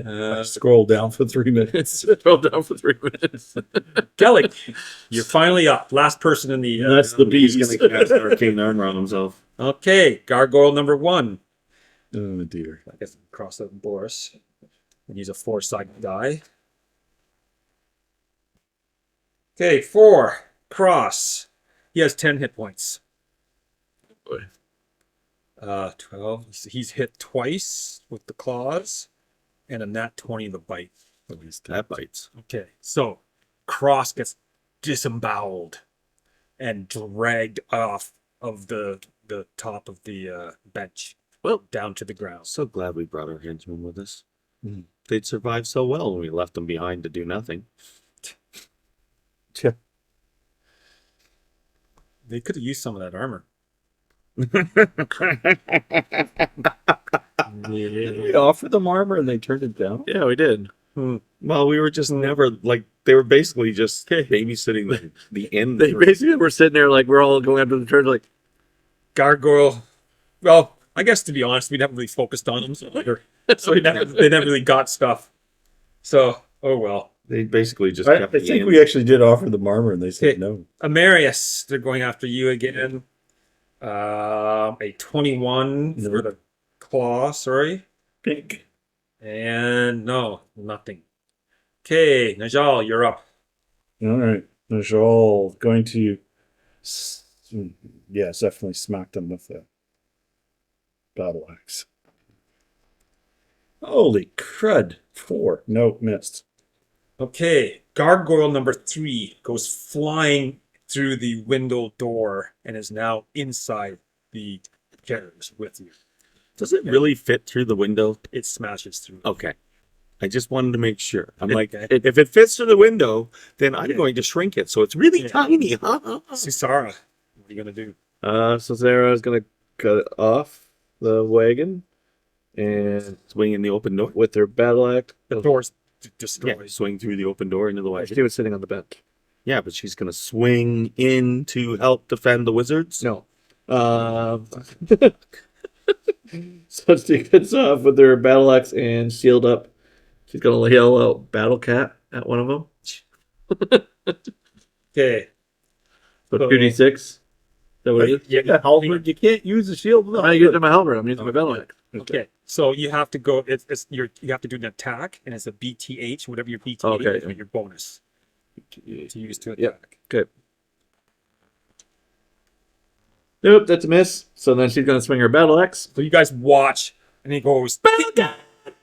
I scroll down for 3 minutes. Scroll down for 3 minutes. Kelly, you're finally up. Last person in the. That's the He's bees. gonna cast Arcane Armor on himself. Okay, gargoyle number 1. Oh dear. I guess cross out Boris and use a 4-sided die. Okay, 4. Cross. He has 10 hit points. Boy. 12. He's hit twice with the claws and a nat 20 the bite. That bites. Okay, so Cross gets disemboweled and dragged off of the top of the bench, Well, down to the ground. So glad we brought our henchmen with us. Mhm. They'd survive so well when we left them behind to do nothing. They could have used some of that armor. We offered them armor and they turned it down. yeah, we did. Well, we were just never like they were basically just babysitting the end. They basically were sitting there like we're all going after the turn, like Gargoyle. Well, I guess to be honest, we never really focused on them, so they never really got stuff. So, oh well. They basically just I kept think the end. we actually did offer them armor and they said Okay. no. Amarius, they're going after you again. A 21 for the claw, sorry. Pink. And no, nothing. Okay, Najal, you're up. All right. Najal going to, yes, definitely smack them with the battle axe. Holy crud. 4. No, missed. Okay, gargoyle number 3 goes flying through the window door and is now inside the carriage with you. Does it really fit through the window? It smashes through. Okay. I just wanted to make sure. I'm like, Okay. if it fits through the window, then I'm Yeah. going to shrink it so it's really Yeah. tiny. Susara, what are you gonna do? so Sarah's gonna cut off the wagon and Swing in the open door. with their battle axe. The door's Yeah, destroyed. swing through the open door into the wagon. She was sitting on the bench. Yeah, but she's gonna swing in to help defend the wizards. No. So she gets off with her battle axe and shield up. She's gonna yell out "Battle Cat" at one of them. Okay. So So- 2d6. Is that what it is? Yeah, Halberd, you can't use the shield. I'm not using my halberd. I'm using my battle axe. okay. So you have to go. You have to do an attack, and it's a BTH, whatever your BTH Okay. is, or your bonus to use to Yep. attack. Okay. Nope, that's a miss. So then she's gonna swing her battle axe. So you guys watch, and he goes,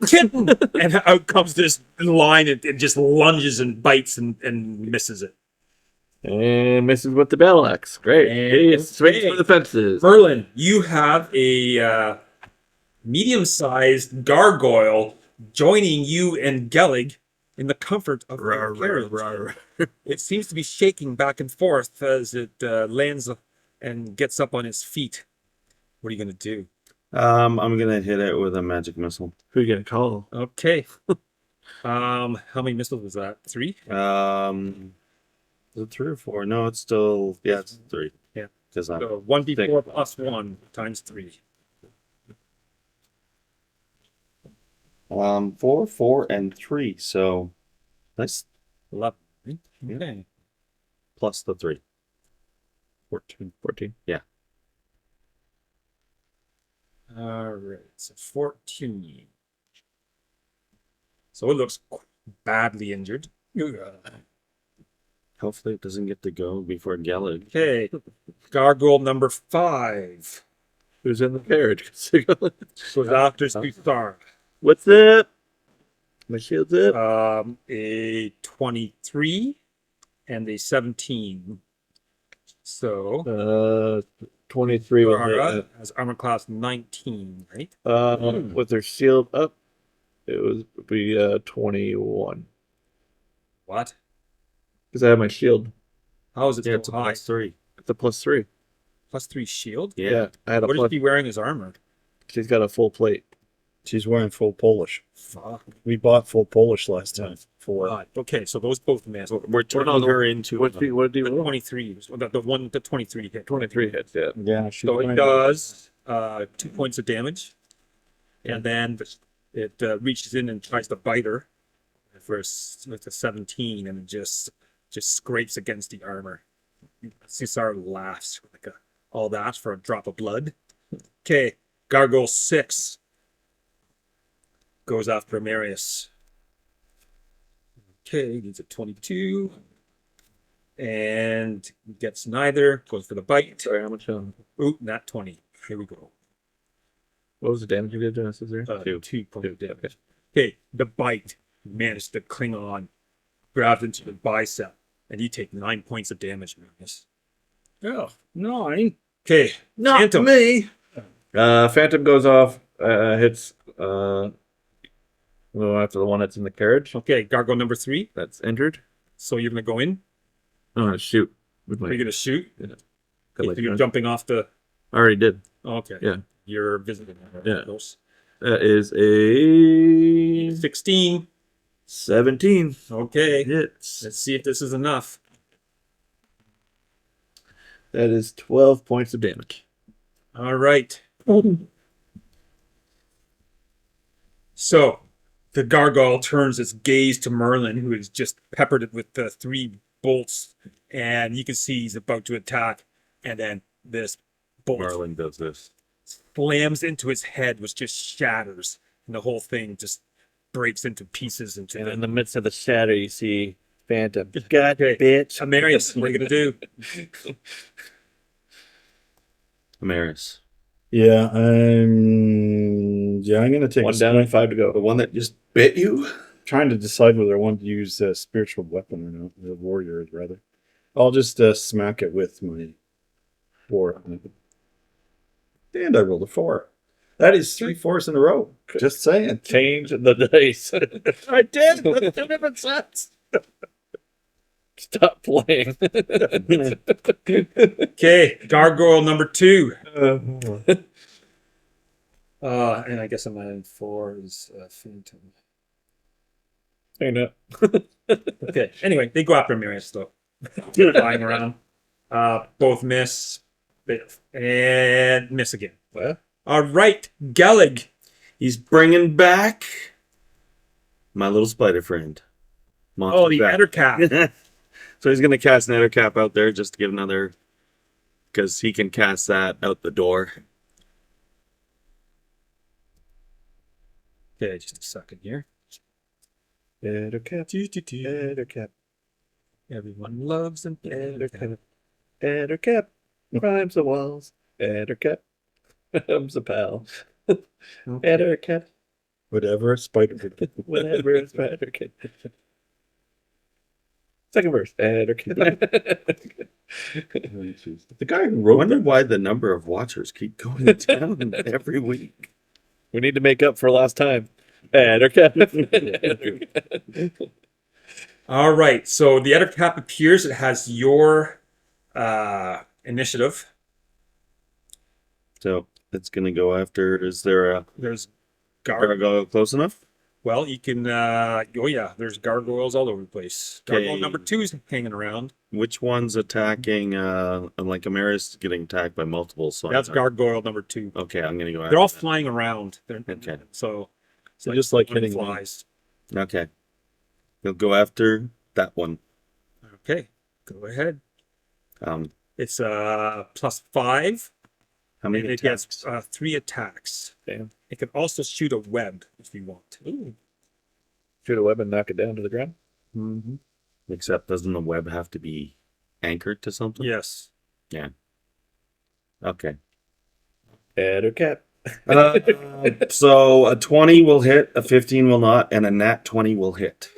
kitten, and out comes this line, and it just lunges and bites and misses it. And misses with the battle axe. Great. And- Swings okay. for the fences. Merlin, you have a medium-sized gargoyle joining you and Gellig in the comfort of your carriage. It seems to be shaking back and forth as it lands and gets up on its feet. What are you gonna do? I'm gonna hit it with a magic missile. Who you gonna call? Okay. How many missiles was that? 3? Is it 3 or 4? No, it's still it's 3. Yeah. Because I'm So 1d4 plus 1 times 3. 4, 4, and 3. So that's 11. Okay. plus the 3. 14. All right. So 14. So it looks badly injured. Hopefully it doesn't get to go before Gellid. Okay. Gargoyle number 5 Who's in the carriage? goes after Susara. What's up? My shield's up. A 23 and a 17. So 23 with Susara has armor class 19, right? with their shield up, it would be 21. What? Because I have my shield. How is it Yeah, so it's a high? +3. It's a +3. +3 shield? Yeah. I had a What is plus. he wearing as armor? She's got a full plate. She's wearing full Polish. Fuck. We bought full Polish last time. God. Okay, so those both missed. We're turning no, her into What did The you roll? 23, the 23 hit. 23 hits, yeah. Yeah, she's So it wearing does 2 points of damage, and then It reaches in and tries to bite her with a 17, and it just scrapes against the armor. Cesar laughs like all that for a drop of blood. Okay, Gargoyle 6 goes after Marius. Okay, needs a 22. And gets neither. Goes for the bite. Sorry, how much? Ooh, not 20. Here we go. What was the damage you did to us? Is there? 2 points of damage. Okay, the bite managed to cling on, grabs into the bicep, and you take 9 points of damage, Marius. Oh, 9. Okay, Not Phantom. me. Phantom goes off. Hits. We'll go after the one that's in the carriage. Okay, Gargoyle number 3. That's injured. So you're gonna go in. Oh, shoot! With Are my, you gonna shoot? got Okay, like so you're none. jumping off the. I already did. Okay. Yeah. You're visiting. Yeah. Those. That is a 16. 17. Okay. Hits. Let's see if this is enough. That is 12 points of damage. All right. So the gargoyle turns its gaze to Merlin, who has just peppered it with the 3 bolts, and you can see he's about to attack, and then this bolt Marlin does this. slams into his head, which just shatters, and the whole thing just breaks into pieces. Into And the in the midst of the shatter, you see Phantom. God, Okay. bitch. Amarius, what are you gonna do? Amaris. Yeah, I'm gonna take One a down and 5 to The go. one that just bit you? trying to decide whether I want to use a spiritual weapon or not. The warrior, rather. I'll just smack it with my 4. And I rolled a 4. That is 3 4s in a row. Just saying. Change the dice. I did. That doesn't even sense. Stop playing. Okay, gargoyle number 2. And I guess I'm in 4 is Phantom. I know. Okay. Anyway, they go after Marius though. Flying around. Both miss. And miss again. Well, All right, Gellig. He's bringing back my little spider friend. Oh, the Monster Ettercap. So he's going to cast an Ettercap out there just to give another... Because he can cast that out the door. Okay, just a second here. Ettercap. Ettercap. Everyone loves an Ettercap. Ettercap. Crimes the walls. Ettercap. Comes a pal. Ettercap. Whatever, spider. Whatever is Ettercap. Second verse. Ettercap. The guy who I wrote wonder that. why the number of watchers keep going down every week. We need to make up for last time. Ettercap. All right, so the Ettercap appears. It has your initiative. So it's going to go after... Is there a There's gargoyle close enough? Well, you can. Oh yeah, there's gargoyles all over the place. Gargoyle Okay. number 2's hanging around. Which one's attacking? Like Amaris is getting attacked by multiple. So That's gargoyle number 2. Okay, I'm going to go after They're all that. flying around. Okay. So So just like hitting hitting flies. Okay. He'll go after that one. Okay, go ahead. Um, It's +5, how and many it attacks? gets 3 attacks. Damn. It can also shoot a web if you want. Ooh. Shoot a web and knock it down to the ground. Mm-hmm. Except doesn't the web have to be anchored to something? Yes. Okay. Ettercap. So a 20 will hit, a 15 will not, and a nat 20 will hit.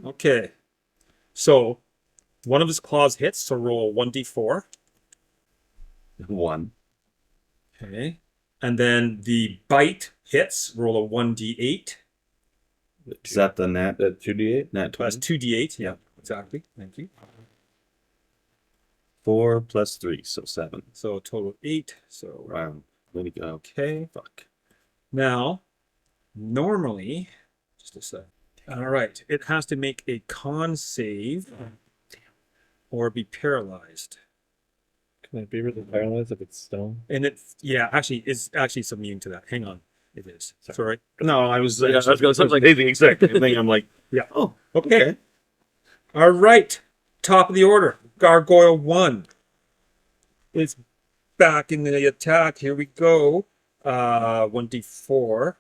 Okay. So one of his claws hits. So roll 1d4. 1. Okay. And then the bite hits. Roll a 1d8. Is that the nat? That 2d8? Nat 20? That's 2d8. Yeah, exactly. Thank you. 4 plus 3, so 7. So total 8. So Wow. Way to go. okay. Fuck. Now, normally, just a sec. All right, it has to make a con save or be paralyzed. Can it be really paralyzed if it's stone? And it's actually it's immune to that. Hang on. It is. Sorry. No, I was. Yeah, I was gonna say, like- the exact same thing. I'm like, Yeah. oh, Okay. okay. All right. Top of the order. Gargoyle 1 is back in the attack. Here we go. 1d4.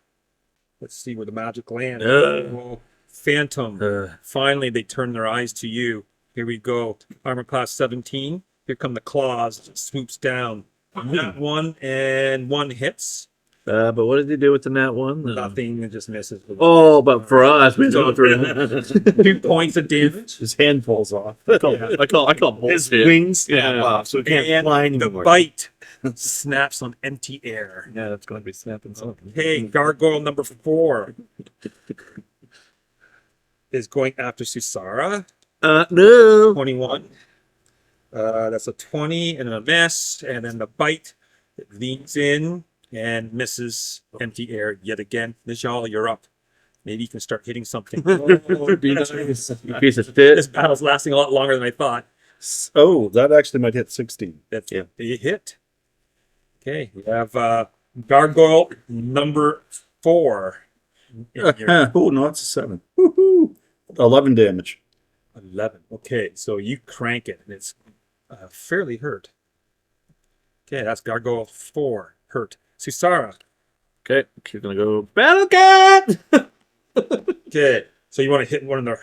Let's see where the magic lands. Oh, Phantom. Finally, they turn their eyes to you. Here we go. Armor class 17. Here come the claws. Swoops down. That one and one hits. But what did he do with the nat one? Nothing. It just misses. Oh, but for us, we So don't through. 2 points of damage. His hand falls off. I call His bullshit. wings Yeah. snap off, so he can't And fly the anymore. bite snaps on empty air. Yeah, that's going to be snapping something. Hey, gargoyle number 4 is going after Susara. No. 21. That's a 20 and a miss. And then the bite, it leans in and misses empty air yet again. Nijal, you're up. Maybe you can start hitting something. Be nice. You piece of This shit. battle's lasting a lot longer than I thought. Oh, that actually might hit 16. That's Yeah. a hit. Okay, we have gargoyle number 4. in your Oh, no, it's a 7. Woohoo! 11 damage. 11. Okay, so you crank it and it's fairly hurt. Okay, that's gargoyle 4 hurt. Susara. Okay, she's going to go Battle Cat! Okay, so you want to hit one of the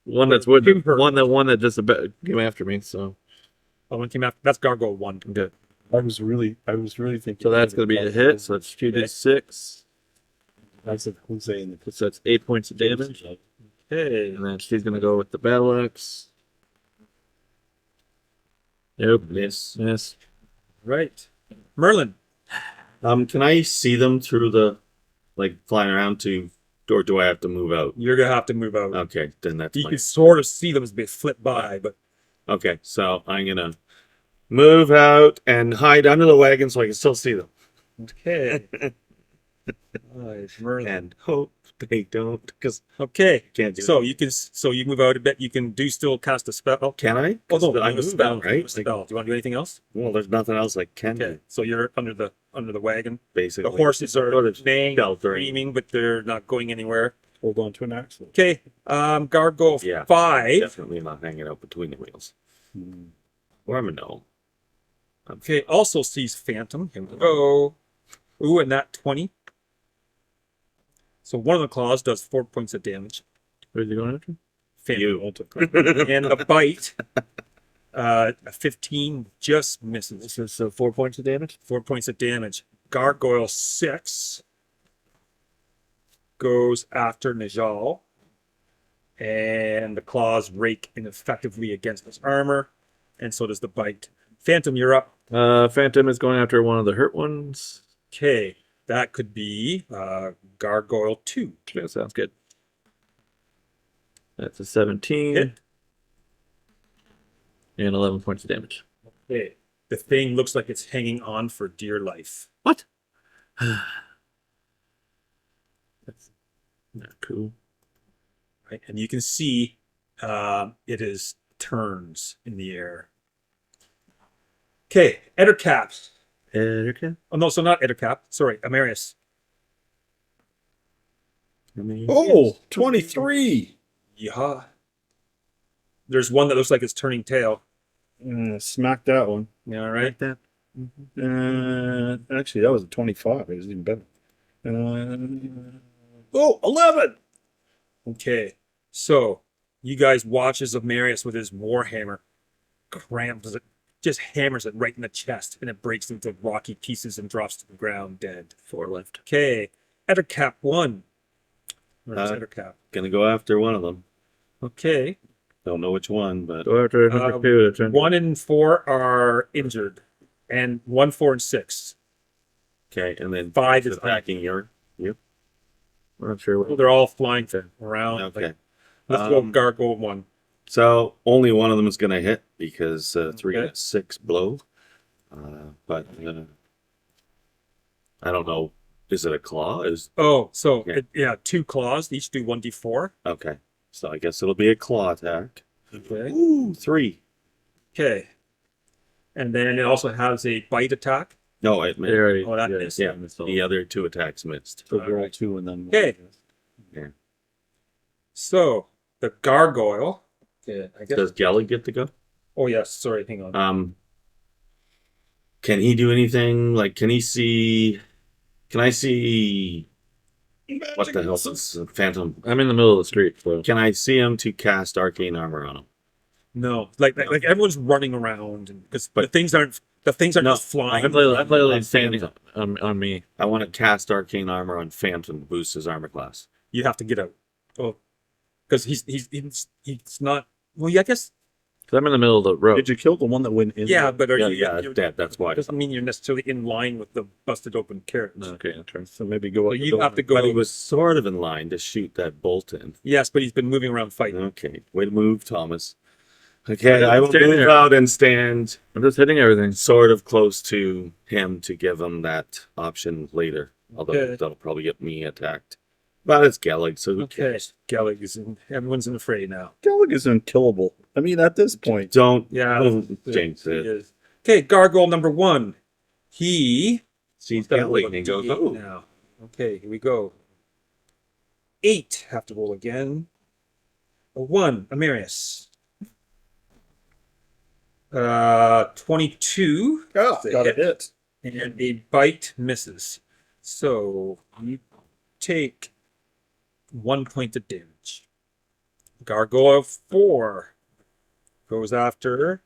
One that's would Two hurt. one that just came after me. So one came after. That's gargoyle 1. good. I was really thinking. So that's going to be a hit. So that's 2d6. That's a Jose in the So that's 8 points of damage. Okay, And then she's going to go with the battle axe. Nope. Miss. Miss. right. Merlin. Can I see them through the, like, flying around to, or do I have to move out? You're gonna have to move out. Okay, then that's You fine. can sort of see them as they flip by, but Okay, so I'm gonna move out and hide under the wagon so I can still see them, okay. Alright, Merlin. and hope they don't, because Okay, can't do. so you can you move out a bit. You can still cast a spell. Can I? Oh no, I'm a move spell, out. right? Spell. Do you want to do anything else? Well, there's nothing else I can Okay, do, so you're under the wagon. basically. The horses are Sort of neighing, sheltering. screaming, but they're not going anywhere. hold on to an axle. Okay, gargoyle Yeah. 5. Definitely not hanging out between the wheels. Or I'm a gnome. Okay, also sees Phantom. Here we go. Ooh, and that 20. So one of the claws does 4 points of damage. Where's he going after? Phantom. You. And the bite, a 15 just misses. This is 4 points of damage. 4 points of damage. Gargoyle 6 goes after Najal. And the claws rake ineffectively against his armor. And so does the bite. Phantom, you're up. Phantom is going after one of the hurt ones. Okay, that could be Gargoyle 2. Yeah, sounds good. That's a 17 Hit. and 11 points of damage. Okay, the thing looks like it's hanging on for dear life. What? That's not cool. Right, and you can see it is turns in the air. Okay, Ettercap. Okay. Oh no, so not Ettercap. Sorry, Amarius. Oh, 23. Yeah. There's one that looks like it's turning tail. Smack that one. Yeah, all right. That. Actually, that was a 25. It was even better. 11. Okay, so you guys watch as Amarius with his warhammer cramps it, just hammers it right in the chest, and it breaks into rocky pieces and drops to the ground dead. 4 left. Okay, Ettercap 1. Where's Uh, Ettercap? Gonna go after one of them. Okay, Don't know which one, but Go after number 2. That's right. 1 and 4 are injured, and 1, 4, and 6. okay. And then 5 is attacking you. I'm not sure what. They're all flying around. Okay. Like, let's go Um, Gargoyle 1. So only one of them is gonna hit because 3 Okay. and 6 blow. But I don't know. Is it a claw? Oh, so Okay. yeah, 2 claws. Each do 1d4. Okay. So I guess it'll be a claw attack. Okay. Ooh, 3. Okay. And then it also has a bite attack. No, it They missed. already, Oh, that yeah, missed. Yeah, so- the other 2 attacks missed. So roll Alright. 2 and then. Okay. Yeah. So the gargoyle. Yeah, I guess. Does Gellig get to go? Oh yes. Sorry. Hang on. Can he do anything? Like, can he see? Can I see? What the hell is this? Phantom? I'm in the middle of the street, so Can I see him to cast arcane armor on him? No, like everyone's running around, and because the things aren't No, just flying. I'm literally I'm standing Phantom. on me. I want to cast arcane armor on Phantom to boost his armor class. You have to get out. Oh, because he's not. Well, yeah, I guess. 'Cause I'm in the middle of the road. Did you kill the one that went in? Yeah, but are Yeah, you? yeah, you- it's dead. That's why. Doesn't mean you're necessarily in line with the busted open carriage. Okay, interesting. So maybe go So up. you have to go. But he was sort of in line to shoot that bolt in. Yes, but he's been moving around fighting. Okay, way to move, Thomas. Okay, I will Stand move there. out and stand I'm just hitting everything. sort of close to him to give him that option later. Although Okay. that'll probably get me attacked. But it's Gellig, so who Okay, cares? Gellig is in. Everyone's in the fray now. Gellig is unkillable. I mean, at this point. Don't Yeah, jinx He it. is. Okay, gargoyle number 1. He Sees Gotta Gellig roll and a he goes, D8 oh. now. Okay, here we go. 8. Have to roll again. A 1. Amarius. 22. Oh, It's a got a hit. hit. And a bite misses. So you take 1 point of damage. Gargoyle 4 goes after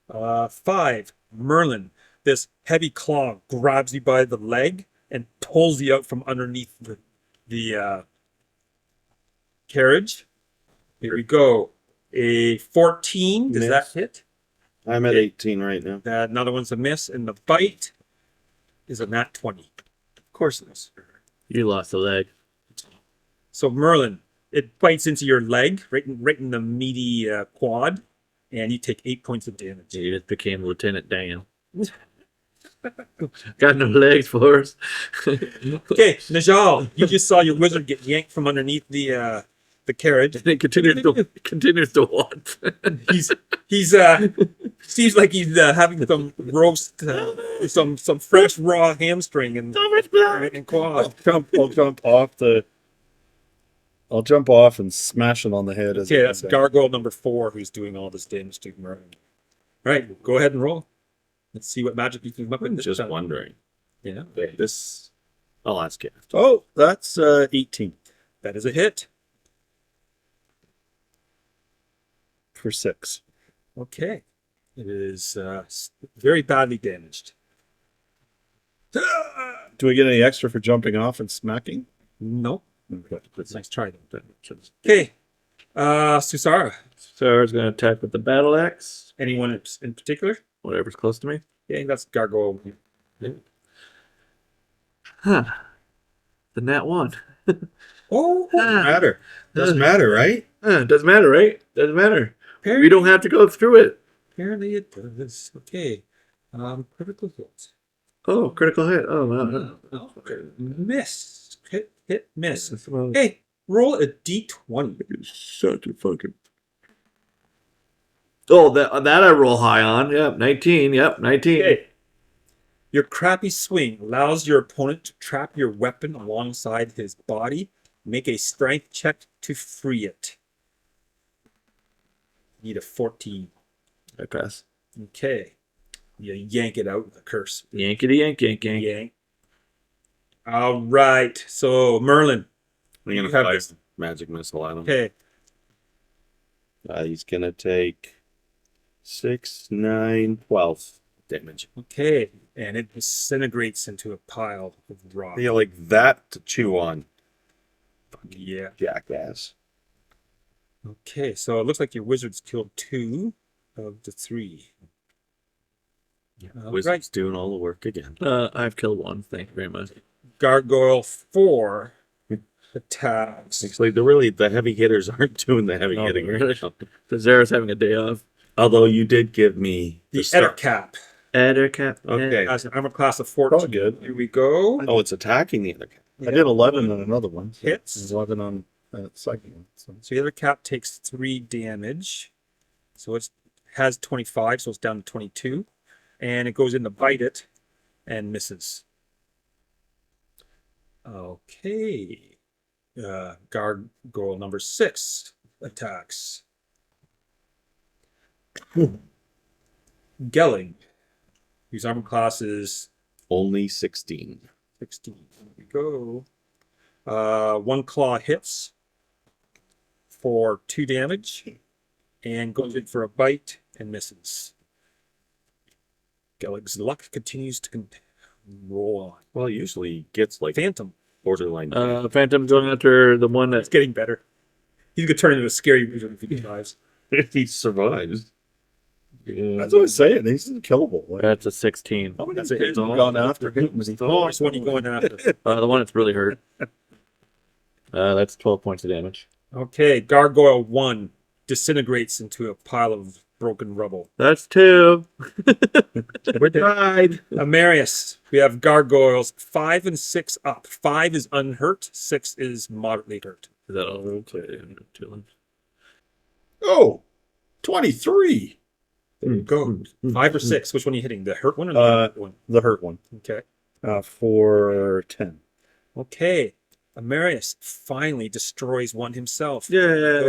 5. Merlin. This heavy claw grabs you by the leg and pulls you out from underneath the carriage. Here we go. A 14. Does that Miss. hit? I'm at 18 right now. Another one's a miss, and the bite is a nat 20. Of course it is. You lost a leg. So Merlin, it bites into your leg, right in the meaty quad, and you take 8 points of damage. You just became Lieutenant Dan. Got no legs for us. Okay, Najal, you just saw your wizard get yanked from underneath the carriage. And it continues to want. He's seems like he's having some roast, some fresh raw hamstring and quad. I'll jump off and smash it on the head. Okay, that's gargoyle number 4 who's doing all this damage to Merlin. Right, go ahead and roll. Let's see what magic you can come up with this Just time. wondering. Yeah, This, I'll ask you. Oh, that's 18 that is a hit. for 6. Okay, it is very badly damaged. Do we get any extra for jumping off and smacking? Nope. Okay. That's nice try though. Okay, Susara. So I was going to attack with the battle axe. Anyone in particular? Whatever's close to me. Yeah, I think that's gargoyle. Huh. The nat 1. Oh, Matter. Doesn't matter, right? Doesn't matter, right? Doesn't matter. apparently, We don't have to go through it. apparently it does. Okay, critical hit. Oh, critical hit. Oh, wow. Okay. Miss. Hit, miss. Well, Hey, roll a d20. such a fucking. Oh, that I roll high on. Yep, 19. Yep, 19. Okay. Your crappy swing allows your opponent to trap your weapon alongside his body. Make a strength check to free it. Need a 14. I pass. Okay. You yank it out with a curse. Yankety yank yank yank. Yank. All right. So, Merlin. I'm You gonna have fire this. magic missile at him. Okay. He's gonna take 6, 9, 12 damage. Okay. And it disintegrates into a pile of rock. Yeah, like that to chew on. Yeah. Jackass. Okay. So it looks like your wizard's killed 2 of the 3. All Wizard's right. doing all the work again. I've killed 1. Thank you very much. Gargoyle 4 attacks. Actually, the heavy hitters aren't doing the heavy Oh, hitting right really? now. So Zara's having a day off. Although you did give me The start. Ettercap Adder cap. Okay. has an armor class of 14. Probably good. Here we go. Oh, it's attacking the other guy. I did 11 on another one. So Hits. 11 on the second one. So. So the other cap takes 3 damage. So it has 25, so it's down to 22. And it goes in to bite it. and misses. Okay. Gargoyle number 6 attacks. Gelling, whose armor class is Only 16. 16. Here we go. One claw hits for 2 damage and goes in for a bite and misses. Gelling's luck continues to roll on. Well, it usually gets like Phantom. borderline. Phantom going after the one It's that. getting better. He's gonna turn into a scary wizard if he survives. If he survives. That's what I'm saying. He's killable. Like, That's a 16. how many That's a kids hit. have gone after him? Oh, it's what are you going after? The one that's really hurt. That's 12 points of damage. Okay, Gargoyle 1 disintegrates into a pile of broken rubble. That's 2. We tried. Amarius, we have gargoyles 5 and 6 up. 5 is unhurt, 6 is moderately hurt. Is that all? Okay. 2 left. Oh, 23. There you go. 5 or 6. Which one are you hitting? The hurt one or the hurt one? The hurt one. Okay. For 10. Okay. Amarius finally destroys one himself. Yeah.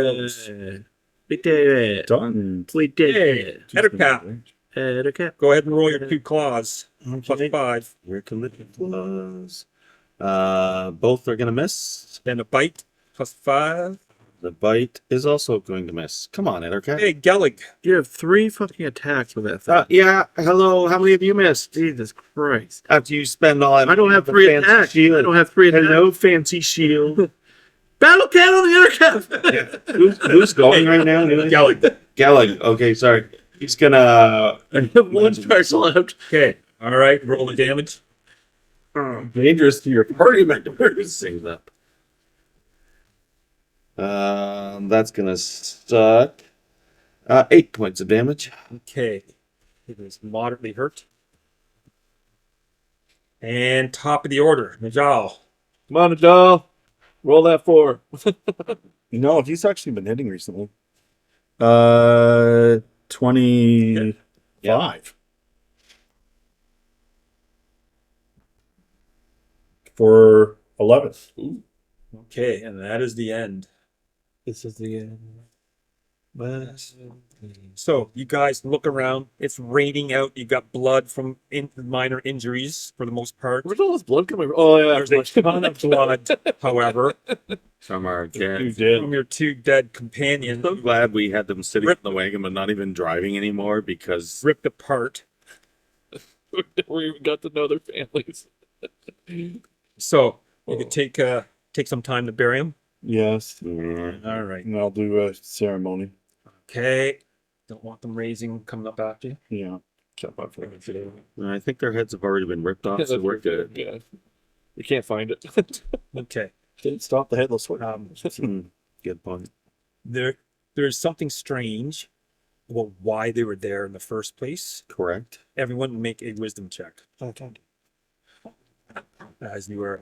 We did it. Done. We did it. Ettercap, Okay. go ahead and roll your 2 claws. Plus 5. Where can the claws? Both are gonna miss. Then a bite. Plus 5. The bite is also going to miss. Come on, Ettercat. Hey, Gellig. You have 3 fucking attacks with that thing. Yeah. Hello. How many have you missed? Jesus Christ. After you spend all that. I don't have the 3 fancy attacks. Shield. I don't have 3 attacks. Hello, fancy shield. Battle cat on the intercap. Who's going right now? Gellig. Gelling. Okay, sorry. He's gonna. I have 1 charge left. Okay. All right. Roll the damage. Dangerous to your party members. Things up. That's gonna suck. 8 points of damage. Okay. It is moderately hurt. And top of the order, Najal. Come on, doll. Roll that 4. No, he's actually been hitting recently. 25. For 11. Okay, and that is the end. This is the end. So you guys look around. It's raining out. You got blood from minor injuries for the most part. Where's all this blood coming from? Oh, yeah. There's a ton of blood, however, From our You dead. did. from your 2 dead companions, So glad we had them sitting in the wagon but not even driving anymore because ripped apart. We even got to know their families. So you could take some time to bury them. Yes. All right. And I'll do a ceremony. Okay. Don't want them coming up after you. Yeah. I think their heads have already been ripped off, so we're good. Yeah. You can't find it. Okay. Didn't stop the headless horse. Good point. There's something strange about why they were there in the first place. Correct. Everyone make a wisdom check. As you were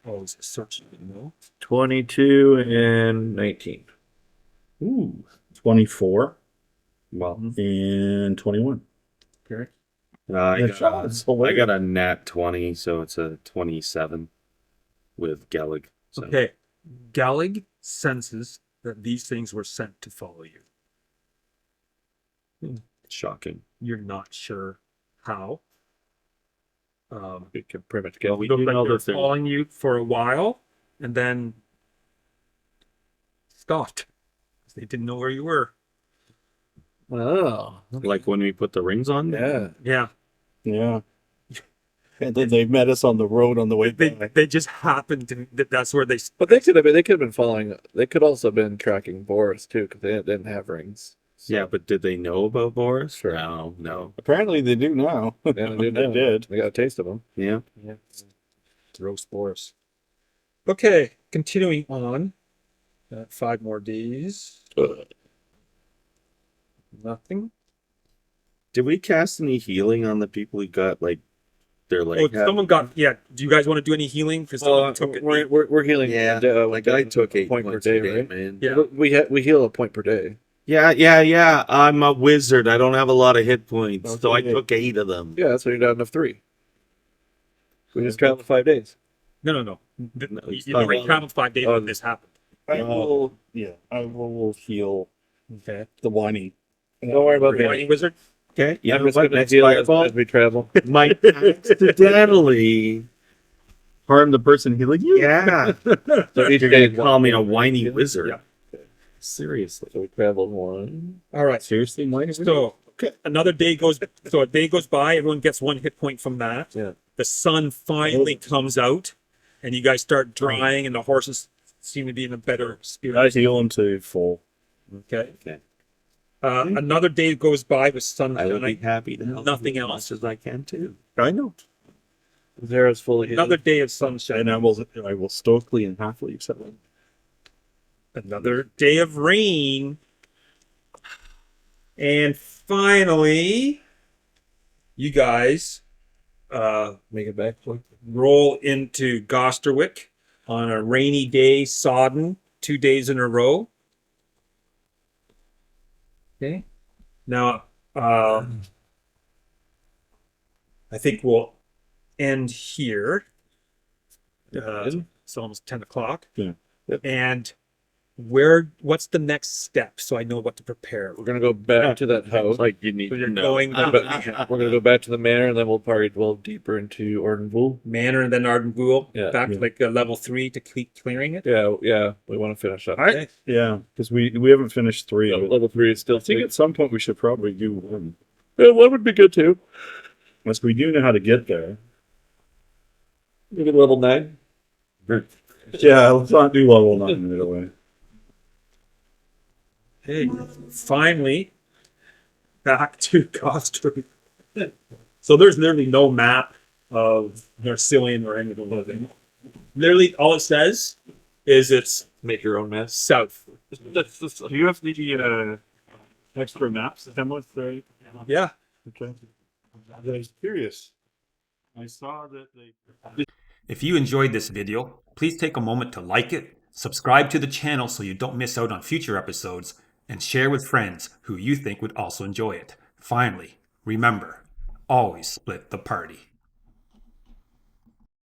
always searching, 22 and 19. Ooh. 24 Well, and 21. Okay. I That's hilarious. got a nat 20, so it's a 27 with Gellig. So. Okay. Gallig senses that these things were sent to follow you. Shocking. You're not sure how. You can pretty much Well, get. we Look do like know they're that they're- following you for a while and then stopped. They didn't know where you were. Oh. Like when we put the rings on? Yeah. Yeah. Yeah. And then they met us on the road on the way back. They just happened to that's where they But they could have been following. They could also have been tracking Boris too, because they didn't have rings. Yeah, but did they know about Boris? Sure. No. Apparently they do now. Yeah, they did. They did. They got a taste of them. Yeah. throw spores. Okay, continuing on. 5 more days. Nothing. Did we cast any healing on the people who got like their Oh, leg? someone got. Yeah. Do you guys want to do any healing? Because someone took it. We're healing. Like I took 8 point per points day, a day, right? man. Yeah. We heal a point per day. Yeah. I'm a wizard. I don't have a lot of hit points, so I Okay. took 8 of them. Yeah, that's why you're down to 3. We just traveled 5 days. No. it's You not already well. traveled 5 days when this happened. I will heal Okay. the whiny. Don't worry about Whiny me. wizard. Okay, you I'm know just what? gonna Next heal fireball as we travel. might accidentally. Harm the person healing you. Yeah. So each You're day gonna call me a whiny wizard. Yeah. Seriously. So we traveled 1. All right. Seriously, whiny. So another day goes. So a day goes by. Everyone gets 1 hit point from that. Yeah. The sun finally comes out, and you guys start drying, and the horses seem to be in a better I spirit. heal him to full. Okay. Okay. Another day goes by with I will be sunshine. happy to help Nothing you as else. much as I can too. I know. Zara's fully healed. Another day of sunshine. And I will stoically and happily accept it. Another day of rain. And finally, you guys Make it back. roll into Gosterwick on a rainy day, sodden, 2 days in a row. Okay. Now, I think we'll end here. It's almost 10 o'clock. Yeah. Yep. And what's the next step so I know what to prepare? We're gonna go back to that house. Like you need So you're to know. going But we're gonna go back to the manor, and then we'll probably delve deeper into Arden Vul. Manor and then Arden Vul, Yeah. back to like level 3 to keep clearing it. Yeah. We want to finish up. Okay. Yeah, because we haven't finished 3. Level 3 is still. I think at some point we should probably do 1. Yeah, 1 would be good too. Unless we do know how to get there. Maybe level 9. Yeah, let's not do level 9 right away. Hey, finally, back to Gosterwick. So there's literally no map of Narsileon or any of the living. Literally, all it says is it's Make your own mess. south. Do you have the extra maps templates there? Yeah. Okay. I was curious. I saw that they. If you enjoyed this video, please take a moment to like it, subscribe to the channel so you don't miss out on future episodes, and share with friends who you think would also enjoy it. Finally, remember, always split the party.